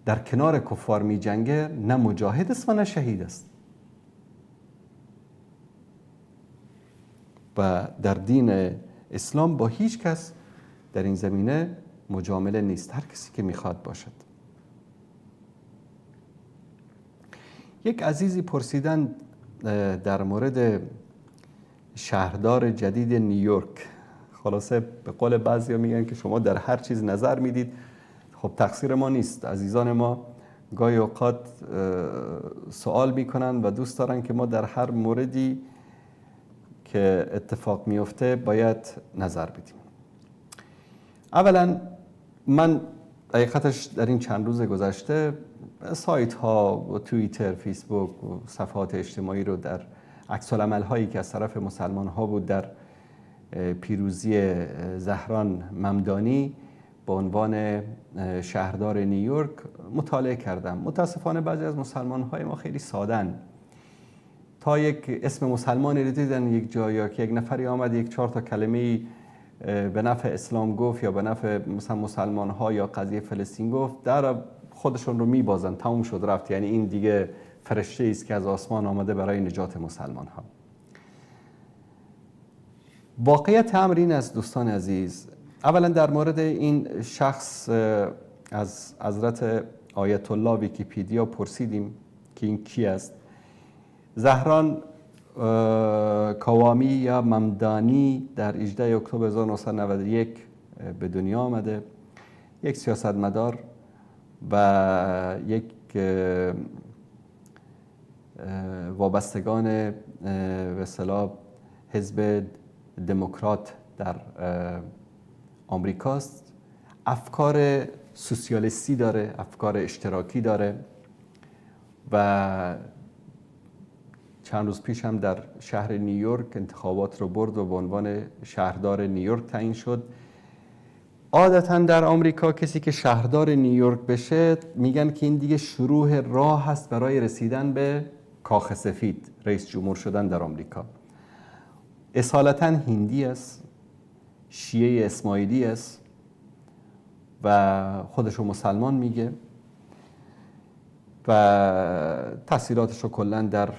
در کنار کفار می جنگه، نه مجاهد است و نه شهید است. و در دین اسلام با هیچ کس در این زمینه مجامله نیست، هر کسی که میخواد باشد. یک عزیزی پرسیدن در مورد شهردار جدید نیویورک. خلاصه به قول بعضیا میگن که شما در هر چیز نظر میدید. خب تقصیر ما نیست. عزیزان ما گاهی اوقات سوال میکنن و دوست دارن که ما در هر موردی که اتفاق میفته باید نظر بدیم. اولا من حقیقتش در این چند روز گذشته سایت ها و توییتر، فیسبوک و صفحات اجتماعی رو در عکس العمل هایی که از طرف مسلمان ها بود در پیروزی زهران ممدانی به عنوان شهردار نیویورک مطالعه کردم. متاسفانه بعضی از مسلمان های ما خیلی سادن. تا یک اسم مسلمانی رو دیدن یک جا، یا که یک نفری آمد 1-4 تا کلمه به نفع اسلام گفت یا به نفع مثلا مسلمان ها یا قضیه فلسطین گفت، در خودشون رو میبازن، تموم شد رفت. یعنی این دیگه فرشته است که از آسمان آمده برای نجات مسلمان ها. واقعیت امر این است دوستان عزیز، اولا در مورد این شخص از حضرت آیت الله ویکیپیدیا پرسیدیم که این کی است. زهران کاوامی یا ممدانی در 18 اکتبر 1991 به دنیا آمده. یک سیاستمدار و یک وابستگان به اصطلاح حزب دموکرات در آمریکاست. افکار سوسیالیستی داره، افکار اشتراکی داره و چند روز پیش هم در شهر نیویورک انتخابات رو برد و به عنوان شهردار نیویورک تعیین شد. عادتاً در آمریکا کسی که شهردار نیویورک بشه میگن که این دیگه شروع راه هست برای رسیدن به کاخ سفید، رئیس جمهور شدن در آمریکا. اصالتاً هندی است، شیعه اسماعیلی است و خودشو مسلمان میگه و تحصیلاتش رو کلاً در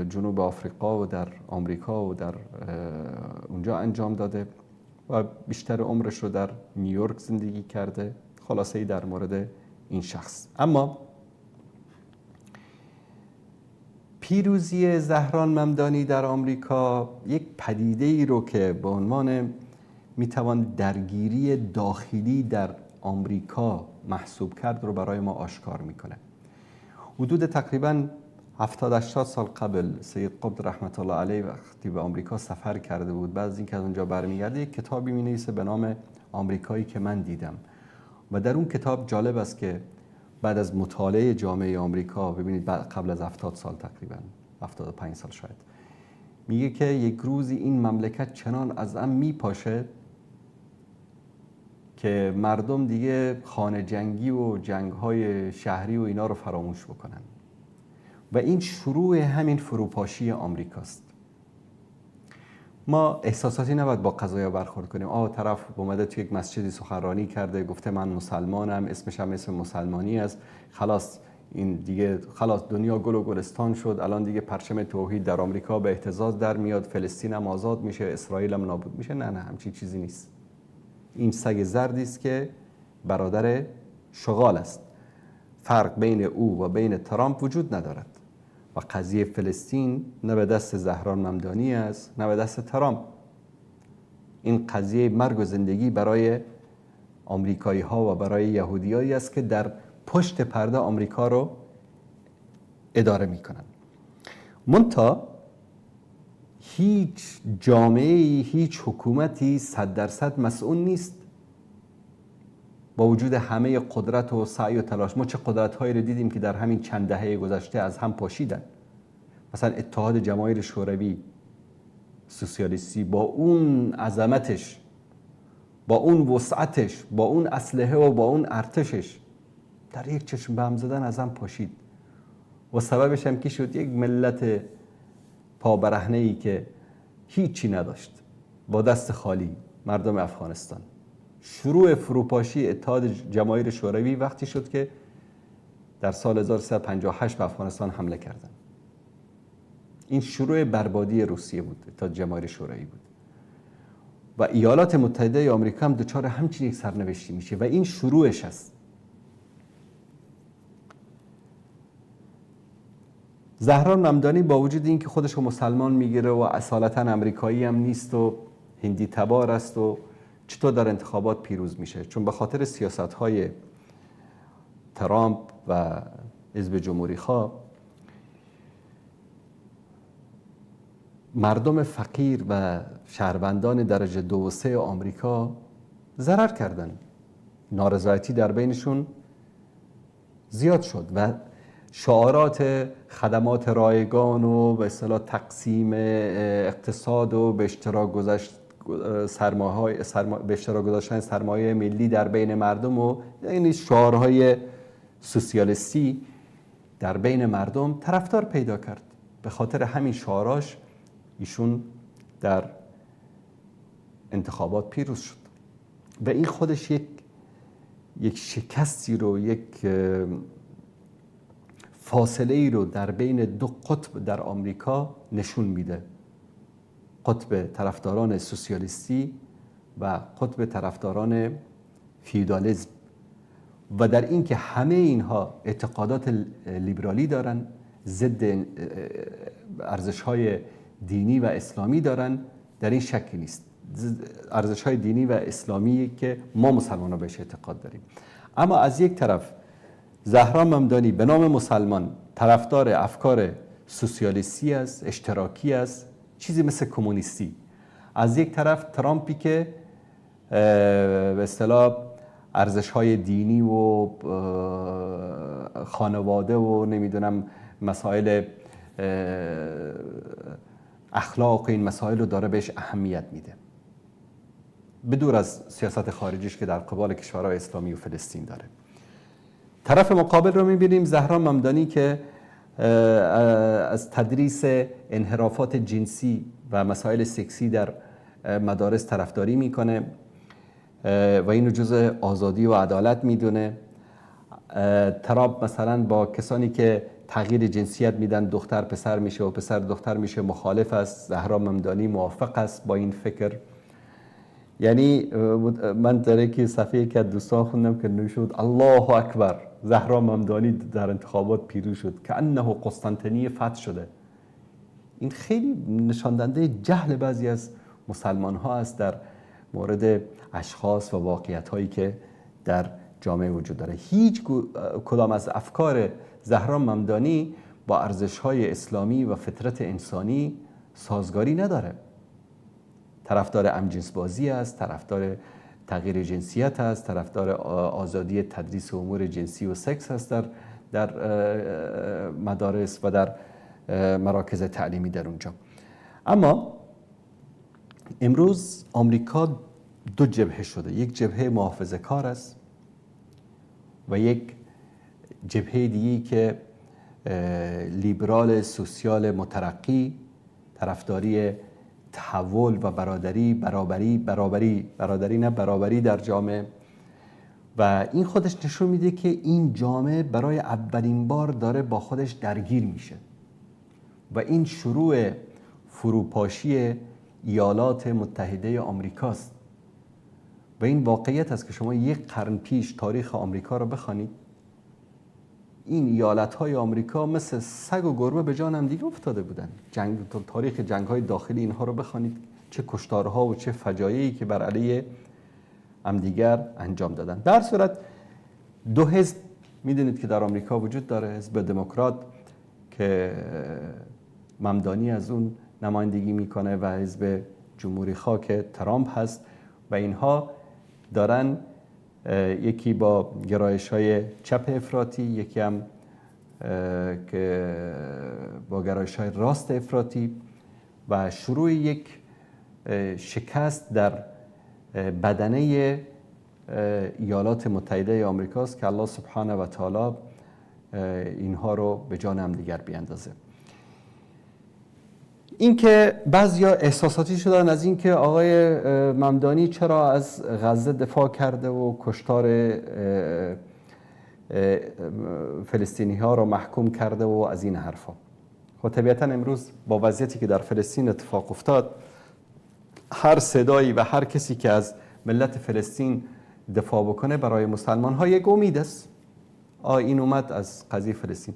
جنوب آفریقا و در آمریکا و در اونجا انجام داده و بیشتر عمرش رو در نیویورک زندگی کرده. خلاصه‌ای در مورد این شخص. اما پیروزی زهران ممدانی در آمریکا یک پدیده‌ای رو که به عنوان میتوان درگیری داخلی در آمریکا محسوب کرد رو برای ما آشکار میکنه. حدود تقریباً 70-80 سال قبل سید قطب رحمت الله علیه وقتی به آمریکا سفر کرده بود، بعد از اینکه از اونجا برمیگرده یک کتابی مینویسه به نام آمریکایی که من دیدم و در اون کتاب جالب است که بعد از مطالعه جامعه آمریکا، ببینید قبل از 70 سال تقریباً 75 سال شاید، میگه که یک روزی این مملکت چنان از هم میپاشه که مردم دیگه خانه جنگی و جنگ‌های شهری و اینا رو فراموش بکنن و این شروع همین فروپاشی آمریکاست. ما احساساتی نباید با قضایا برخورد کنیم. طرف اومده توی یک مسجدی سخنرانی کرده، گفته من مسلمانم، اسمش هم اسم مسلمانی است، خلاص این دیگه خلاص دنیا گل و گلستان شد، الان دیگه پرچم توحید در آمریکا به اهتزاز در میاد، فلسطین هم آزاد میشه، اسرائیل هم نابود میشه. نه همچین چیزی نیست. این سگ زردی است که برادر شغال است. فرق بین او و بین ترامپ وجود ندارد و قضیه فلسطین نه به دست زهران ممدانی است نه به دست ترامپ. این قضیه مرگ و زندگی برای آمریکایی ها و برای یهودیایی است که در پشت پرده آمریکا رو اداره می کنند. منتها هیچ جامعه‌ای، هیچ حکومتی 100% مسئول نیست. با وجود همه قدرت و سعی و تلاش، ما چه قدرت‌هایی رو دیدیم که در همین چند دهه گذشته از هم پاشیدن. مثلا اتحاد جماهیر شوروی سوسیالیستی با اون عظمتش، با اون وسعتش، با اون اسلحه و با اون ارتشش در یک چشم به هم زدن از هم پاشید و سببش هم که شد یک ملت پابرهنه‌ای که هیچی نداشت، با دست خالی، مردم افغانستان. شروع فروپاشی اتحاد جماهیر شوروی وقتی شد که در سال 1358 به افغانستان حمله کردن. این شروع بربادی روسیه بود، اتحاد جماهیر شوروی بود. و ایالات متحده آمریکا هم دچار همچین یک سرنوشتی میشه و این شروعش است. زهران ممدانی با وجود اینکه خودش رو مسلمان میگیره و اصالتا امریکایی هم نیست و هندی تبار است و چطور در انتخابات پیروز میشه؟ چون به خاطر سیاست‌های ترامپ و حزب جمهوری‌خواه مردم فقیر و شهروندان درجه 2 و 3 آمریکا ضرر کردن. نارضایتی در بینشون زیاد شد و شعارات خدمات رایگان و به اصطلاح تقسیم اقتصاد و به اشتراک گذاشتن سرمایه ملی در بین مردم و این شعارهای سوسیالیستی در بین مردم طرفدار پیدا کرد. به خاطر همین شعاراش ایشون در انتخابات پیروز شد و این خودش یک شکستی رو، یک فاصله ای رو در بین دو قطب در آمریکا نشون میده. قطب طرفداران سوسیالیستی و قطب طرفداران فیودالیسم و در این که همه اینها اعتقادات لیبرالی دارن، ضد ارزش‌های دینی و اسلامی دارن، در این شکی نیست. ارزش‌های دینی و اسلامی که ما مسلمان‌ها بهش اعتقاد داریم. اما از یک طرف زهران ممدانی به نام مسلمان طرفدار افکار سوسیالیستی است، اشتراکی است، چیزی مثل کمونیستی. از یک طرف ترامپی که به اصطلاح ارزش‌های دینی و خانواده و نمیدونم مسائل اخلاق این مسائل رو داره بهش اهمیت میده، بدور از سیاست خارجیش که در قبال کشورهای اسلامی و فلسطین داره. طرف مقابل رو میبینیم زهران ممدانی که از تدریس انحرافات جنسی و مسائل سکسی در مدارس طرفداری میکنه و اینو جزء آزادی و عدالت میدونه. ترامپ مثلا با کسانی که تغییر جنسیت میدن، دختر پسر میشه و پسر دختر میشه، مخالف است. زهران ممدانی موافق است با این فکر. یعنی من در یکی صفحه که دوستان خوندم که نوشته الله اکبر، زهران ممدانی در انتخابات پیروز شد که انه قسطنطنیه فتح شده. این خیلی نشان دهنده جهل بعضی از مسلمان ها است در مورد اشخاص و واقعیت هایی که در جامعه وجود داره. هیچ کدام از افکار زهران ممدانی با ارزش های اسلامی و فطرت انسانی سازگاری نداره. طرفدار همجنس بازی است، طرفدار تغییر جنسیت است، طرفدار آزادی تدریس امور جنسی و سکس است در مدارس و در مراکز تعلیمی در اونجا. اما امروز آمریکا دو جبهه شده، یک جبهه محافظه‌کار است و یک جبهه دیگی که لیبرال سوسیال مترقی، طرفداری تحول و برابری در جامعه. و این خودش نشون میده که این جامعه برای اولین بار داره با خودش درگیر میشه و این شروع فروپاشی ایالات متحده آمریکاست. و این واقعیت است که شما یک قرن پیش تاریخ آمریکا رو بخوانید، این ایالت‌های آمریکا مثل سگ و گربه به جان هم دیگه افتاده بودن. تاریخ جنگ‌های داخلی اینها رو بخوانید، چه کشتارها و چه فجایعی که بر علیه همدیگر انجام دادن. در صورت دو حزب میدونید که در آمریکا وجود داره، حزب دموکرات که ممدانی از اون نمایندگی میکنه و حزب جمهوری خواه که ترامپ هست و اینها دارن یکی با گرایش‌های چپ افراطی، یکی هم که با گرایش‌های راست افراطی و شروع یک شکست در بدنه ایالات متحده آمریکاست که الله سبحانه و تعالی اینها رو به جان هم دیگر بیاندازه. این که بعضیا احساساتی شدن از این که آقای ممدانی چرا از غزه دفاع کرده و کشتار فلسطینی ها رو محکوم کرده و از این حرفا. خب طبیعتا امروز با وضعیتی که در فلسطین اتفاق افتاد، هر صدایی و هر کسی که از ملت فلسطین دفاع بکنه برای مسلمان ها یک امید است. این اومد از قضیه فلسطین.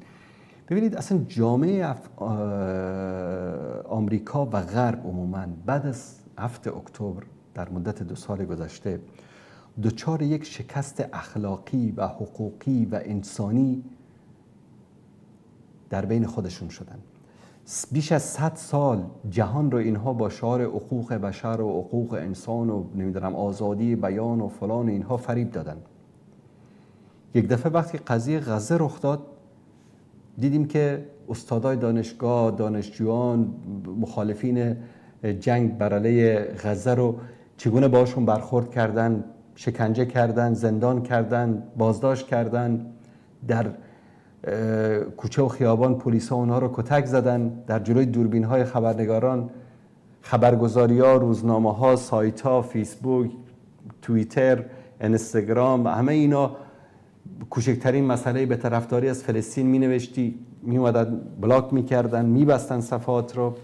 ببینید اصلا جامعه آمریکا و غرب عموما بعد از 7 اکتبر در مدت 2 سال گذشته دچار یک شکست اخلاقی و حقوقی و انسانی در بین خودشون شدن. بیش از 100 سال جهان رو اینها با شعار حقوق بشر و حقوق انسان و نمیدونم آزادی بیان و فلان اینها فریب دادن. یک دفعه وقتی قضیه غزه رخ داد دیدیم که استادای دانشگاه، دانشجویان، مخالفین جنگ بر علیه غزه رو چگونه باشون برخورد کردن، شکنجه کردن، زندان کردن، بازداشت کردن، در کوچه و خیابان پلیسا اونها رو کتک زدن، در جلوی دوربین‌های خبرنگاران، خبرگزاری‌ها، روزنامه‌ها، سایت‌ها، فیسبوک، توییتر، اینستاگرام، همه اینا کوچکترین مسئله به طرفداری از فلسطین می‌نوشتی، می‌اومدن بلاک می‌کردن، می‌بستن صفحات رو.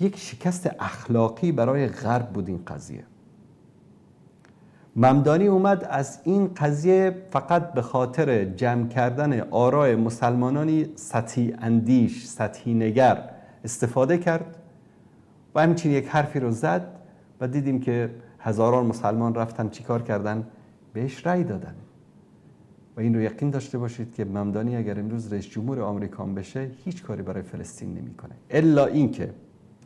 یک شکست اخلاقی برای غرب بود این قضیه. ممدانی اومد از این قضیه فقط به خاطر جمع کردن آراء مسلمانانی سطحی اندیش، سطحی نگر استفاده کرد و همچنین یک حرفی رو زد و دیدیم که هزاران مسلمان رفتن چیکار کردن؟ بهش رأی دادن. و این رو یقین داشته باشید که ممدانی اگر امروز رئیس جمهور آمریکا بشه هیچ کاری برای فلسطین نمیکنه، الا این که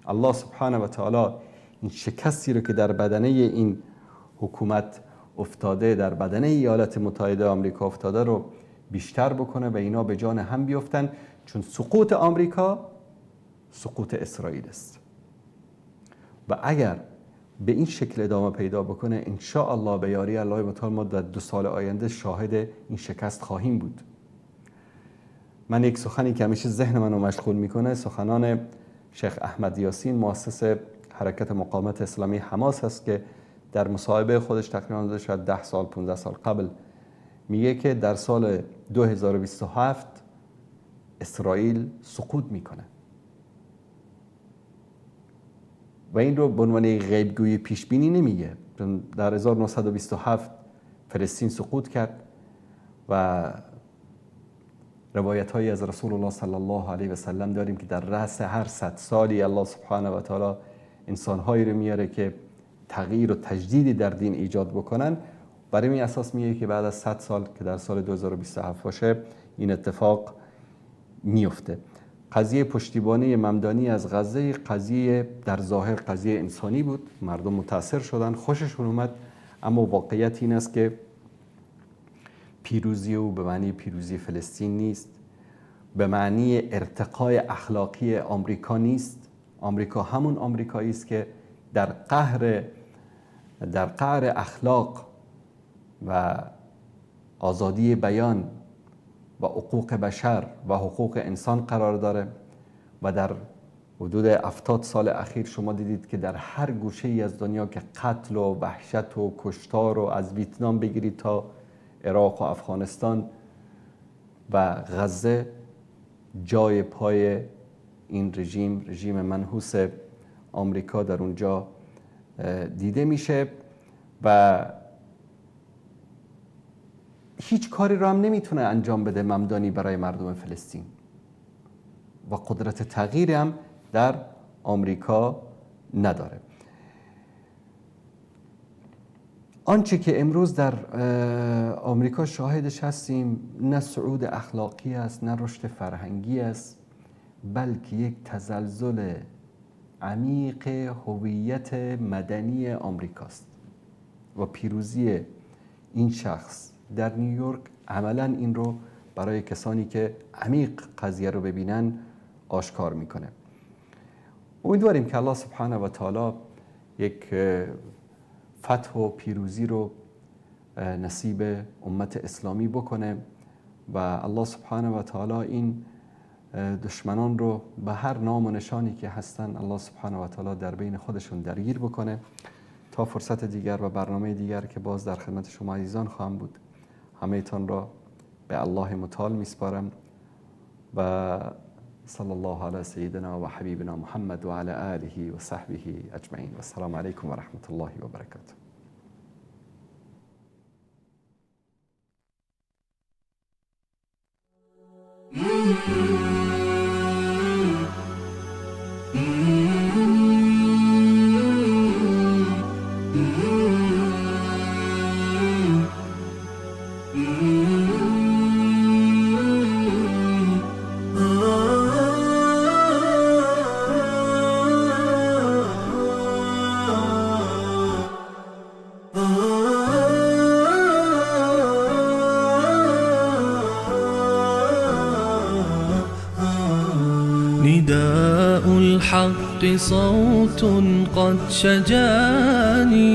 الله سبحانه و تعالی این شکستی رو که در بدنه این حکومت افتاده، در بدنه ایالات متحده آمریکا افتاده رو بیشتر بکنه و اینا به جان هم بیفتن، چون سقوط آمریکا سقوط اسرائیل است و اگر به این شکل ادامه پیدا بکنه ان شاء الله به یاری الله متعال ما در 2 سال آینده شاهد این شکست خواهیم بود. من یک سخنی که همیشه ذهن منو مشغول میکنه سخنان شیخ احمد یاسین مؤسس حرکت مقاومت اسلامی حماس هست که در مصاحبه خودش تقریبا شاید 10 سال 15 سال قبل میگه که در سال 2027 اسرائیل سقوط میکنه و این رو به عنوان غیبگویی پیش بینی نمیگه. در 1927 فلسطین سقوط کرد و روایت هایی از رسول الله صلی الله علیه و سلم داریم که در رأس هر 100 سالی الله سبحانه و تعالی انسان هایی رو میاره که تغییر و تجدیدی در دین ایجاد بکنن. برای این اساس میگه که بعد از 100 سال که در سال 2027 باشه این اتفاق میفته. قضیه پشتیبانی ممدانی از غزه قضیه در ظاهر قضیه انسانی بود، مردم متاثر شدن، خوششون اومد، اما واقعیت این است که پیروزی او به معنی پیروزی فلسطین نیست، به معنی ارتقای اخلاقی آمریکا نیست. آمریکا همون آمریکایی است که در قعر اخلاق و آزادی بیان و حقوق بشر و حقوق انسان قرار داره و در حدود 70 سال اخیر شما دیدید که در هر گوشه ای از دنیا که قتل و وحشت و کشتار و از ویتنام بگیرید تا عراق و افغانستان و غزه جای پای این رژیم منحوس آمریکا در اونجا دیده میشه و هیچ کاری رو هم نمیتونه انجام بده ممدانی برای مردم فلسطین و قدرت تغییری هم در آمریکا نداره. آنچه که امروز در آمریکا شاهدش هستیم نه صعود اخلاقی است، نه رشد فرهنگی است، بلکه یک تزلزل عمیق هویت مدنی آمریکاست و پیروزی این شخص در نیویورک عملا این رو برای کسانی که عمیق قضیه رو ببینن آشکار میکنه. امیدواریم که الله سبحانه و تعالی یک فتح و پیروزی رو نصیب امت اسلامی بکنه و الله سبحانه و تعالی این دشمنان رو به هر نام و نشانی که هستن الله سبحانه و تعالی در بین خودشون درگیر بکنه. تا فرصت دیگر و برنامه دیگر که باز در خدمت شما عزیزان خواهم بود، همه تان را به الله متعال میسپارم و صلی الله علی سیدنا و حبیبنا محمد و علی آله و صحبه اجمعین و السلام علیکم و رحمت الله و برکاته. نداء الحق صوت قد شجاني